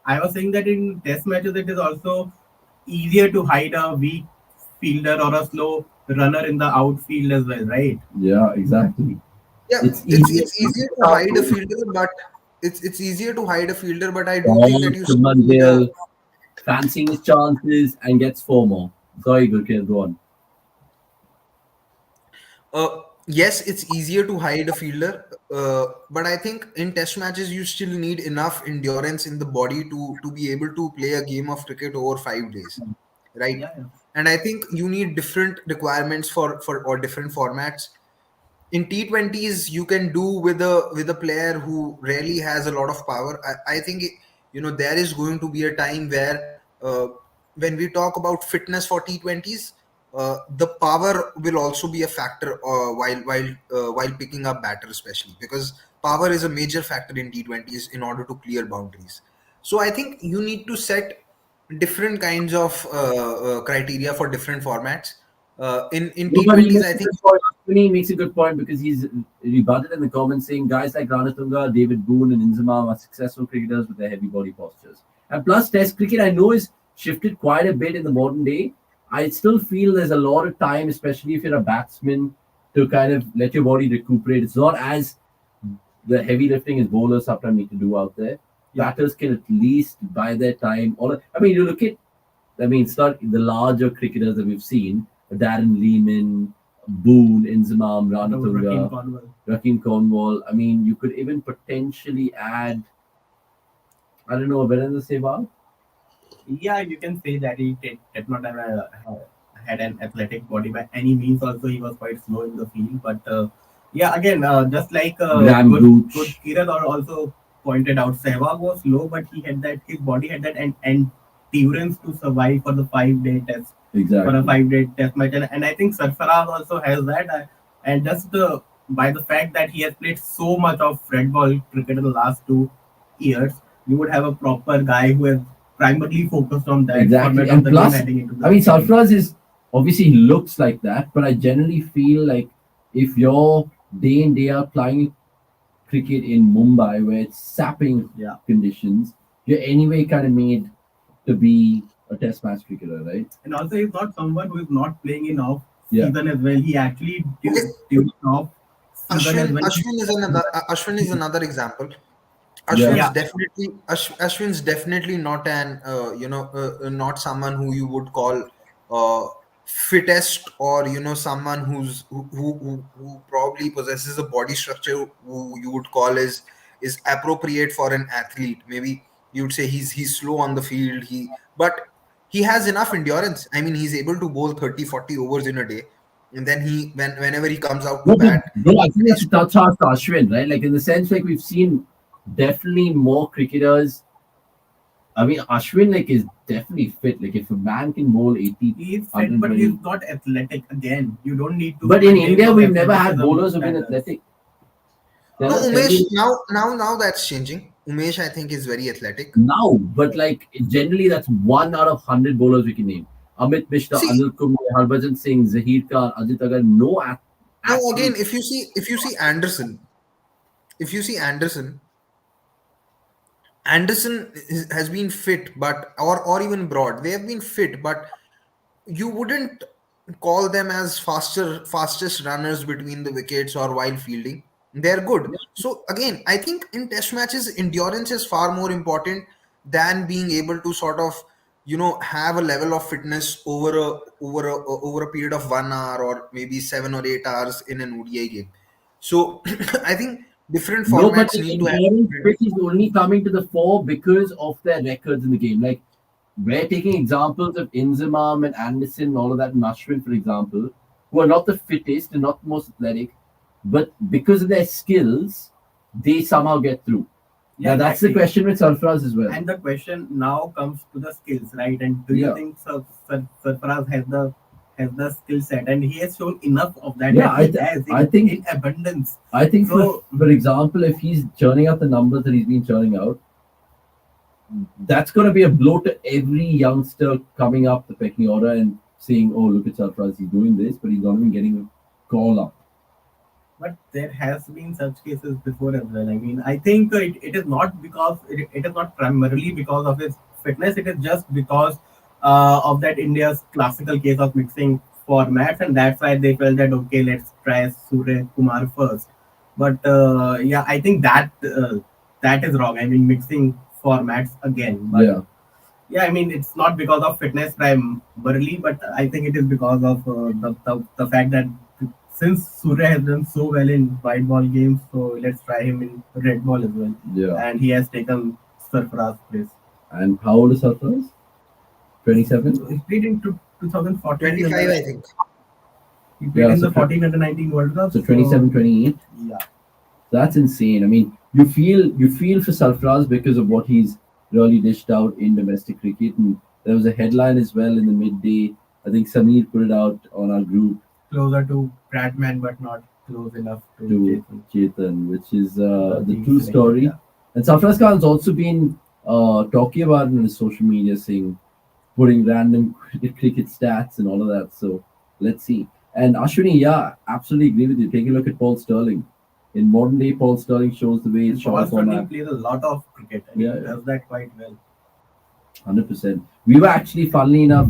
I was saying that in test matches it is also easier to hide a weak fielder or a slow runner in the outfield as well, right? Yeah, exactly. Yeah, It's easier it's easier to hide a fielder, but it's easier to hide a fielder. But I do think that you still Shubman need a. Gill fancying his chances and gets four more. Sorry, Gurkir, go on. Yes, it's easier to hide a fielder, but I think in test matches you still need enough endurance in the body to be able to play a game of cricket over 5 days, right? Yeah, yeah. And I think you need different requirements for or different formats. In T20s you can do with a player who really has a lot of power. I think there is going to be a time where when we talk about fitness for T20s, the power will also be a factor while picking up batter, especially because power is a major factor in T20s in order to clear boundaries. So I think you need to set different kinds of criteria for different formats. In No, but he T20s, makes I a think. good point. He makes a good point because he's rebutted in the comments saying guys like Ranatunga, David Boone, and Inzamam are successful cricketers with their heavy body postures. And plus, Test cricket I know is shifted quite a bit in the modern day. I still feel there's a lot of time, especially if you're a batsman, to kind of let your body recuperate. It's not as the heavy lifting as bowlers sometimes need to do out there. Batters can at least buy their time. I mean, you look at, I mean, it's not the larger cricketers that we've seen, Darren Lehman, Boone, Inzamam, Raheem Ranatunga, Cornwall. Raheem Cornwall. I mean, you could even potentially add, I don't know, Virendra Sehwag. Yeah, you can say that did not have had an athletic body by any means. Also, he was quite slow in the field. But yeah, again, just like Graham good Gooch. Kiran also pointed out, Sehwag was slow, but he had that his body had that endurance to survive for the 5 day test for a Exactly. 5 day test match, and I think Sarfaraz also has that. And just by the fact that he has played so much of red ball cricket in the last 2 years, you would have a proper guy who has primarily focused on that Exactly. format of And the game plus, heading into the I mean, season. Sarfraz is obviously he looks like that, but I generally feel like if you're day in, day out playing cricket in Mumbai where it's sapping Yeah. conditions, you're anyway kind of made to be a test match cricketer, right? And also, he's not someone who is not playing in off Yeah. season as well. He actually Okay, during off season as well. Ashwin is another example. Yeah. Ashwin's definitely not an not someone who you would call uh, fittest, or someone who probably possesses a body structure who you would call is appropriate for an athlete. Maybe you would say he's slow on the field, but he has enough endurance. I mean, he's able to bowl 30-40 overs in a day, and then whenever he comes out to No, but bat, bro, I think he it's has a touch on Ashwin, right? Like in the sense, like we've seen definitely more cricketers. I mean, Ashwin like is definitely fit. Like if a man can bowl 80, He is fit, but 120. he's not athletic. Again, you don't need to. But in maintain India, those we've never had athleticism bowlers who've been standards. athletic. No, There are Umesh, plenty now that's changing. Umesh, I think, is very athletic. now, but like generally, that's 1 out of 100 bowlers we can name. Amit Mishra, See, Anil Kumble, Harbhajan Singh, Zaheer Khan, Ajit Agar, no now again, absolute. if you see Anderson, if you see Anderson has been fit, but or even Broad, they have been fit, but you wouldn't call them as fastest runners between the wickets or while fielding. They're good. So again, I think in test matches, endurance is far more important than being able to sort of have a level of fitness over a period of 1 hour or maybe 7 or 8 hours in an ODI game. So I think different No, but formats the need to have. endurance bit is only coming to the fore because of their records in the game. Like we're taking examples of Inzamam and Anderson and all of that, and Ashwin, for example, who are not the fittest and not the most athletic, but because of their skills, they somehow get through. Yeah, Now that's the exactly. question with Sarfaraz as well. And the question now comes to the skills, right? And do you Yeah. think Sarfaraz has the skill set, and he has shown enough of that? Yeah, that he has I think in abundance. I think So for example, if he's churning out the numbers that he's been churning out, that's going to be a blow to every youngster coming up the pecking order and saying, "Oh, look at Sarfaraz, he's doing this, but he's not even getting a call up." but there has been such cases before as well. I mean, I think it is not because it is not primarily because of his fitness. It is just because of that India's classical case of mixing formats, and that's why they felt that okay, let's try Surya Kumar first. But yeah, I think that is wrong. I mean, mixing formats again. But Yeah. yeah, I mean, it's not because of fitness primarily, but I think it is because of the fact that since Surya has done so well in white ball games, so let's try him in red ball as well. Yeah. And he has taken Sarfaraz place. And how old is Sarfaraz? 27? He played in 2014. 25, I think. He played Yeah, in so the 14 under 19 World Cup. So 27, 28? Yeah. That's insane. I mean, you feel for Sarfaraz because of what he's really dished out in domestic cricket. And there was a headline as well in the midday. I think Samir put it out on our group Closer to Bradman, but not close enough to to Chetan. Chetan, which is the Being true selected, story. yeah. And Sarfaraz Khan's also been talking about it in his social media, saying, putting random cricket stats and all of that. So let's see. And Ashwini, yeah, absolutely agree with you. Take a look at Paul Sterling. In modern day, Paul Sterling shows the way it's Paul shot Sterling format. plays a lot of cricket, and Yeah, he yeah. does that quite well. 100%. We were actually, funnily enough,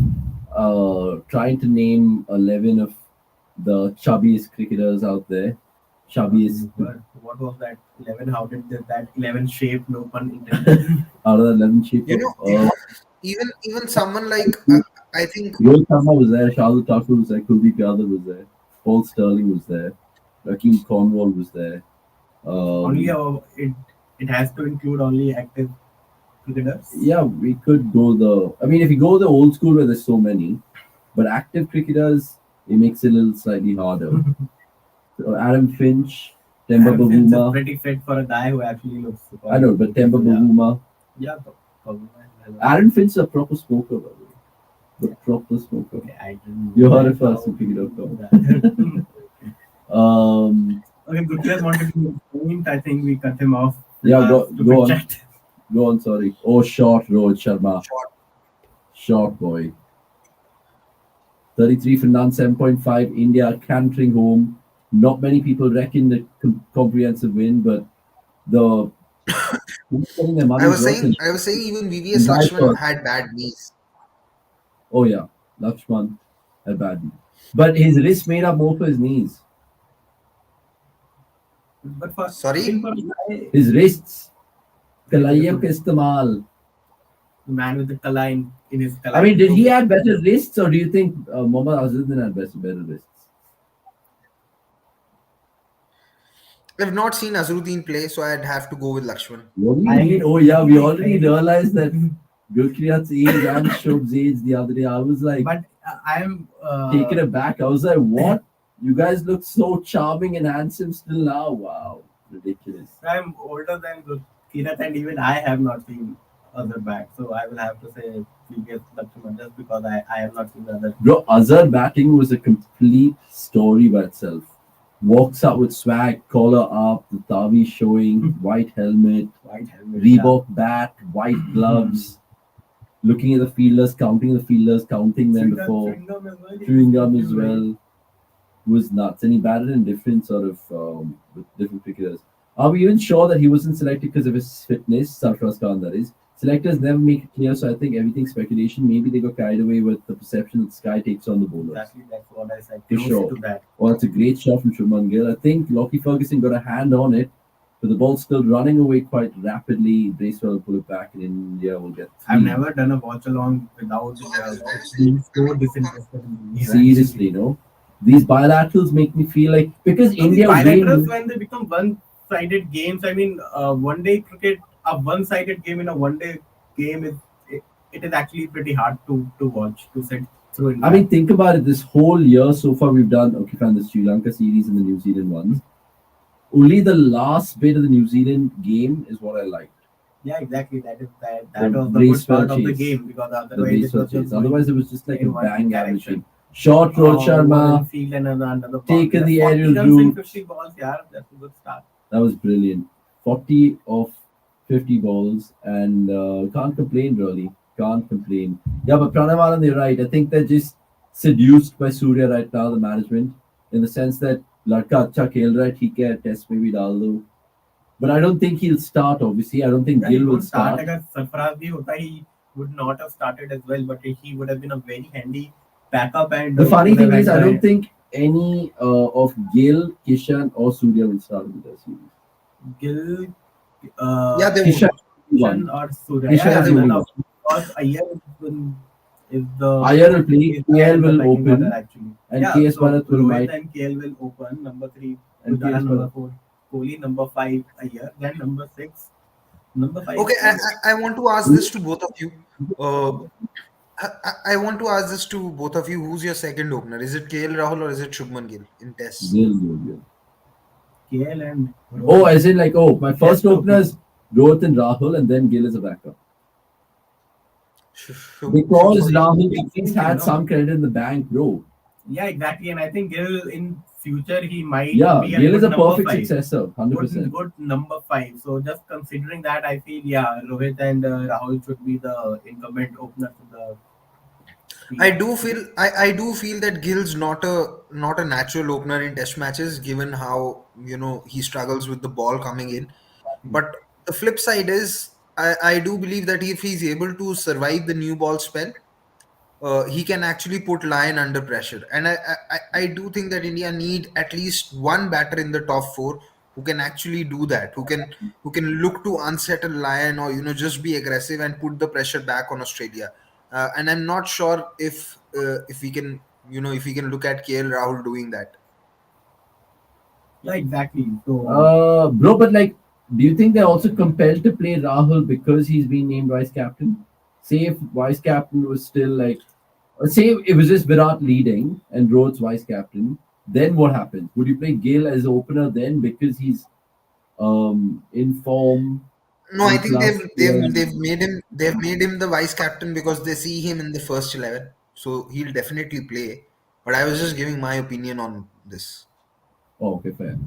trying to name 11 of the chubbiest cricketers out there. Chubbiest But what was that 11? How did that 11 shape? No pun intended. out of the 11 shape You of know, even someone like I think Rohit Sharma was there, Shardul Thakur was there, Kuldeep Yadav was there, Paul Sterling was there, Rakeem Cornwall was there. Only it has to include only active cricketers. Yeah, we could go I mean, if you go the old school where there's so many, but active cricketers, it makes it a little slightly harder. So Adam Finch, Temba Adam Finch is Bavuma. pretty fit for a guy who actually looks super. I know, but Temba Bavuma. Yeah, Bavuma. Adam Finch is a proper smoker, by the way. The proper smoker. Okay, I didn't. You heard it first on cricket.com. Okay, Gurjeet wanted to make a point. I think we cut him off. Yeah, go on. Chat. Go on, sorry. Oh, short, Rohit Sharma. short. Short boy. 33 for none, 7.5. India cantering home. Not many people reckon the comprehensive win, but the getting their I money's was worth. saying even VVS Lakshman had bad knees. Oh yeah, Lakshman had bad knee. But his wrist made up more for his knees. But for Sorry? for a guy, His wrists. Kalaiyam ka istemal. The man with the kala in his kala. I mean, did he have better wrists, or do you think Mohammad Azharuddin had better wrists? I've not seen Azharuddin play, so I'd have to go with Lakshman. What do you I- mean? Oh yeah, we already realized that Gurkriyat's age and Shob's age the other day. I was like But I am taken aback. I was like, what? You guys look so charming and handsome still now. Wow, ridiculous. I'm older than Kirat, and even I have not seen other back. So I will have to say previous Lakshman just because I have not seen the other. Bro, Azhar batting was a complete story by itself. Walks up with swag, collar up, the tavi showing, white helmet, White helmet. Reebok bat, white gloves, looking at the fielders, counting them before, chewing gum as well. Was nuts, and he batted in different sort of with different cricketers. Are we even sure that he wasn't selected because of his fitness? Sarfaraz Khan, that is. Selectors never make it clear, so I think everything's speculation. Maybe they got carried away with the perception that Sky takes on the bowlers. Exactly, that's what I said. For Close sure. to that. Well, it's a great shot from Shubman Gill. I think Lockie Ferguson got a hand on it, but the ball's still running away quite rapidly. Bracewell will pull it back, and India will get three. I've never done a watch along without being so disinterested in the game. Seriously, no. These bilaterals make me feel like because India bilaterals win. when they become one-sided games. I mean, one-day cricket, a one-sided game in a one-day game it is actually pretty hard to watch to sit through. I mean, think about it. This whole year so far, we've done okay, fine, the Sri Lanka series and the New Zealand ones. Only the last bit of the New Zealand game is what I liked. Yeah, exactly. That The was the good part Bracewell of the chase. game because The otherwise it Bracewell was chase. just Otherwise, it was just like a in one bang direction. average game. Short Rohit Sharma. Field and another ball. Taken the 40 aerial runs in route. 50 balls. Yeah, that's a good start. That was brilliant. 40 of 50 balls, and can't complain really. Can't complain. Yeah, but Pranamanan, you're right. I think they're just seduced by Surya right now, the management, in the sense that Ladka acha khel raha hai, theek hai, test mein bhi dal do. But I don't think he'll start, obviously. I don't think Yeah, he Gill will would start. start. Agar Sarfaraz bhi hota, he would not have started as well, but he would have been a very handy backup. And The funny would have thing is, had I the- don't think any of Gill, Kishan, or Surya will start in the series. Gill, Yeah, they Kishan would. won. or Surya. Kishan Yeah, is none moving of because Iyer is the Iyer will play, is KL the will batting open, order actually. and Yeah, KS so Bharat will Rohit might. and KL will open. Number 3, And Pujara, KS number Bharat. 4, Kohli, number 5, Iyer, then number 6. Number 5. Okay, I want to ask this to both of you. I want to ask this to both of you. Who's your second opener? Is it KL Rahul or is it Shubman Gill in Tests? Gill. KL and Oh, as in like, my first Yes, opener is Rohit and Rahul, and then Gill is a backup. Shubman Because Gill. Rahul at least You had know. some credit in the bank, bro. yeah, exactly. And I think Gill in future he might Yeah, be Gill is good a number perfect 5. successor, 100%. Good number 5. So just considering that, I feel Rohit and Rahul should be the incumbent opener to the. I do feel that Gill's not a natural opener in Test matches, given how he struggles with the ball coming in. But the flip side is, I do believe that if he's able to survive the new ball spell, he can actually put Lion under pressure. And I do think that India need at least one batter in the top 4 who can actually do that, who can look to unsettle Lion or just be aggressive and put the pressure back on Australia. And I'm not sure if we can look at KL Rahul doing that. Yeah, exactly. So Bro, but like, do you think they're also compelled to play Rahul because he's been named vice captain? Say if vice captain was still like, say it was just Virat leading and Rohit's vice captain, then what happens? Would you play Gill as opener then because he's in form? No, I think Plus, they've made him the vice captain because they see him in the first 11, so he'll definitely play. But I was just giving my opinion on this. Oh, okay, fair.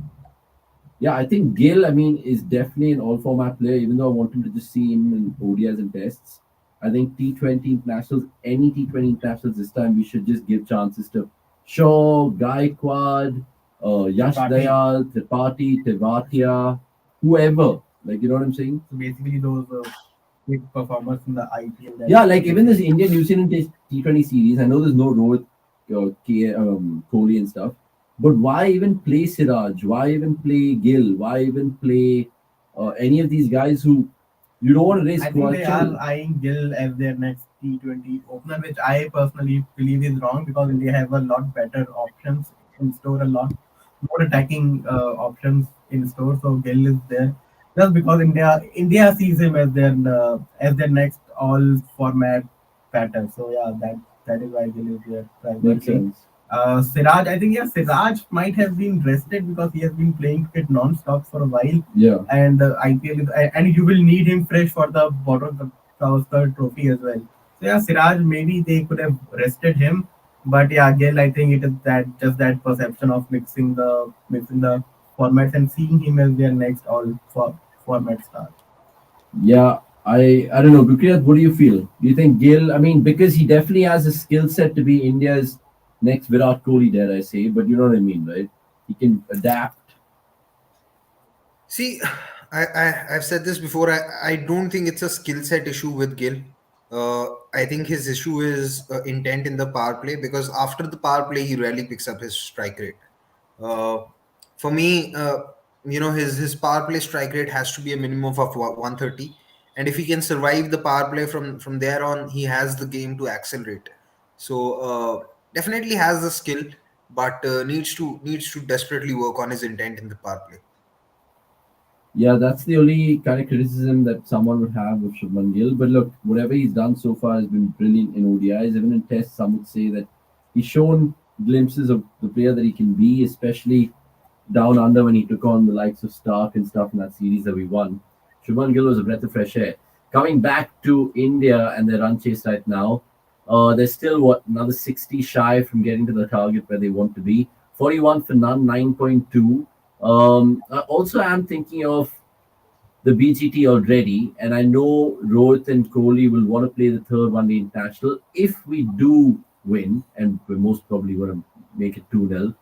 Yeah, I think Gill, I mean, is definitely an all format player, even though I want him to just see him in ODIs and tests. I think T20 internationals, any T20 internationals this time, we should just give chances to Shaw, Gaikwad, Yash Tripathi. Dayal, Tripathi, Tewatia, whoever. Like, you know what I'm saying? basically those big performers in the IPL. that- Yeah, like even this India New Zealand T20 series, I know there's no Rohit, Kohli and stuff, but why even play Siraj? Why even play Gill? Why even play any of these guys who You don't want to risk I think they are Watchalong. eyeing Gill as their next T20 opener, which I personally believe is wrong because India have a lot better options in store, a lot more attacking options in store. So Gill is there just because India sees him as their next all format batter. So yeah, that is why Gill is there Makes primarily. sense. Siraj, I think yeah, Siraj might have been rested because he has been playing cricket non-stop for a while, Yeah. and IPL and you will need him fresh for the Border Gavaskar Trophy as well. So yeah, Siraj maybe they could have rested him, but yeah, again I think it is that perception of mixing the formats and seeing him as their next format star. Yeah, I don't know. Gurkirat, what do you feel? Do you think Gill? I mean, because he definitely has a skill set to be India's next Virat Kohli, dare I say? But you know what I mean, right? He can adapt. See, I've said this before. I don't think it's a skill set issue with Gill. I think his issue is intent in the power play, because after the power play he rarely picks up his strike rate. Uh, for me, his power play strike rate has to be a minimum of 130, and if he can survive the power play from there on, he has the game to accelerate. So definitely has the skill, but needs to desperately work on his intent in the power play. Yeah, that's the only kind of criticism that someone would have with Shubman Gill. But look, whatever he's done so far has been brilliant in ODIs. Even in tests, some would say that he's shown glimpses of the player that he can be, especially down under when he took on the likes of Stark and stuff in that series that we won. Shubman Gill was a breath of fresh air. Coming back to India and their run chase right now, they're still another 60 shy from getting to the target where they want to be. 41 for none, 9.2. I also am thinking of the BGT already, and I know Rohit and Kohli will want to play the third one day international. If we do win, and we're most probably going to make it 2-0,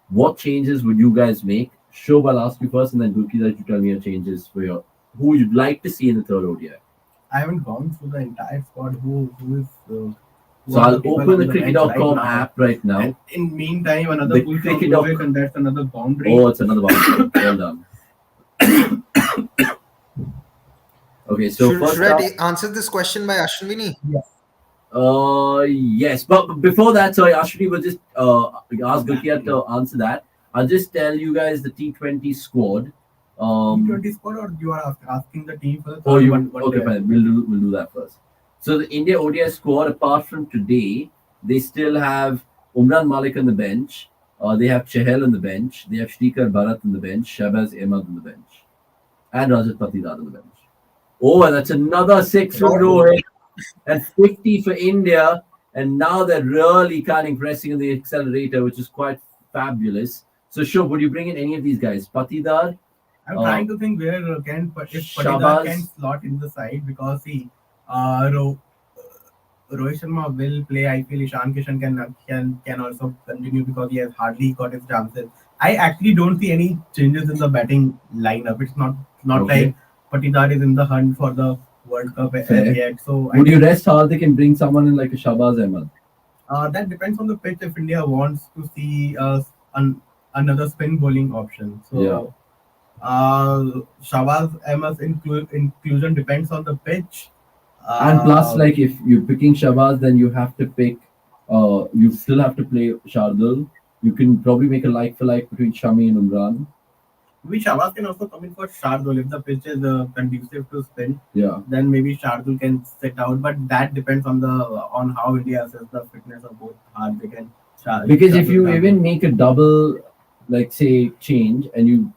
what changes would you guys make? Shob, I'll ask you first, and then Gurki, that you tell me your changes for your who you'd like to see in the third ODI. I haven't gone through the entire squad. Who So are the I'll people open on the the bench right cricket.com now? app right And now. in meantime, another The pull from cricket. Rohit, and that's another boundary. Oh, it's another one. Well done. Okay, so Should first I up, answer this question by Ashwini? yes, but before that, sorry, Ashwini will just ask Gurkiat to answer that. I'll just tell you guys the T20 squad. T20 squad, or you are asking the team for the Oh, third you one okay? day? Fine. We'll do that first. So the India ODI squad, apart from today, they still have Umran Malik on the bench. They have Chahel on the bench. They have Shrikar Bharat on the bench. Shabaz Ahmed on the bench, and Rajat Patidar on the bench. Oh, and that's another six from Rohit and 50 for India. And now they're really kind of pressing on the accelerator, which is quite fabulous. So, sure, would you bring in any of these guys? Patidar, I'm uh, trying to think where if Patidar can Shabaz. slot in the side, because see, Rohit Sharma will play. I feel Ishan Kishan can also continue because he has hardly got his chances. I actually don't see any changes in the batting lineup. It's not Okay. like Patidar is in the hunt for the World Cup as Fair. yet. So I Would you think rest Hardik and bring someone in like a Shabaz Ahmed? that depends on the pitch. If India wants to see another spin bowling option, Yeah. so Shawaz Ahmed's inclusion depends on the pitch. And plus, Uh, like, if you're picking Shabaz, then you have to pick, you still have to play Shardul. You can probably make a like for like between Shami and Umran. Maybe Shawaz can also come in for Shardul if the pitch is conducive to spin. Yeah. Then maybe Shardul can sit out, but that depends on how India assess the fitness of both Hardik and Because if you Shardul. even make a double, like, say, change and you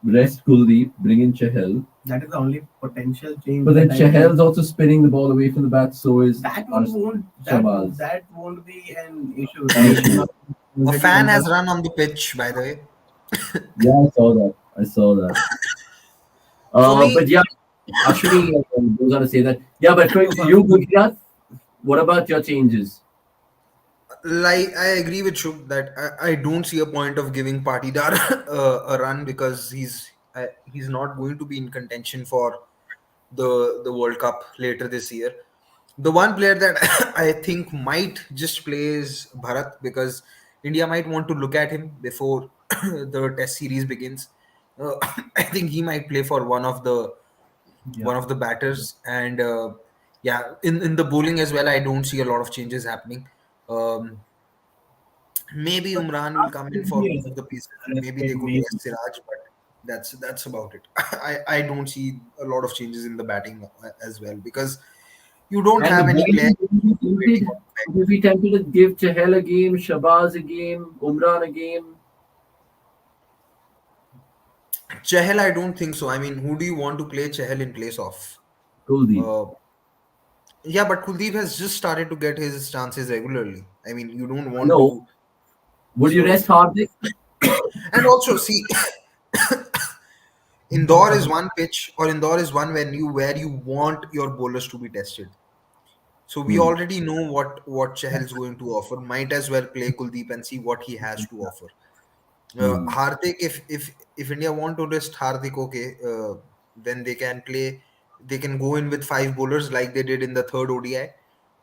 rest Kuldeep, bring in Chahel, That is the only potential change. but then that I think. Chahel's also spinning the ball away from the bat, so is That our one won't Shabaz. that won't be an issue, An right? issue. A fan has run on the pitch, by the way. Yeah, I saw that. I saw that. For But me, yeah, Ashwini goes on to say that. Yeah, but for you, Gujrat, what about your changes? like, I agree with Shub that I don't see a point of giving Patidar a run, because he's not going to be in contention for the World Cup later this year. The one player that I think might just play is Bharat, because India might want to look at him before the Test series begins. Uh, I think he might play for one of the one of the batters, and yeah, in the bowling as well, I don't see a lot of changes happening. Um, Maybe But Umran will Siraj come in will for be one of the pieces. Maybe they rested, could maybe. rest Siraj, but that's about it. I don't see a lot of changes in the batting as well, because you don't And have any would player you be waiting tempted? on the Would you be tempted to give Chahal a game, Shabazz a game, Umran a game, bench. Chahal, I don't think so. I mean, who do you want to play Chahal in place of? Kuldeep? Uh, yeah, but Kuldeep has just started to get his chances regularly. I mean, you don't want No. to. Would you rest So, Hardik? and also see, Indore is one pitch, or Indore is one venue where you want your bowlers to be tested. So we Hmm. already know what Chahal is going to offer. Might as well play Kuldeep and see what he has to offer. Hmm. Hardik, if India want to rest Hardik, okay, then they can play. They can go in with five bowlers like they did in the third ODI,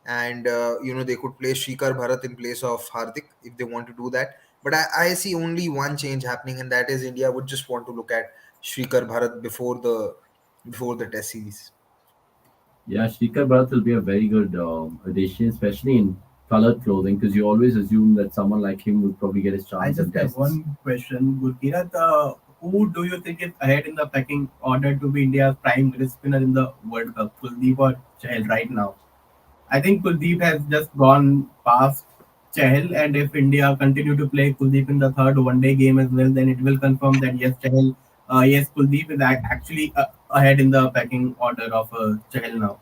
and they could play Shrikar Bharat in place of Hardik if they want to do that. But I see only one change happening, and that is India would just want to look at Shrikar Bharat before the Test series. Yeah, Shikhar Bharat will be a very good addition, especially in colored clothing, because you always assume that someone like him would probably get his I chance in just have tests. one question, Gurkirat. Who do you think is ahead in the pecking order to be India's prime wrist spinner in the World Cup, Kuldeep or Chahal right now? I think Kuldeep has just gone past Chahal, and if India continue to play Kuldeep in the third one-day game as well, then it will confirm that yes, Kuldeep is actually ahead in the pecking order of Chahal now.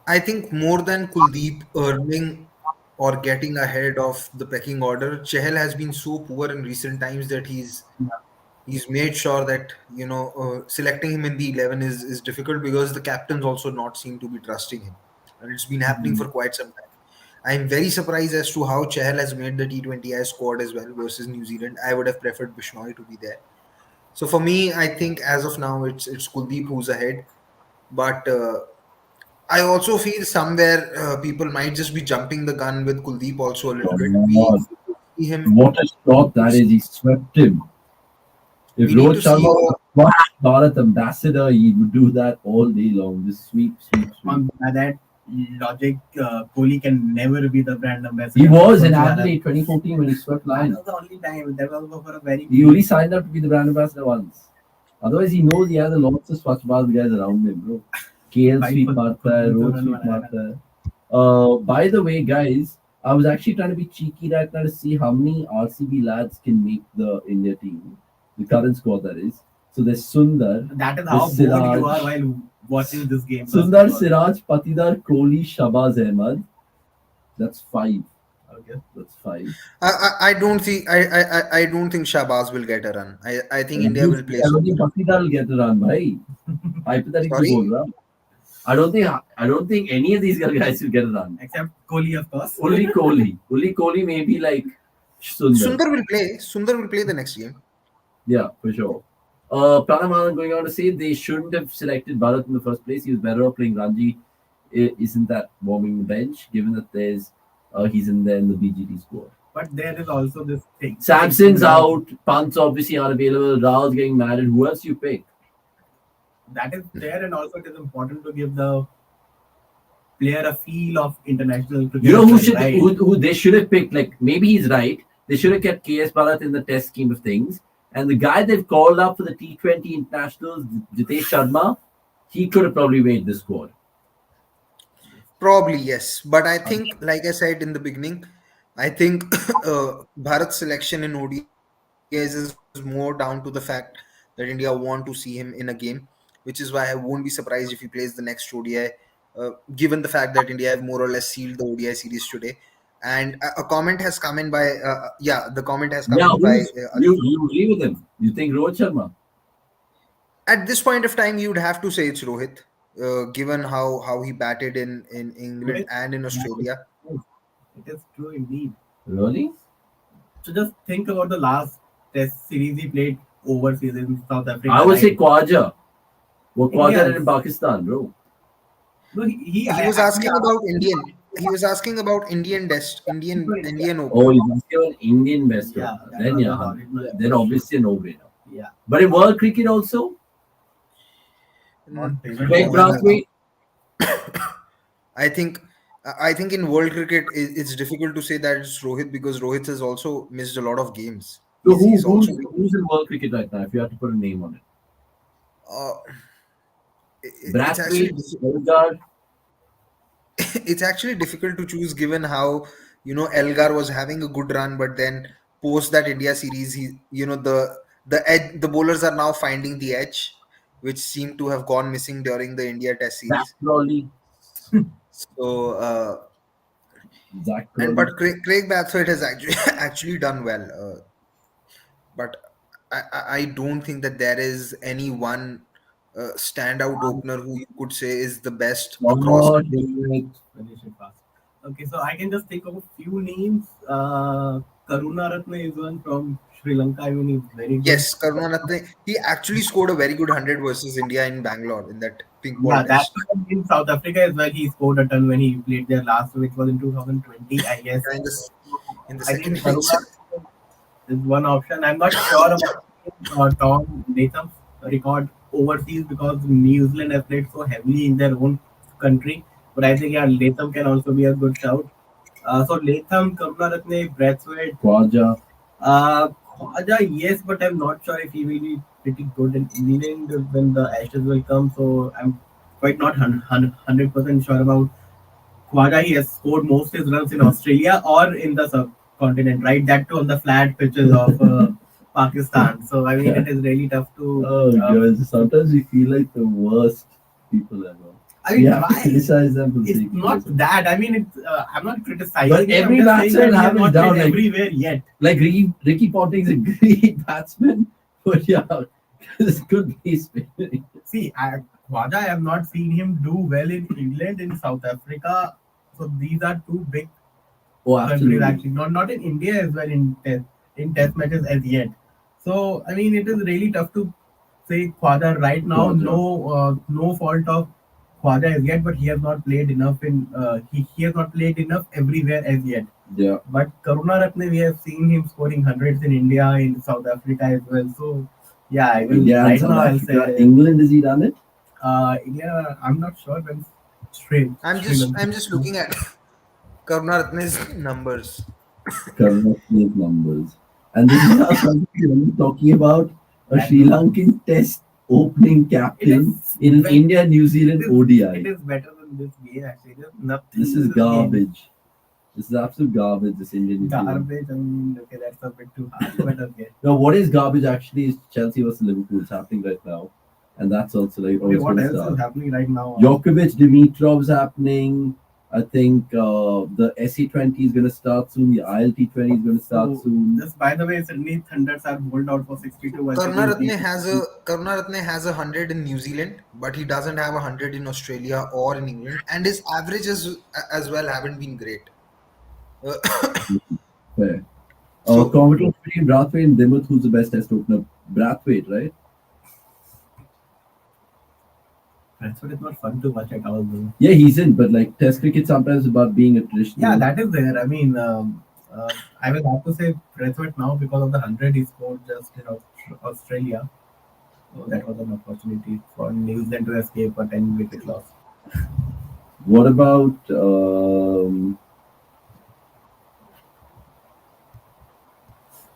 I think more than Kuldeep earning or getting ahead of the pecking order, Chahal has been so poor in recent times that he's made sure that selecting him in the 11 is difficult, because the captains also not seem to be trusting him, and it's been happening for quite some time. I'm very surprised as to how Chahal has made the T20I squad as well versus New Zealand. I would have preferred Bishnoi to be there. So for me, I think as of now it's Kuldeep who's ahead, but I also feel somewhere people might just be jumping the gun with Kuldeep also a little bit. We God, see him. what a shot To that see, is! He swept him. If we need Rohit to see. Sharma was a Swachh Bharat ambassador, he would do that all day long. Just sweep, sweep, sweep. On that logic, Kohli can never be the brand He ambassador for was in Swachh Bharat. Adelaide 2014 when he swept That line. was the only time. That was for a very. He only signed up to be the brand ambassador once. Otherwise, he knows he has a lots of Swachh Bharat guys around him, bro. KL Fight sweep for marta hai, Kuldeep to Rohit run sweep बनाया था. marta hai. By the way, guys, I was actually trying to be cheeky right now to see how many RCB lads can make the India team, the current squad that is. So there's Sundar, That is how there's bored you are Siraj, while watching this game. First Sundar, of all. Siraj, Patidar, Kohli, Shabazz Ahmed. That's five. Okay. That's five. I don't see. I don't think Shabazz will get a run. I think India will Obviously, play I don't think Sundar. Patidar will get the run, bhai. Hypothetically, Sorry. bol raha हूं. I don't think any of these guys will get a run. Except Kohli, of course. Only Kohli. Only Kohli maybe like Sundar. Sundar will play. Sundar will play the next game. Yeah, for sure. Pranamanan going on to say they shouldn't have selected Bharat in the first place. He was better off playing Ranji. Isn't that warming the bench? Given that he's in there in the BGT squad. But there is also this thing. Samson's out. Pants obviously aren't available. Rao's getting married. Who else you pick? That is there, and also it is important to give the player a feel of international cricket. You know who as should well, right? who they should have picked? Like maybe he's right. They should have kept KS Bharat in the test scheme of things. And the guy they've called up for the T20 internationals, Jitesh Sharma, he could have probably made the squad. Probably yes, but I think, like I said in the beginning, I think Bharat's selection in ODIs is more down to the fact that India want to see him in a game, which is why I won't be surprised if he plays the next ODI. Given the fact that India have more or less sealed the ODI series today, and a comment has come in by yeah, the comment has come Yeah, in by you agree with him? You think Rohit Sharma? at this point of time, you'd have to say it's Rohit, given how he batted in England Yes, and in Australia. it is true indeed. Really? So just think about the last Test series he played overseas in South Africa. I would say right? Khwaja. What Khwaja India. did in Pakistan, bro. No, he He was actually asking asked about Indian. He was asking about for India. Indian Oh, Open. he's asking an Indian best. Yeah, that Then was yeah, the original then question. obviously a no-brainer. Yeah. But in world cricket also, Mm, Craig no, Brathwaite. I think I think in world cricket it's difficult to say that it's Rohit because Rohit has also missed a lot of games. So He's also who's in world cricket right now? If you had to put a name on it, uh, it's actually Brathwaite, Odegaard. it's actually difficult to choose given how Elgar was having a good run, but then post that India series, the bowlers are now finding the edge, which seemed to have gone missing during the India Test Zach series. Crawley. So Zach and Crawley. but Craig Brathwaite has actually actually done well, but I don't think that there is any one standout opener who you could say is the best across. Oh, damn it. Finish it fast. Okay, so I can just think of a few names. Karuna Ratne is one from Sri Lanka. I mean, he's very good. Yes, Karunaratne. He actually scored a very good 100 versus India in Bangalore in that pink ball Yeah, that test. in South Africa as well. He scored a ton when he played there last, which was in 2020, I guess. Yeah, in the I second think innings. Karuna is one option. I'm not sure about Tom Latham's record overseas because New Zealand has played so heavily in their own country. But I think yeah, Latham can also be a good shout. So Latham, Karunaratne, Brathwaite, Khwaja. Khwaja, yes, but I'm not sure if he will be pretty good in England when the Ashes will come. So I'm quite not 100% sure about Khwaja. He has scored most his runs in Australia or in the subcontinent, right? That too on the flat pitches of Pakistan. So I mean, it is really tough to. Oh, guys, sometimes we feel like the worst people ever. I mean, We have to why? criticize them for the It's sake of not criticizing. that. I mean, I'm not criticizing. But him, every I'm just saying batsman that he has have his not down. played Like, everywhere yet. Ricky Ponting's a great batsman, but yeah, this could be spinning. See, Khwaja, I have not seen him do well in England, in South Africa. So these are two big Oh, countries absolutely. actually. Not in India as well in test matches as yet. So I mean, it is really tough to say Khwaja right now. Khwaja. No fault of Khwaja as yet, but he has not played enough he has not played enough everywhere as yet. Yeah. But Karuna Ratne, we have seen him scoring hundreds in India, in South Africa as well. So yeah, I will India and right South now I'll Africa. say England, has he done it? India. I'm not sure when Sri Lanka. I'm just looking at Karunaratne's numbers. Karnat's numbers. And this is how something we're talking about a That- Sri Lankan test opening It captain is in an ve- India New Zealand It ODI. is better than this game actually. There's nothing. This in is this game. garbage. This is absolute garbage, this Indian New Zealand. Garbage. I mean, okay, that's a bit too hard, but okay. Now, what is garbage actually is Chelsea versus Liverpool. It's happening right now. And that's also like, oh, Okay, it's what going to else start. is happening right now? Djokovic, Dimitrov's happening. I think the SE20 is going to start soon. The ILT20 is going to start So, soon. just by the way, Sydney Thunders are bowled out for 62. I think, Karunaratne has 100 in New Zealand, but he doesn't have 100 in Australia or in England, and his averages as well haven't been great. Uh, Fair. so Competition between Brathwaite and Dimuth, who's the best test opener? Brathwaite, right? That's what it's not fun to watch at all, though. Yeah, he's in, but like test cricket sometimes is about being a traditional. Yeah, that is there. I mean, I will have to say Brathwaite now because of the 100 he scored just in Australia. So that was an opportunity for New Zealand to escape a 10-wicket loss. What about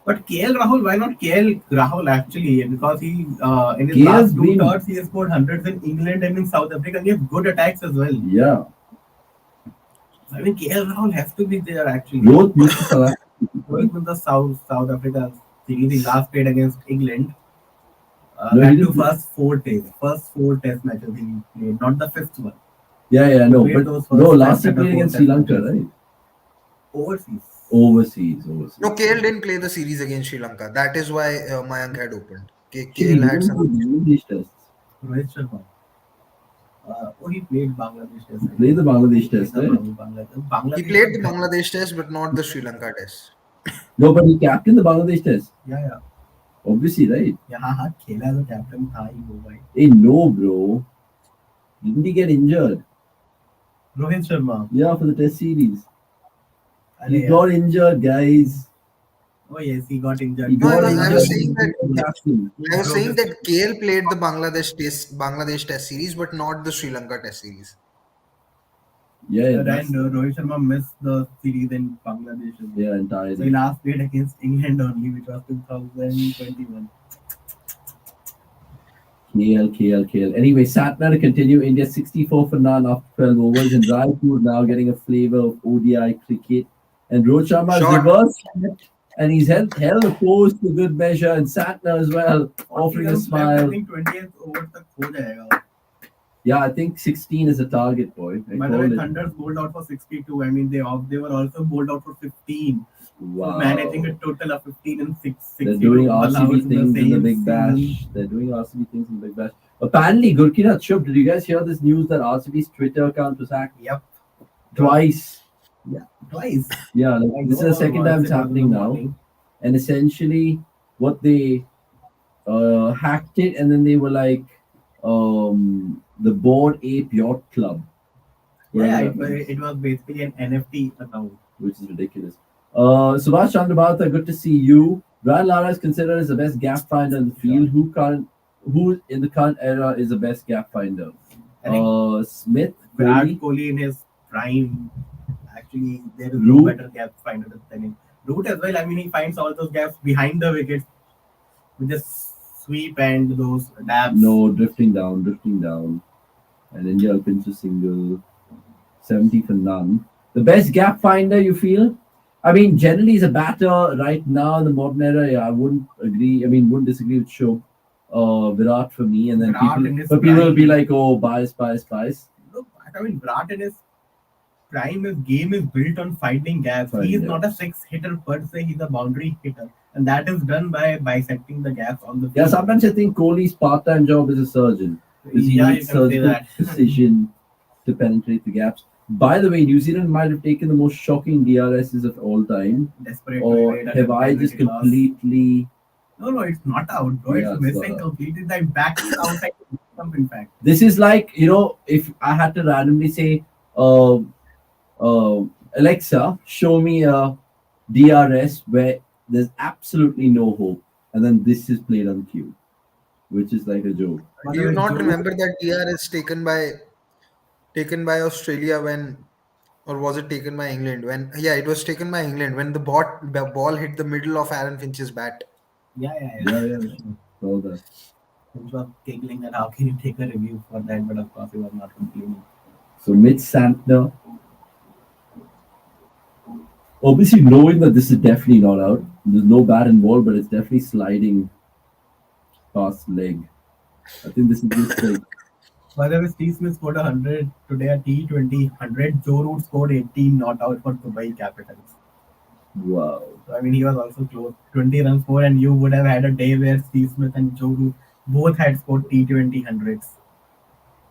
But KL Rahul, why not KL Rahul actually? Because he in his KL last has two been- starts he has scored hundreds in England and in South Africa. And he has good attacks as well. yeah? I mean, KL Rahul has to be there actually. Rohit moved to South Africa. Even the South Africa series he last played against England. No, he That didn't too play. first four test matches he played, not the fifth one. Yeah, no, Played but those no, first last test he and the played fourth against Sri test Lanka, matches. right? Overseas. Overseas. no, KL didn't play the series against Sri Lanka. That is why Mayank had opened. He KL had didn't some. play Bangladesh tests. Rohit Sharma. He played Bangladesh test. He played the Bangladesh test, right? Bangladesh. He played the Bangladesh test, but not the Sri Lanka test. No, but he captained the Bangladesh test. Yeah. Obviously, right? Yeah, हाँ खेला तो captain था ही वो भाई. Hey, no, bro. Didn't he get injured? Rohit Sharma. Yeah, for the test series. अरे He यार. got injured, guys. Oh yes, he got He injured. No, got I was injured saying in that the captain. He I was broke saying his that KL played the Bangladesh Test series, but not the Sri Lanka Test series. Yeah, yeah, that's and Rohit Sharma missed the series in Bangladesh as well. yeah, So entirely. he last played against England only, which was 2021. KL. Anyway, Satna to continue. India 64 for none after 12 overs, and Raipur now getting a flavor of ODI cricket. And Rohit Sharma's Short. reverse swept, and he's held the pose to good measure, and Satna as well, 40 offering a runs left, I smile. think 20th over तक हो जाएगा. Yeah, I think 16 is a target, boy. I By the way, called it. Thunders bowled out for 62. I mean, they were also bowled out for 15. So Wow. managing a total of 15 and 6. They're doing ball RCB outs things in the same Big season. Bash. They're doing RCB things in the Big Bash. Apparently, Gurkinath Shub, did you guys hear this news that RCB's Twitter account was hacked Yep, twice? twice. Yeah, like, I this is know the second once time it's it was in the happening now. morning. And essentially, what they hacked it, and then they were like, the Board Ape Yacht Club. Yeah, Whatever that means, it was basically an NFT account. which is ridiculous. Subhash Chandrabharata, good to see you. Brian Lara is considered as the best gap finder in the field. Who in the current era is the best gap finder? I think Smith, Virat Kohli. Kohli in his prime, actually, there is Root. no better gap finder than him. Root as well. I mean, he finds all those gaps behind the wickets with the sweep and those dabs. No, drifting down. And India will pinch a single. 70 for none. The best gap finder, you feel? I mean, generally, he's a batter right now in the modern era. Yeah, I wouldn't agree. I mean, wouldn't disagree with Shub. Virat for me, and then Virat in his people will be prime. like, "Oh, bias." Look, I mean, Virat in his prime, his game is built on finding gaps. Finding He is not a gaps. six hitter per se, he's a boundary hitter. And that is done by bisecting the gaps on the Yeah, field. sometimes I think Kohli's part-time job is a surgeon because he Yeah, you needs can say surgical that. precision to penetrate the gaps. By the way, New Zealand might have taken the most shocking DRSs of all time, Desperate or trade at have a I just penalty loss. completely? No, it's not out, bro. Yeah, It's it's missing not out. completely. The impact is outside the stump, in fact. This is like, if I had to randomly say, uh, Alexa, show me a DRS where there's absolutely no hope, and then this is played on cue, which is like a joke. Do you not remember that DR is taken by Australia when, or was it taken by England when? Yeah, it was taken by England when the ball hit the middle of Aaron Finch's bat. Yeah. All that. Finch was giggling that how can you take a review for that, but of course he was not complaining. So Mitch Santner, obviously knowing that this is definitely not out. There's no bat involved, but it's definitely sliding past leg. I think this is just like, By the way, Steve Smith scored 100 today at T20 100. Joe Root scored 18 not out for Dubai Capitals. wow. So, I mean, he was also close. 20 runs more, and you would have had a day where Steve Smith and Joe Root both had scored T20 hundreds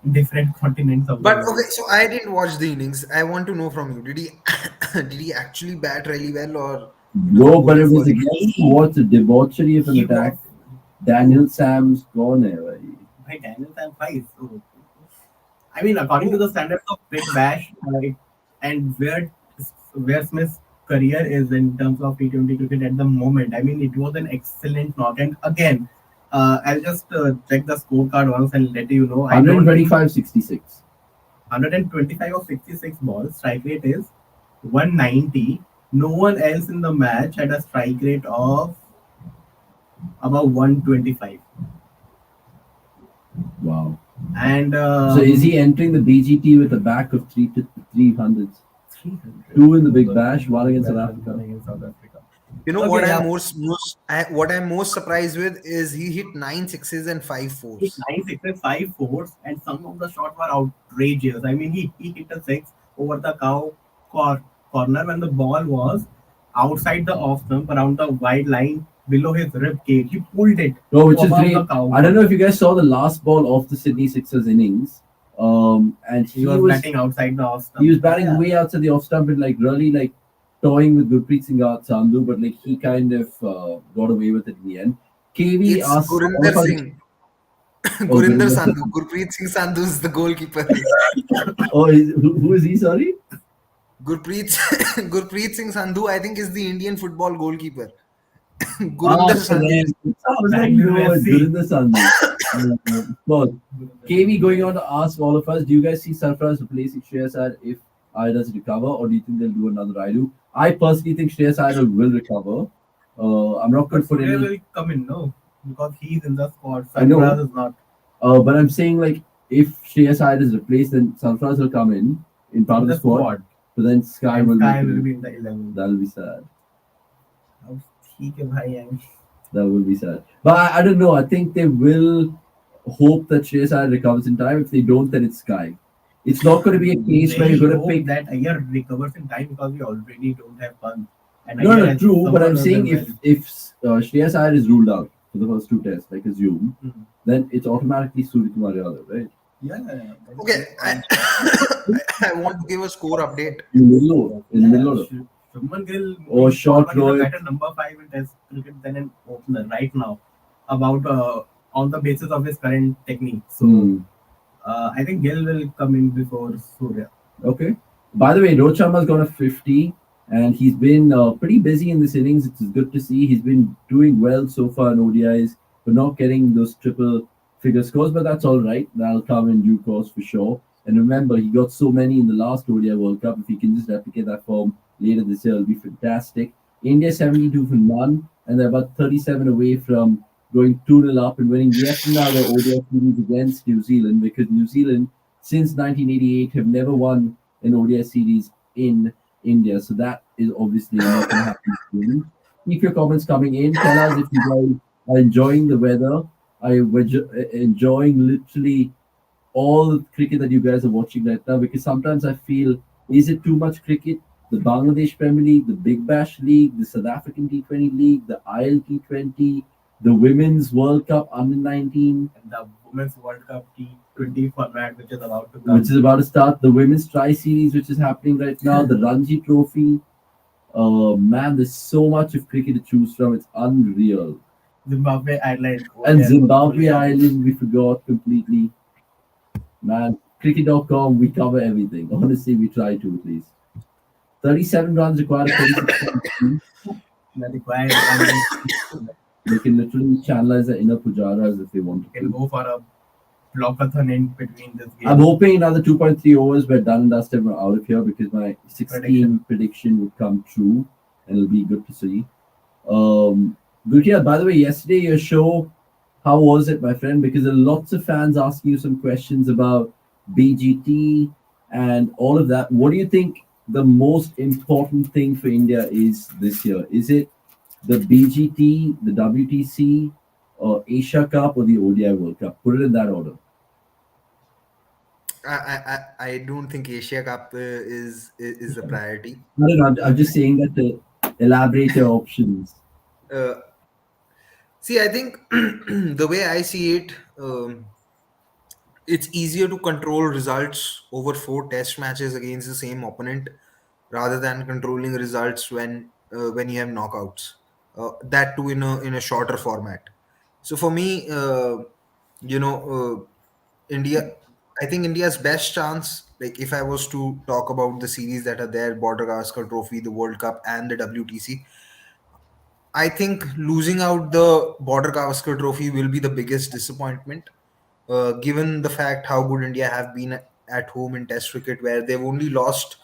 in different continents of the But world. okay, so I didn't watch the innings. I want to know from you: did he did he actually bat really well, or No, but it was for- against what a debauchery of an He attack. was- Daniel Sam's gone there. by Daniel and Price. So, I mean, according to the standards of Big Bash, and where Smith's career is in terms of T20 cricket at the moment, I mean, it was an excellent knock. And again, I'll just check the scorecard once and let you know. I don't think 125-66. 125 of 66 balls. Strike rate is 190. No one else in the match had a strike rate of about 125. Wow. And So is he entering the BGT with a back of 300s? 300? Two in the Big Bash, one against South Africa. Against South Africa. You know Okay, what yeah. what I'm most surprised with is he hit 9 sixes and 5 fours. Hit 9 sixes, 5 fours, and some of the shots were outrageous. I mean, he hit a 6 over the corner when the ball was outside the off stump around the wide line below his rib cage. He pulled it. No, which is above great. the cow. I don't know if you guys saw the last ball of the Sydney Sixers innings. And He was batting outside the off stump. he was batting Yeah. way outside the off stump and like really like toying with Gurpreet Singh Sandhu, but like he kind of got away with it in the end. KV It's asked Gurinder Singh. Gurinder Sandhu. Gurpreet Singh Sandhu is the goalkeeper. Oh, who is he? Sorry. Gurpreet Singh Sandhu, I think, is the Indian football goalkeeper. Gurinder Correct. Sandhu. I was like, Bangalore no, FC. Gurinder Sandhu. Well, KV going on to ask all of us, do you guys see Sarfaraz replacing Shreyas Iyer if Iyer does recover, or do you think they'll do another Raidu? I personally think Shreyas Iyer will recover. I'm not going But to put Surya any. will come in, no? Because he's in the squad. I know. Sarfaraz is not. But I'm saying like if Shreyas Iyer is replaced, then Sarfaraz will come in part of the squad. But then Sky And will Sky make will it. be in the 11. That'll be sad. अब ठीक है भाई, I mean, That will be sad. But I don't know. I think they will hope that Shreyas Iyer recovers in time. If they don't, then it's Sky. It's not going to be a case where they you're going to hope pick. that Iyer recovers in time because we already don't have fun. And No, Iyer no, has true. But I'm suffered saying well. if Shreyas Iyer is ruled out for the first two tests, like assume, Mhm. then it's automatically Suryakumar Yadav, right? Yeah. Okay, I want to give a score update. In the middle order. Shubman Gill Or short is a Rohit. better number 5 in Test cricket than an opener right now. About on the basis of his current technique. So I think Gill will come in before Surya. Okay. By the way, Rohit Sharma's got a 50, and he's been pretty busy in this innings. It's good to see. He's been doing well so far in ODIs, but not getting those triple figure scores. But that's all right. That'll come in due course for sure. And remember, he got so many in the last ODI World Cup. If he can just replicate that form later this year, it'll be fantastic. India 72 for none, and they're about 37 away from going 2-0 up and winning yet another ODI series against New Zealand, because New Zealand, since 1988, have never won an ODI series in India. So that is obviously not going to happen soon. Keep your comments coming in. Tell us if you guys are enjoying the weather. Are you enjoying literally all the cricket that you guys are watching right now? Because sometimes I feel, is it too much cricket? The Bangladesh Premier League, the Big Bash League, the South African T20 League, the IL T20, the Women's World Cup under 19, And the Women's World Cup T20 format, which is about to come. which is about to start, the Women's Tri Series, which is happening right now, the Ranji Trophy. Man, there's so much of cricket to choose from. It's unreal. Zimbabwe Island. And Zimbabwe Island, we forgot completely. Man, cricket.com, we cover everything. Honestly, we try to at least. 37 runs required, 36. That requires They can literally channelize the inner pujaras if they want can to. go for a blockathon in between this game. I'm hoping another 2.3 overs we're done and dusted, we're out of here, because my 16 prediction would come true and it'll be good to see. Gutierrez, by the way, yesterday your show, how was it, my friend? Because there are lots of fans asking you some questions about BGT and all of that. What do you think the most important thing for India is this year? Is it the BGT, the WTC, or Asia Cup, or the ODI World Cup? Put it in that order. I don't think Asia Cup is a priority. I don't know. I'm just saying that to elaborate your options. See, I think the way I see it, it's easier to control results over 4 test matches against the same opponent rather than controlling results when you have knockouts. That too in a shorter format. So for me, India, I think India's best chance, like if I was to talk about the series that are there, Border Gavaskar Trophy, the World Cup, and the WTC, I think losing out the Border Gavaskar Trophy will be the biggest disappointment, given the fact how good India have been at home in Test cricket, where they've only lost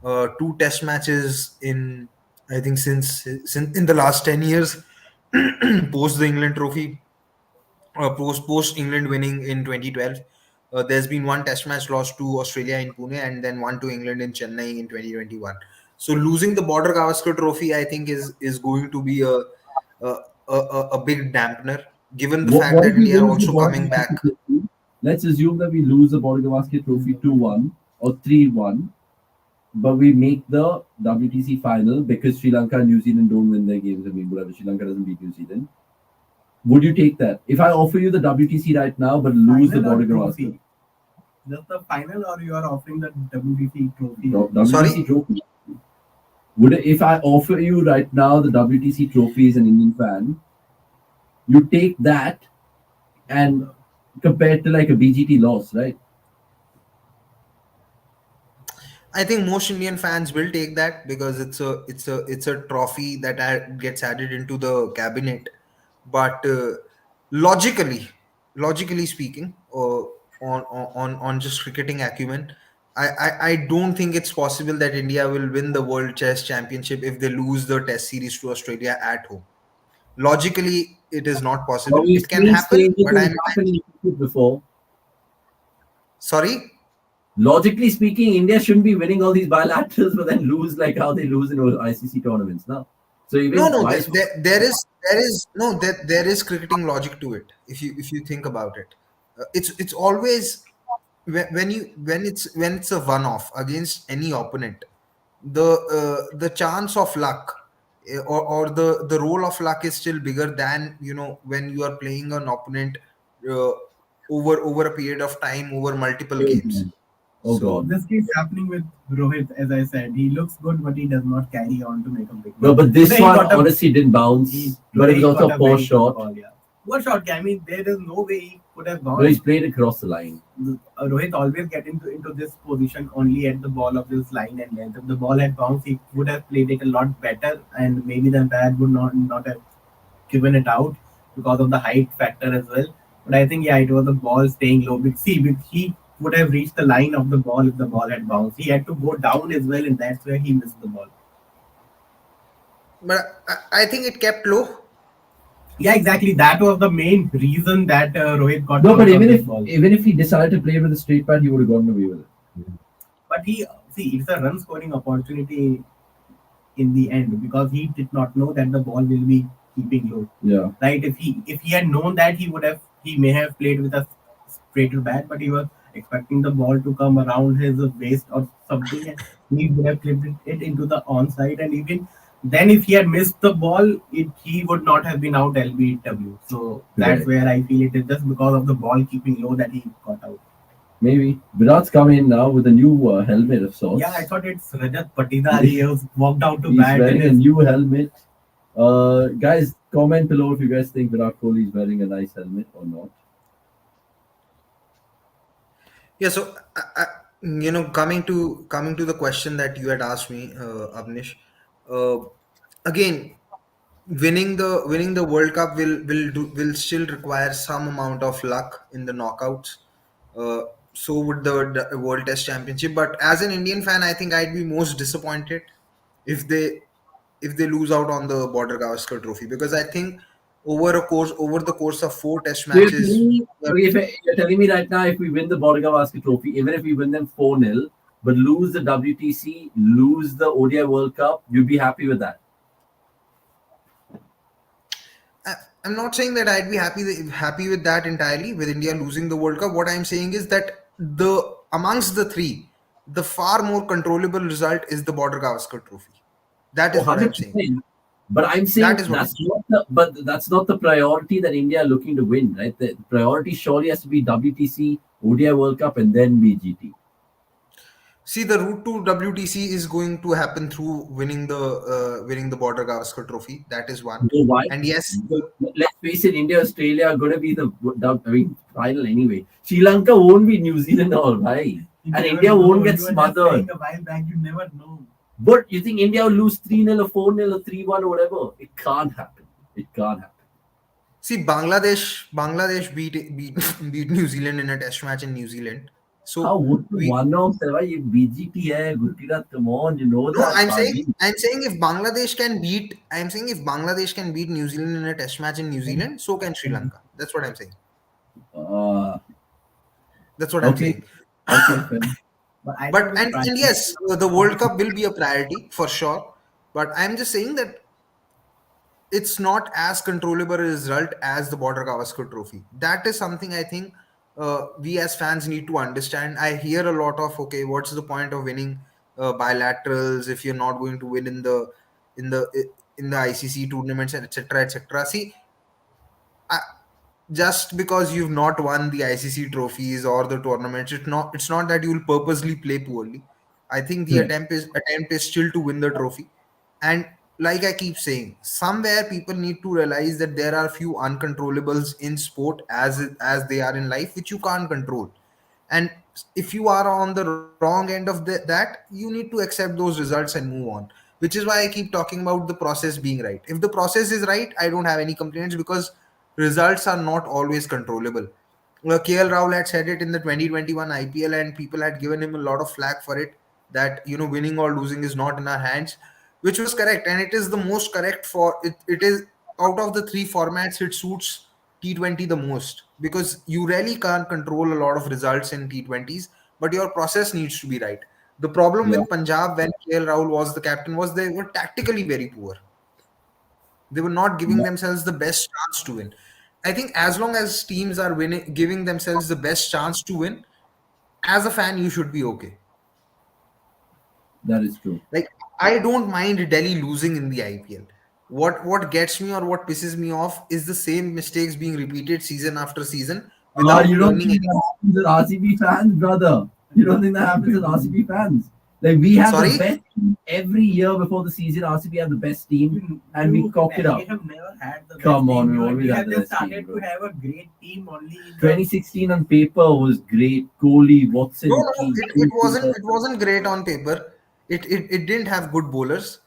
2 Test matches in, I think, since in the last 10 years, post the England Trophy, post England winning in 2012. There's been 1 Test match lost to Australia in Pune, and then one to England in Chennai in 2021. So losing the Border Gavaskar Trophy, I think, is going to be a big dampener, given the fact What that if we India are lose the also Border coming back. Gavaskar Trophy? Let's assume that we lose the Border Gavaskar Trophy 2-1 or 3-1, but we make the WTC final because Sri Lanka and New Zealand don't win their games. I mean, whatever, Sri Lanka doesn't beat New Zealand. Would you take that? If I offer you the WTC right now but lose the Border Gavaskar? Just the final, or you are offering the WTC trophy? WTC Sorry? trophy. If I offer you right now the WTC trophy as an Indian fan, you take that and compare it to like a BGT loss, right? I think most Indian fans will take that because it's a trophy that gets added into the cabinet. But logically, logically speaking, on just cricketing acumen, I don't think it's possible that India will win the World Chess Championship if they lose the Test series to Australia at home. Logically, it is not But possible. we've It can seen happen, stranger but things happen in cricket before. sorry. Logically speaking, India shouldn't be winning all these bilaterals, but then lose like how they lose in ICC tournaments now. So No, even no, vice there is no there is cricketing logic to it. If you think about it, it's always when it's a one off against any opponent, the chance of luck, or the role of luck is still bigger than when you are playing an opponent uh, over a period of time over multiple games. oh So god. this keeps happening with Rohit, as I said. He looks good, but he does not carry on to make a big No, one. but this Today he one got a honestly didn't bounce. But it today was he also got a a poor very good shot. ball. Yeah, what shot? I mean, there is no way he could have No, he's gone. played across the line. Rohit always get into this position only at the ball of this line and length. If the ball had bounced, he would have played it a lot better, and maybe the umpire would not have given it out because of the height factor as well. But I think, yeah, it was the ball staying low. But see, he would have reached the line of the ball if the ball had bounced. He had to go down as well, and that's where he missed the ball. But I think it kept low. Yeah, exactly. That was the main reason that Rohit got No, but out on even this if ball. even if he decided to play with a straight bat, he would have gotten away with it. But it's a run scoring opportunity in the end because he did not know that the ball will be keeping low. Yeah. Right? If he had known that, he may have played with a straighter bat, but he was expecting the ball to come around his waist or something, and he would have clipped it into the onside. And even then, if he had missed the ball, he would not have been out LBW. So that's Right. where I feel it is just because of the ball keeping low that he got out. Maybe. Virat's come in now with a new helmet of sorts. Yeah, I thought it's Rajat Patidar. He has walked out to He's bat. wearing And a new helmet. Guys, comment below if you guys think Virat Kohli is wearing a nice helmet or not. Yeah, so coming to the question that you had asked me, Avnish, uh, again, winning the World Cup will still require some amount of luck in the knockouts. Uh, so would the World Test Championship. But as an Indian fan, I think I'd be most disappointed if they lose out on the Border Gavaskar Trophy, because I think over the course of four Test So you're matches. telling me, okay, if you're telling me right now, if we win the Border Gavaskar Trophy, even if we win them 4-0, but lose the WTC, lose the ODI World Cup, you'd be happy with that? I- I'm not saying that I'd be happy with that entirely, with India losing the World Cup. What I'm saying is that the amongst the three, the far more controllable result is the Border Gavaskar Trophy. That Oh, is what I'm saying. 100%. But I'm That saying is what I'm that's not the priority that India are looking to win, right? The priority surely has to be WTC, ODI World Cup, and then BGT. See, the route to WTC is going to happen through winning the Border Gavaskar Trophy. That is one. You know why? And yes, Because let's face it, India, Australia are going to be the final anyway. Sri Lanka won't be New Zealand all right. You And never India know. won't You get were just smothered. saying a while back, you never know. But you think India will lose 3-0 or 4-0 or 3-1 or whatever? It can't happen. It can't happen. see, Bangladesh beat New Zealand in a Test match in New Zealand. How So would you we one off say BGT hai, Gurkirat, come on, you know no, that. I'm saying if Bangladesh can beat New Zealand in a Test match in New Zealand, so can Sri Lanka. That's what I'm saying. Uh, That's what I'm okay, saying. okay, fair. But I But think with and yes, the World Cup will be a priority for sure. But I'm just saying that it's not as controllable a result as the Border Gavaskar Trophy. That is something I think we as fans need to understand. I hear a lot of, okay, what's the point of winning bilaterals if you're not going to win in the in the ICC tournaments, and etc. etc. See, I, just because you've not won the ICC trophies or the tournaments, it's not that you'll purposely play poorly. I think the Correct. attempt is still to win the trophy. And like I keep saying, somewhere people need to realize that there are few uncontrollables in sport as they are in life, which you can't control. And if you are on the wrong end of that, you need to accept those results and move on. Which is why I keep talking about the process being right. If the process is right, I don't have any complaints, because results are not always controllable. KL Rahul had said it in the 2021 IPL, and people had given him a lot of flack for it, that winning or losing is not in our hands, which was correct, and it is the most correct for it. It is, out of the three formats, it suits T20 the most, because you really can't control a lot of results in T20s, but your process needs to be right. The problem Yeah, with Punjab when KL Rahul was the captain was they were tactically very poor. They were not giving yeah, themselves the best chance to win. I think as long as teams are winning, giving themselves the best chance to win, as a fan, you should be okay. that is true. Like, I don't mind Delhi losing in the IPL. What gets me or what pisses me off is the same mistakes being repeated season after season without You don't learning think anything. that happens with RCB fans, brother? You don't think that happens with RCB fans? Like we have the Sorry? best team every year before the season. RCB have the best team, and we cock it up. We have never had the Come best on, team. we always We had have the just best team, started bro. to have a great team only in the 2016 on paper was great. Kohli, No, Watson, no, King. it wasn't great on paper. It didn't have good bowlers.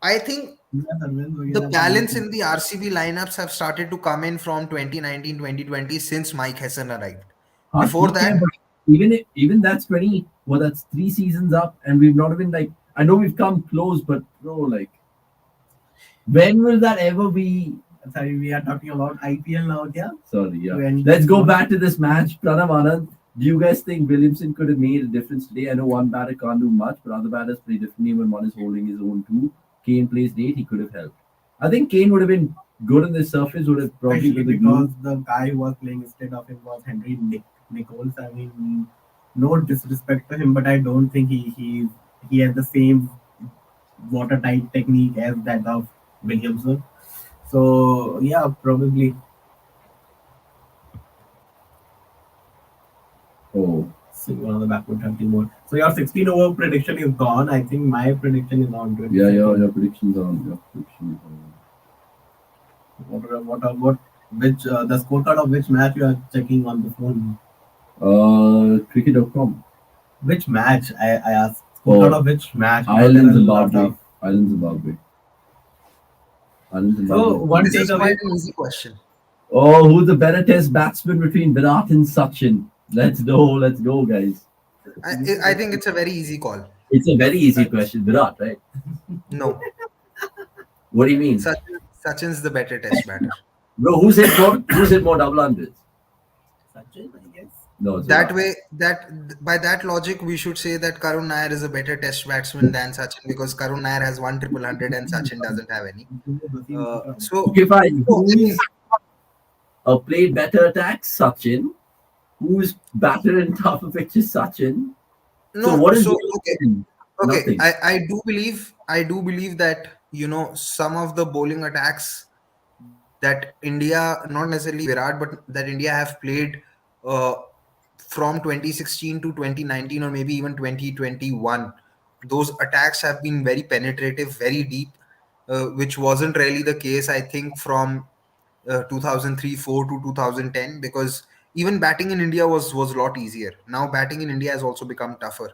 I think Sarvendra the वगैरह तो balance नहीं in the RCB lineups have started to come in from 2019, 2020, since Mike Hesson arrived. Haan, Before theek hai, that, but even that's 20. Well, that's 3 seasons up, and we've not even like. I know we've come close, but bro, like, when will that ever be? Sorry, we are talking about IPL now, क्या? Sorry, yeah. 20. Let's go back to this match. Pranav Anand, do you guys think Williamson could have made a difference today? I know one batter can't do much, but other batters play differently when one is holding his own too. Kane plays late, he could have helped. I think Kane would have been good on this surface, would have probably Especially been the because glue. the guy who was playing instead of him was Nichols. I mean, no disrespect to him, but I don't think he has the same watertight technique as that of Williamson. So yeah, probably Oh, one of the backward 30 more. So your 16 over prediction is gone. I think my prediction is on 20. yeah, your predictions on. Your predictions on. What which the scorecard of which match you are checking on the phone? Cricket.com. Which match? I asked. Scorecard Oh, of which match? Because Ireland, there are a lot Zimbabwe. of. Ireland, Zimbabwe. Ireland, So Zimbabwe. one this is quite takeaway. an easy question. Oh, who's the better test batsman between Virat and Sachin? Let's go, guys. I think it's a very easy call. It's a very easy question. Virat, right? No, What do you mean? Sachin's the better test batter. Bro, who's hit more double hundreds? Sachin, I guess. No, it's That Virat. way, by that logic, we should say that Karun Nair is a better test batsman than Sachin, because Karun Nair has one triple hundred and Sachin doesn't have any. So, Okay, fine. no, I think, Who's played better attacks? Sachin. Who's better in tougher pitches? Sachin. So no. what is So, okay, Williamson? okay. Nothing. I do believe that some of the bowling attacks that India, not necessarily Virat, but that India have played uh, from 2016 to 2019, or maybe even 2021. Those attacks have been very penetrative, very deep, which wasn't really the case, I think, from 2003-4 to 2010, because even batting in India was a lot easier. Now batting in India has also become tougher.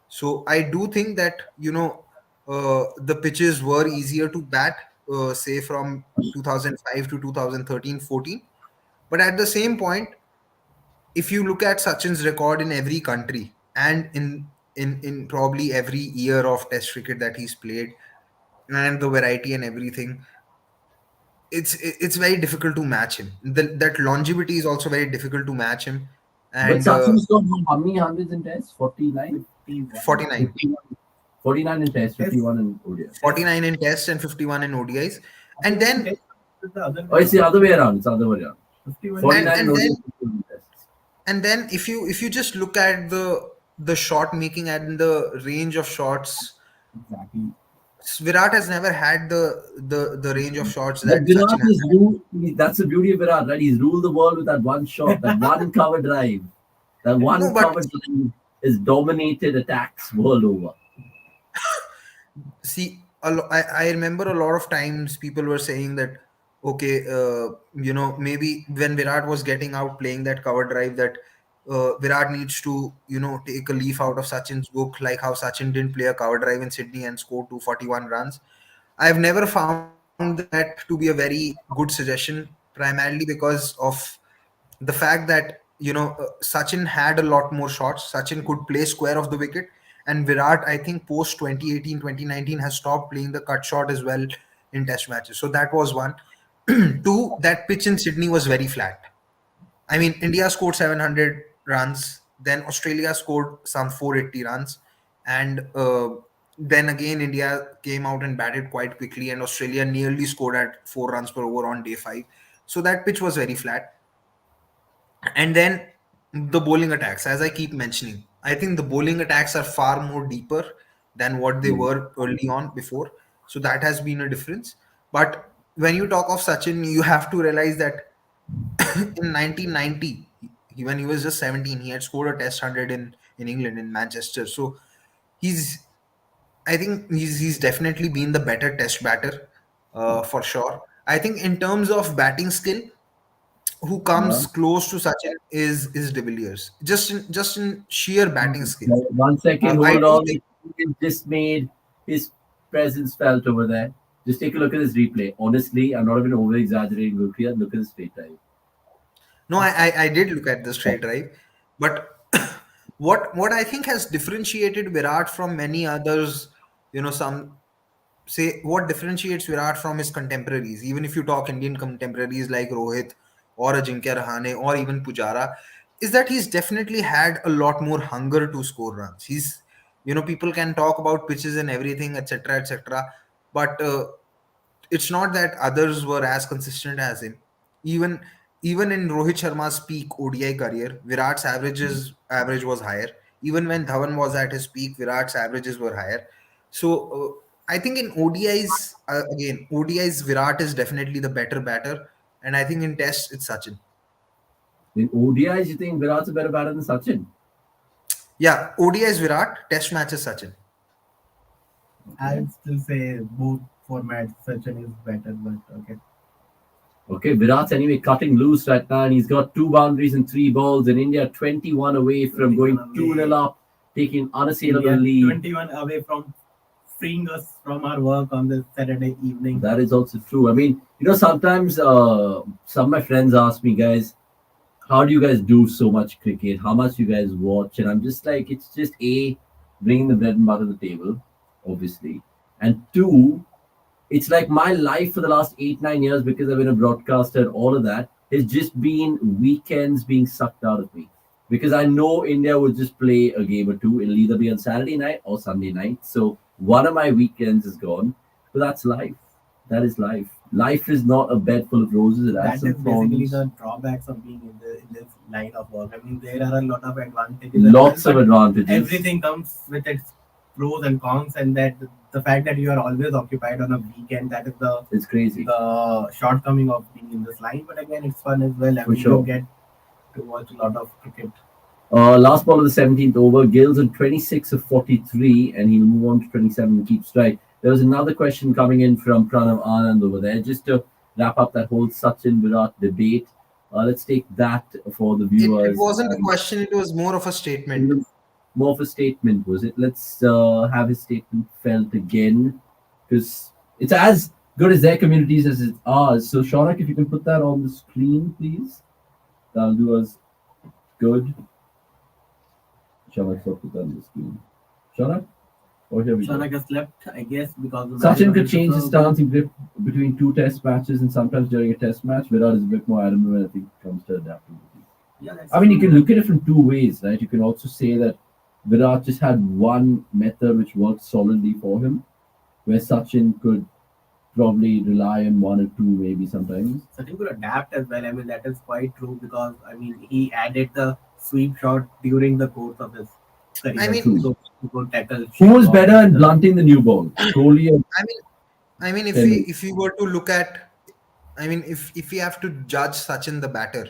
So I do think that the pitches were easier to bat, say from 2005 to 2013-14. But at the same point, if you look at Sachin's record in every country, and in probably every year of Test cricket that he's played, and the variety and everything, it's very difficult to match him. That longevity is also very difficult to match him. But And Sachin's got how many hundreds in tests? 49? 49, 49 in tests, Yes. 51 in ODI. 49 in Tests and 51 in ODIs. And 49 then tests is the other Oh, way it's the around. other way around. It's the other way around. 51 and 49 in and ODI, then 51 in tests. and then if you just look at the shot making and the range of shots, exactly. Virat has never had the range of shots But that Virat Sachin has is had. ruled. That's the beauty of Virat, right? He's ruled the world with that one shot, that one cover drive. That No, one but cover drive is dominated attacks world over. see, I remember a lot of times people were saying that, okay, maybe when Virat was getting out playing that cover drive, that Virat needs to, take a leaf out of Sachin's book, like how Sachin didn't play a cover drive in Sydney and score 241 runs. I've never found that to be a very good suggestion, primarily because of the fact that Sachin had a lot more shots. Sachin could play square of the wicket, and Virat, I think, post 2018, 2019, has stopped playing the cut shot as well in Test matches. So that was one. Two, that pitch in Sydney was very flat. I mean, India scored 700 runs, then Australia scored some 480 runs, and then again India came out and batted quite quickly, and Australia nearly scored at 4 runs per over on day five. So that pitch was very flat. And then the bowling attacks, as I keep mentioning, I think the bowling attacks are far more deeper than what they Mm. were early on before. So that has been a difference. But when you talk of Sachin, you have to realize that in 1990, when he was just 17, he had scored a test 100 in England, in Manchester. So he's, I think he's definitely been the better test batter, for sure. I think in terms of batting skill, who Yeah. comes close to Sachin is De Villiers. Just in sheer batting skill. 1 second, I hold do on. think It just made his presence felt over there. Just take a look at his replay. Honestly, I'm not even over exaggerating. Look at his straight time. no, I did look at the straight drive, but what I think has differentiated Virat from many others, some say what differentiates Virat from his contemporaries, even if you talk Indian contemporaries like Rohit or Ajinkya Rahane or even Pujara, is that he's definitely had a lot more hunger to score runs. People can talk about pitches and everything, etc., etc., but it's not that others were as consistent as him. Even even in Rohit Sharma's peak ODI career, Virat's average was higher. Even when Dhawan was at his peak, Virat's averages were higher. So I think in ODIs, again, ODIs, Virat is definitely the better batter, and I think in Tests it's Sachin. In ODIs, you think Virat's a better batter than Sachin? Yeah, ODIs Virat, Test matches Sachin. Okay. I'd still say both formats, Sachin is better, but okay. Okay, Virat's anyway cutting loose right now, and he's got 2 boundaries and 3 balls, and India 21 away from 21 going away. 2-0 up, taking unassailable India lead. 21 away from freeing us from our work on this Saturday evening. That is also true. I mean, sometimes some of my friends ask me, guys, how do you guys do so much cricket? How much you guys watch? And I'm just like, it's just bringing the bread and butter to the table, obviously, and two, it's like my life for the last 8 9 years, because I've been a broadcaster and all of that, has just been weekends being sucked out of me, because I know India would just play a game or two. It'll either be on Saturday night or Sunday night. So one of my weekends is gone. But that's life. That is life. Life is not a bed full of roses. It has That some is basically thorns. the drawbacks of being in this line of work. I mean, there are a lot of advantages, Lots of but advantages. everything comes with its pros and cons, and that the fact that you are always occupied on a weekend, that is It's crazy. the shortcoming of being in this line. But again, it's fun as well. I For mean, sure. you get to watch a lot of cricket. Last ball of the 17th over. Gill's on 26 of 43, and he'll move on to 27 and keep strike. There was another question coming in from Pranav Anand over there. Just to wrap up that whole Sachin Virat debate, let's take that for the It viewers. wasn't a question; it was more of a statement. Even more of a statement, was it? Let's have his statement felt again, because it's as good as their communities as it's ours. So, Shorak, if you can put that on the screen, please, that'll do us good. Shorak, put that on the screen. Shorak? Oh, here we go. Shanak has left, I guess, because of Sachin the could change his stance in between two test matches and sometimes during a test match. Virat is a bit more adamant when I think it comes to adaptability. Yeah, that's I mean, you true. can look at it from two ways, right? You can also say that Virat just had one method which worked solidly for him, where Sachin could probably rely on one or two, maybe sometimes. Sachin could adapt as well. I mean, that is quite true because I mean he added the sweep shot during the course of his career. I mean, True. So he could tackle. Who was short better balls. in blunting the new ball? Kohli or I mean, Henry? if we were to look at, if we have to judge Sachin the batter,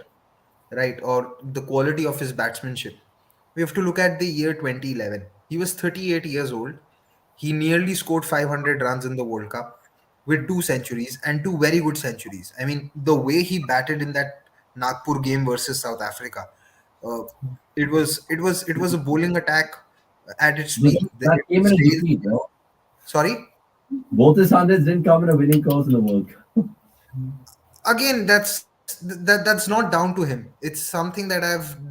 right, or the quality of his batsmanship, we have to look at the year 2011. He was 38 years old. He nearly scored 500 runs in the World Cup with 2 centuries and two very good centuries. I mean, the way he batted in that Nagpur game versus South Africa, Uh, it was a bowling attack at its But peak. that It came was in a Dale. defeat, no? Sorry. Both his hundreds didn't come in a winning cause in the World Cup. Again, that's not down to him. It's something that I've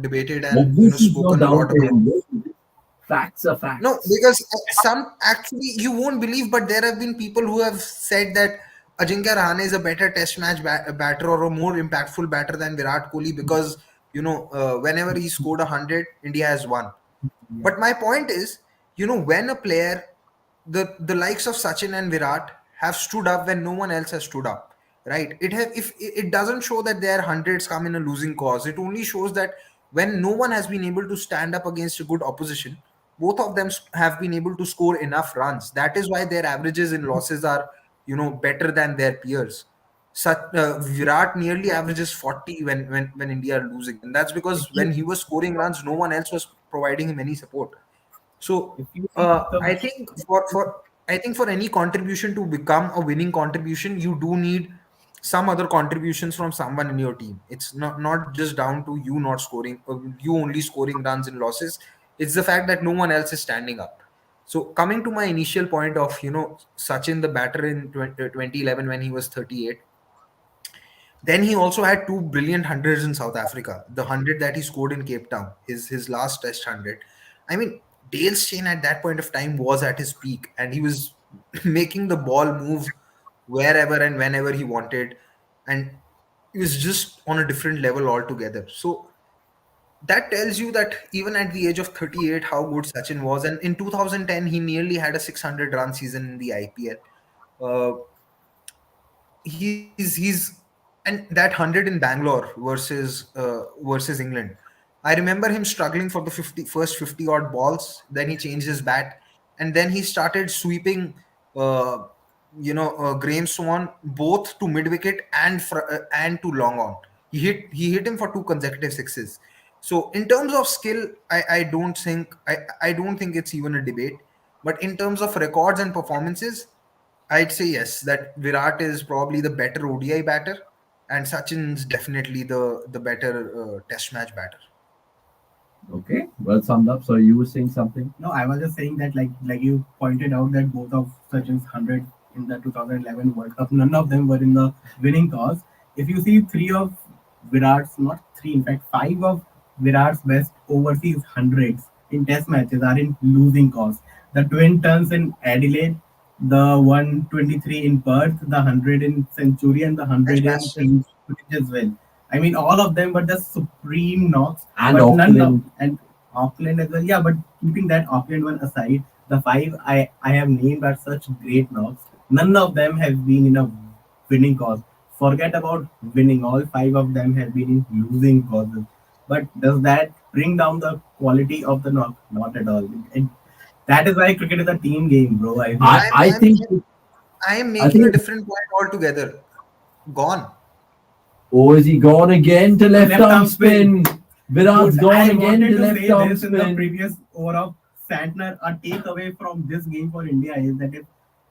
debated and Obviously, it's not spoken a down lot to about. him. Facts are No, facts. because some actually you won't believe, but there have been people who have said that Ajinkya Rahane is a better Test match batter or a more impactful batter than Virat Kohli because whenever he scored 100, India has won. But my point is, when a player, the likes of Sachin and Virat have stood up when no one else has stood up, right? If it doesn't show that their hundreds come in a losing cause, it only shows that when no one has been able to stand up against a good opposition, both of them have been able to score enough runs. That is why their averages in losses are better than their peers. Virat nearly averages 40 when India are losing, and that's because If you when he was scoring runs, no one else was providing him any support. So if you see the I think for any contribution to become a winning contribution, you do need some other contributions from someone in your team. It's not just down to you not scoring, you only scoring runs in losses. It's the fact that no one else is standing up. So coming to my initial point of Sachin the batter in 2011 when he was 38. Then he also had two brilliant hundreds in South Africa. The hundred that he scored in Cape Town, his last Test hundred. I mean, Dale Steyn at that point of time was at his peak, and he was making the ball move wherever and whenever he wanted, and he was just on a different level altogether. So that tells you that even at the age of 38, how good Sachin was. And in 2010, he nearly had a 600 run season in the IPL. He's and that 100 in Bangalore versus England. I remember him struggling for the first 50 odd balls. Then he changed his bat, and then he started sweeping. Uh, Graham Swan both to mid wicket and to long on. He hit him for two consecutive sixes. So in terms of skill, I don't think it's even a debate. But in terms of records and performances, I'd say yes, that Virat is probably the better ODI batter, and Sachin's definitely the better Test match batter. Okay, well summed up. So you were saying something? No, I was just saying that like you pointed out that both of Sachin's 100 in the 2011 World Cup, none of them were in the winning cause. If you see three of Virat's, not three, in fact five of Virat's best overseas hundreds in Test matches are in losing cause. The twin turns in Adelaide, the 123 in Perth, the 100 in Century, and the 100 in Edgbaston. Cambridge as well. I mean, all of them were just supreme knocks, And but none of Auckland. and Auckland as well. Yeah, but keeping that Auckland one aside, the five I have named are such great knocks. None of them have been in a winning cause. Forget about winning. All five of them have been in losing causes. But does that bring down the quality of the knock? Not at all. That is why cricket is a team game, bro. I think. I I'm I I'm think I'm I making a think. different point altogether. Gone. Oh, is he gone again to left Left arm arm spin. spin? Virat's Dude, gone I again wanted to to left say arm this in the spin. previous over of Santner. A takeaway from this game for India is that if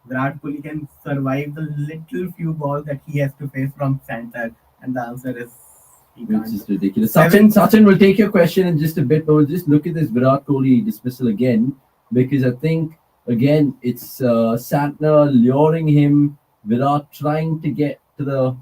Virat Kohli can survive the little few balls that he has to face from Santner, and the answer is he It's can't. just ridiculous. Seven. Sachin will take your question in just a bit, but we'll just look at this Virat Kohli dismissal again because I think again it's Santner luring him, Virat trying to get to the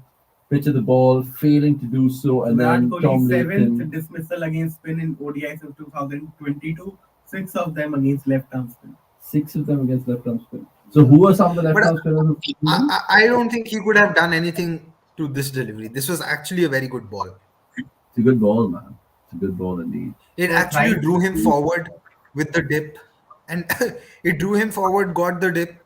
pitch of the ball, failing to do so, and Virat then Tom Kohli's seventh Latham. dismissal against spin in ODI since 2022. Six of them against left arm spin. Six of them against left arm spin. So who are some of the left But arm spinners who beat him? I don't think he could have done anything to this delivery. This was actually a very good ball. It's a good ball, man. It's a good ball indeed. It So actually thrice, drew him forward with the dip, and it drew him forward, got the dip.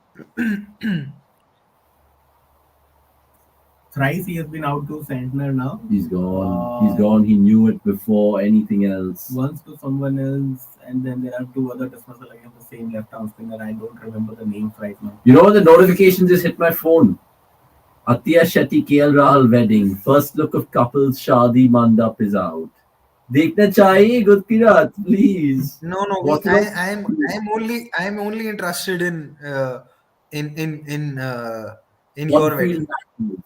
thrice he has been out to Santner now. He's gone. He's gone. He knew it before anything else. Once to someone else, and then there are two other dismissal against the same left arm spinner. I don't remember the names right now. You know, the notification just hit my phone. Athiya Shetty KL Rahul wedding. First look of couples Shadi Mandap is out. देखना चाहिए Gurkirat, please. No, What I'm only interested in in in uh, in your on-field wedding. matches.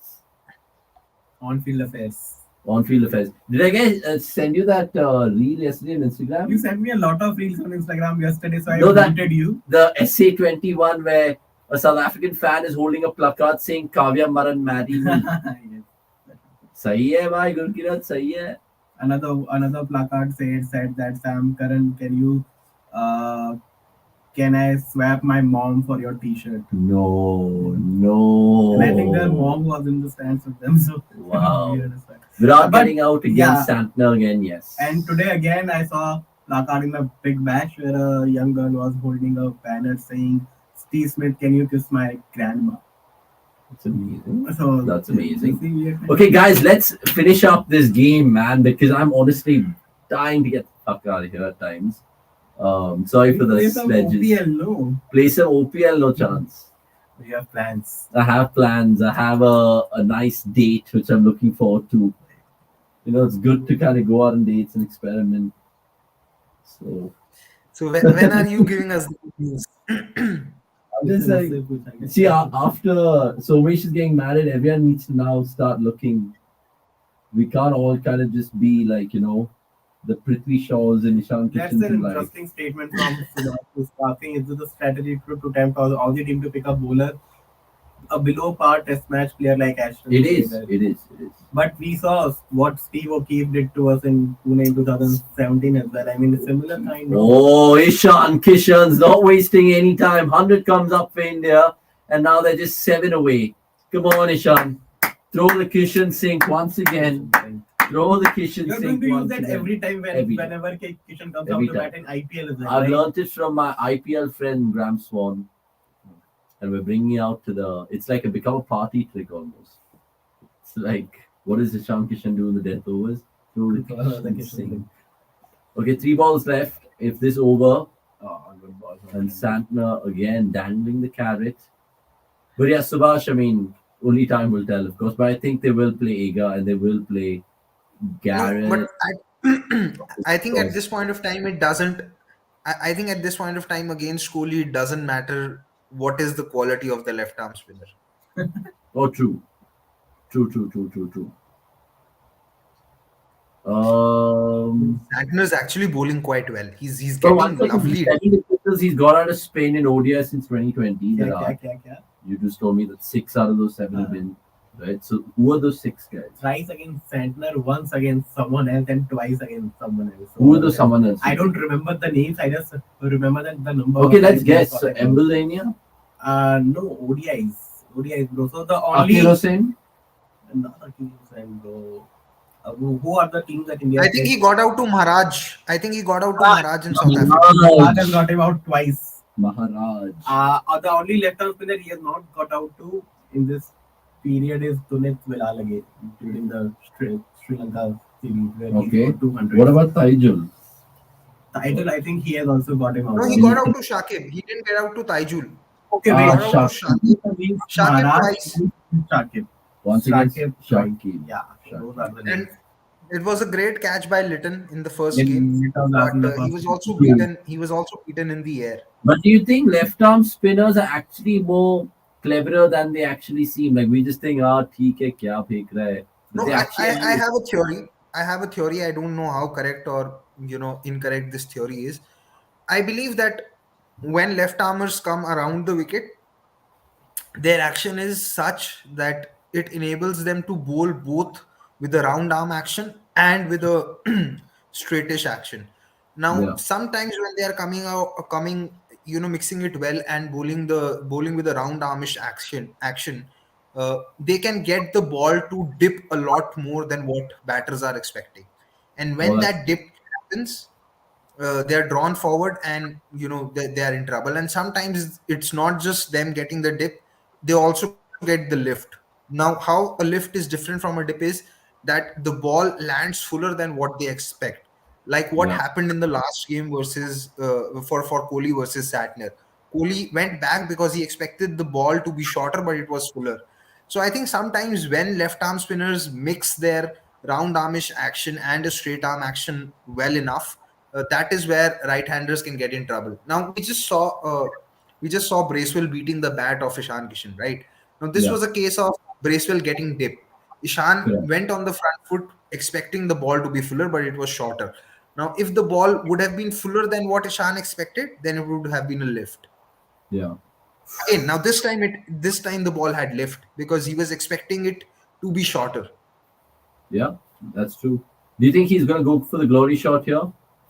On field affairs. On-field affairs. Did I send you that reel yesterday on Instagram? You sent me a lot of reels on Instagram yesterday, so I No, that- deleted you. The SA21 where a South African fan is holding a placard saying Kavya Maran marry me. Yes. Sahi hai bhai, Gurkirat, sahi hai. Another placard said that Sam Karan, can I swap my mom for your T-shirt? No. And I think their mom was in the stands with them. So Wow. we understand. Without But, getting out against Santner again, yes. And today again I saw placard in a big match where a young girl was holding a banner saying, "Steve Smith, can you kiss my grandma?" That's amazing. So That's amazing. see, Okay, guys, let's finish up this game, man, because I'm honestly dying to get the fuck out of here at times. Sorry for the play some sledges. OPL, no? Play some OPL, no chance. We have plans. I have plans. I have a nice date which I'm looking forward to. You know, it's good to kind of go out on dates and experiment. So when are you giving us the news? I'm just like, see, after Somesh is getting married, everyone needs to now start looking. We can't all kind of just be like, you know, the Prithvi Shaws and Ishan That's Kishan. an interesting statement from Siddharth, who's asking, is it the strategy to tempt all the team to pick a bowler, a below par test match player like Ashton? It is. But we saw what Steve O'Keefe did to us in Pune in 2017 as well. I mean, a similar kind of... Oh, Ishan Kishan's not wasting any time. 100 comes up for India, and now they're just 7 away. Come on, Ishan. Throw the Kishan sink once again. Throw the Kishan You're sink going to use once that again. every time whenever Kishan comes out to bat in IPL as well, I've right? learned it from my IPL friend Graham Swan, and we're bringing it out to the. It's like become a party trick almost. It's like, what does Ishan Kishan do in the death overs? Throw the Kishan sink. Okay, 3 balls left. If this over, good ball. And Santner again dangling the carrot. But yeah, Subhash, I mean, only time will tell, of course. But I think they will play Aga and they will play Garrett. No, but I think at this point of time it doesn't. I think at this point of time against Kohli, it doesn't matter what is the quality of the left arm spinner. Oh, true. Santner is actually bowling quite well. He's getting lovely. He's got out of Spain in ODI since 2020. Kya? You just told me that 6 out of those 7 have been, right? So who are those 6 guys? Thrice against Santner, once against someone else, and twice against someone else. So Who are those someone else? I don't remember the names. I just remember that the number. Okay, let's guess. Embelania? No, ODIs, bro. So the only... Akil Hussain? Not Akil Hussain, bro. Who are the teams that India... I think he got out to Maharaj. Maharaj in South Africa. Maharaj has got him out twice. Maharaj. The only left arm spinner he has not got out to in this period is Tunit Vilalage during the Sri Lanka series where he got 200. What about Taijul? Taijul, I think he has also got him out. No, he got out to Shakib. He didn't get out to Taijul. Okay, wait. Shakib. Shakib twice. Shakib. Once again, Shakib. Yeah, those are the names. And it was a great catch by Litton in the first In game, Litton but in the he first was game. also beaten. He was also beaten in the air. But do you think left arm spinners are actually more cleverer than they actually seem? Like we just think, theek hai, kya phek raha hai. No, I have a theory. I don't know how correct or incorrect this theory is. I believe that when left armers come around the wicket, their action is such that it enables them to bowl both with a round arm action and with a straightish action. Now, sometimes when they are coming, mixing it well and bowling with a round armish action, they can get the ball to dip a lot more than what batters are expecting. And when that dip happens, they are drawn forward and they are in trouble. And sometimes it's not just them getting the dip, they also get the lift. Now how a lift is different from a dip is that the ball lands fuller than what they expect, like what happened in the last game versus for Kohli versus Santner. Kohli went back because he expected the ball to be shorter, but it was fuller. So I think sometimes when left arm spinners mix their round armish action and a straight arm action well enough, that is where right-handers can get in trouble. Now we just saw Bracewell beating the bat of Ishan Kishan, right? Now this was a case of Bracewell getting dipped. Ishan went on the front foot expecting the ball to be fuller, but it was shorter. Now, if the ball would have been fuller than what Ishan expected, then it would have been a lift. Yeah. Again, now this time the ball had lift because he was expecting it to be shorter. Yeah, that's true. Do you think he's going to go for the glory shot here?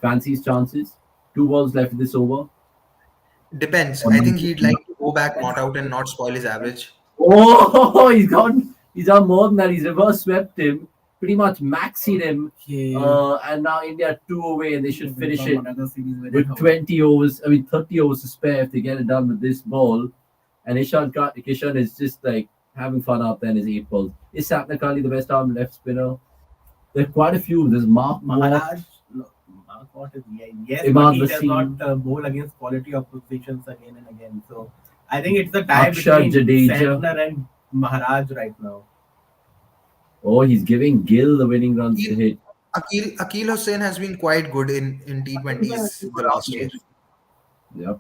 Fancy his chances? 2 balls left in this over. Depends. Or I think 90? he'd like to go back, not out, and not spoil his average. Oh, he's done more than that. He's reverse swept him, pretty much maxied him. Okay. And now India are 2 away, and they should finish it Another series with 20 overs. I mean, 30 overs to spare if they get it done with this ball. And Kishan is just like having fun out there in his 8 balls. Is Sapna Kali the best arm left spinner? There are quite a few. There's Mark Maharaj. No, Mark Watt is yes, Imad but he does Wasim. not bowl against quality oppositions again and again. So I think it's the tie Akshar between Jadeja. Santner and Maharaj right now. Oh, he's giving Gill the winning runs to hit. Akil Hussain has been quite good in T20s the last year. Yep.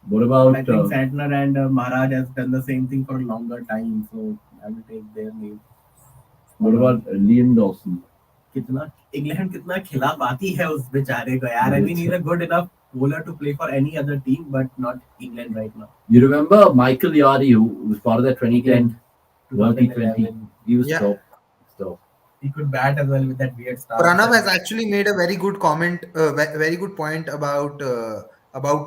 What about I think Santner and Maharaj has done the same thing for a longer time. So I will take their name. Liam Dawson? कितना England कितना खिला पाती है उस बेचारे को यार. I mean, he's a good enough bowler to play for any other team, but not England right now. You remember Michael Yari, who was part of that 2010 World T20? He was top. He could bat as well with that weird start. Pranav has actually made a very good comment, very good point about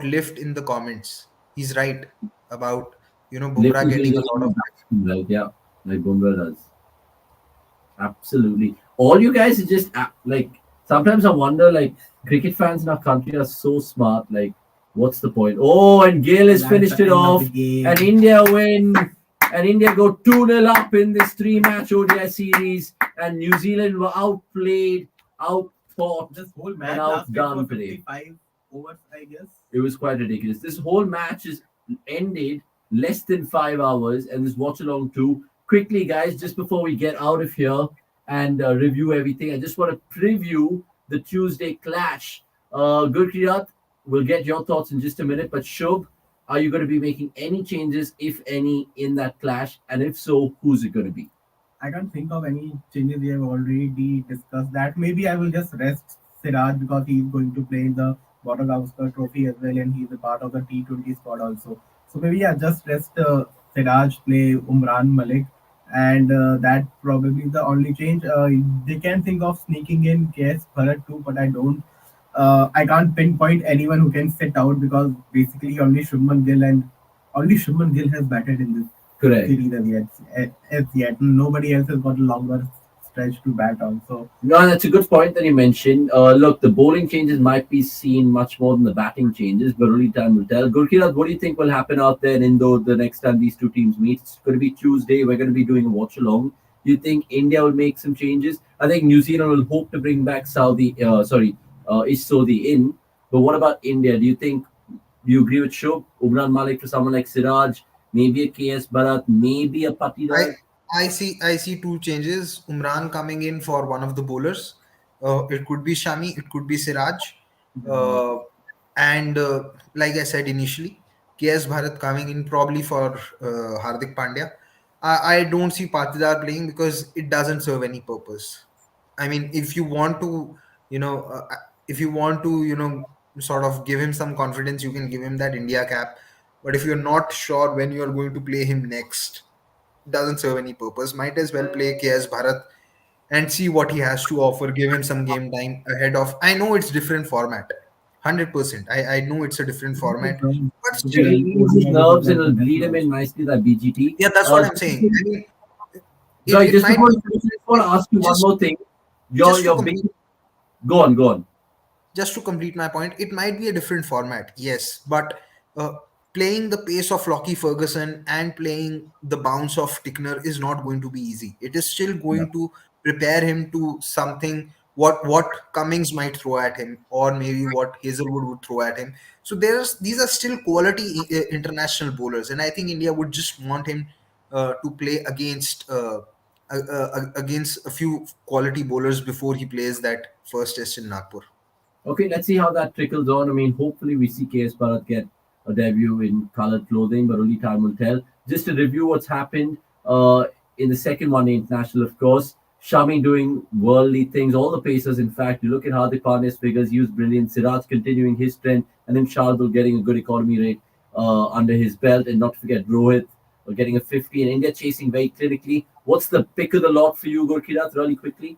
lift in the comments. He's right about Bumrah getting a lot of lift. Right, yeah, like Bumrah does. Absolutely. All you guys are just like, sometimes I wonder, like, cricket fans in our country are so smart. Like, what's the point? Oh, and Gale has finished it off, and India win, and India go 2-0 up in this 3-match ODI series, and New Zealand were outplayed, outfought, This whole and match lasted for outdone today. 55 overs, I guess. It was quite ridiculous. This whole match is ended less than 5 hours, and this Watchalong too. Quickly, guys, just before we get out of here and review everything, I just want to preview the Tuesday clash. Gurkirat, we'll get your thoughts in just a minute, but Shubh, are you going to be making any changes, if any, in that clash? And if so, who's it going to be? I can't think of any changes. We have already discussed that. Maybe I will just rest Siraj because he's going to play in the Watchalong Trophy as well, and he's a part of the T20 squad also. So maybe just rest Siraj, play Umran Malik, and that probably the only change. They can think of sneaking in KS Bharat too, but I don't. I can't pinpoint anyone who can sit out because basically only Shubman Gill has batted in this Correct. series as yet. Nobody else has got a longer stretch to bat on. So No, that's a good point that you mentioned. Look, the bowling changes might be seen much more than the batting changes, but only time will tell. Gurkirat, what do you think will happen out there in Indore the next time these two teams meet? It's going to be Tuesday. We're going to be doing a watch along. Do you think India will make some changes? I think New Zealand will hope to bring back Ish Sodhi in. But what about India? Do you agree with Shubh? Umran Malik for someone like Siraj, maybe a KS Bharat, maybe a Patidar? I see two changes. Umran coming in for one of the bowlers. It could be Shami, it could be Siraj. And like I said initially, KS Bharat coming in probably for Hardik Pandya. I don't see Patidar playing because it doesn't serve any purpose. I mean, if you want to, sort of give him some confidence, you can give him that India cap. But if you're not sure when you're going to play him next, doesn't serve any purpose. Might as well play KS Bharat and see what he has to offer. Give him some game time ahead of. I know it's different format, 100%. I know it's a different format, but still, He'll his nerves and it'll bleed him in nicely, that BGT. yeah, that's what I'm saying. I mean, Sorry, just might before be- I just want to ask you one just- more thing. just to Your complete- big. Go on. just to complete my point, it might be a different format, yes, but playing the pace of Lockie Ferguson and playing the bounce of Tickner is not going to be easy. It is still going to prepare him to something what Cummings might throw at him, or maybe what Hazelwood would throw at him. So these are still quality international bowlers, and I think India would just want him to play against a few quality bowlers before he plays that first test in Nagpur. Okay, let's see how that trickles on. I mean, hopefully we see KS Bharat get a debut in colored clothing, but only time will tell. Just to review what's happened in the second one international, of course. Shami doing worldly things. All the pacers, in fact, you look at Hardik Pandya's figures, he was brilliant. Siraj continuing his trend, and then Shardul getting a good economy rate under his belt, and not to forget Rohit getting a 50, and India chasing very clinically. What's the pick of the lot for you, Gurkirat, really quickly?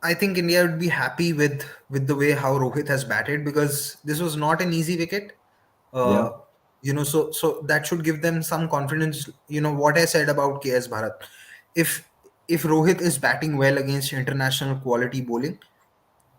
I think India would be happy with the way how Rohit has batted, because this was not an easy wicket. Yeah, Uh, so that should give them some confidence. What I said about KS Bharat. If if Rohit is batting well against international quality bowling,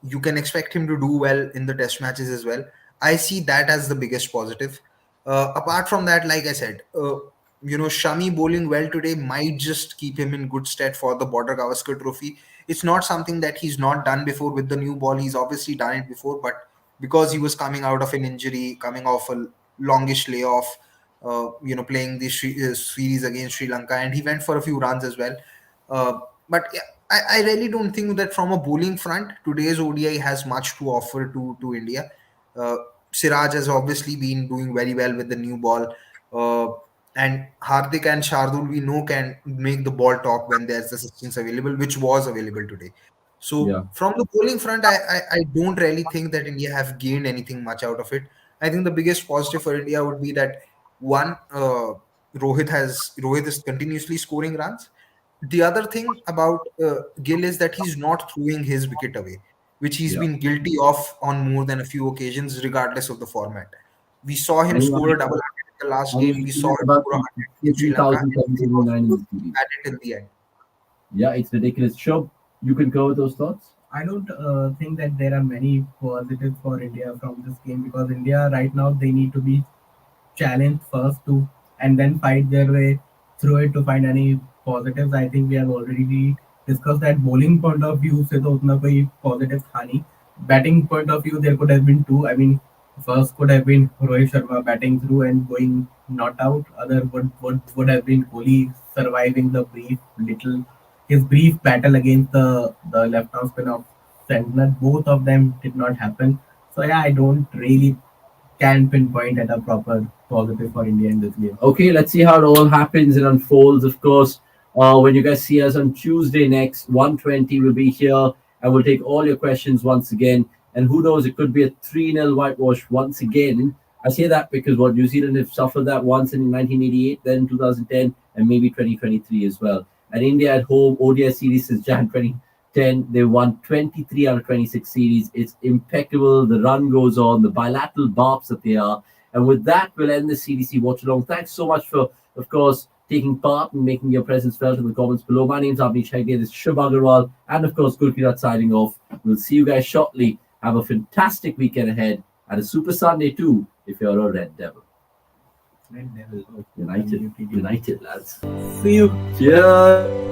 you can expect him to do well in the test matches as well. I see that as the biggest positive. Apart from that, like I said, Shami bowling well today might just keep him in good stead for the Border Gavaskar Trophy. It's not something that he's not done before with the new ball. He's obviously done it before, but because he was coming out of an injury, coming off a longish layoff, playing the series against Sri Lanka, and he went for a few runs as well. But yeah, I really don't think that from a bowling front, today's ODI has much to offer to India. Uh, Siraj has obviously been doing very well with the new ball. Uh, and Hardik and Shardul, we know, can make the ball talk when there's assistance available, which was available today. yeah. So from the bowling front, I don't really think that India have gained anything much out of it. I think the biggest positive for India would be that one, Rohit is continuously scoring runs. The other thing about Gill is that he's not throwing his wicket away, which he's Yeah. been guilty of on more than a few occasions, regardless of the format. We saw him And he score might, a double hundred in the last and game. We he saw had him about score 100 against Sri Lanka, and he was 14,779 in able the to series. bat it till the end. Yeah, it's ridiculous. Sure, you can cover those thoughts. I don't think that there are many positives for India from this game, because India right now they need to be challenged first to, and then fight their way through it to find any positives. I think we have already discussed that bowling point of view से तो उतना कोई positive था नहीं. Batting point of view there could have been two. I mean, first could have been Rohit Sharma batting through and going not out. Other would have been Kohli surviving the brief battle against the left arm spin of Sentner. Both of them did not happen. So yeah, I don't really can pinpoint at a proper positive for India in this game. Okay, let's see how it all happens and unfolds. Of course, when you guys see us on Tuesday next, 1:20, we'll be here and we'll take all your questions once again. And who knows, it could be a 3-0 whitewash once again. I say that because what New Zealand have suffered that once in 1988, then in 2010, and maybe 2023 as well. And India at home, ODI series since Jan 2010, they won 23 out of 26 series. It's impeccable. The run goes on, the bilateral barps that they are. And with that, we'll end the CDC watch along. Thanks so much for, of course, taking part and making your presence felt in the comments below. My name's Abhi Shaikh. This is Shubh Agarwal. And of course, Gurkirat signing off. We'll see you guys shortly. Have a fantastic weekend ahead and a super Sunday too if you're a Red Devil. Red Devil. United, lads. See you. Cheers.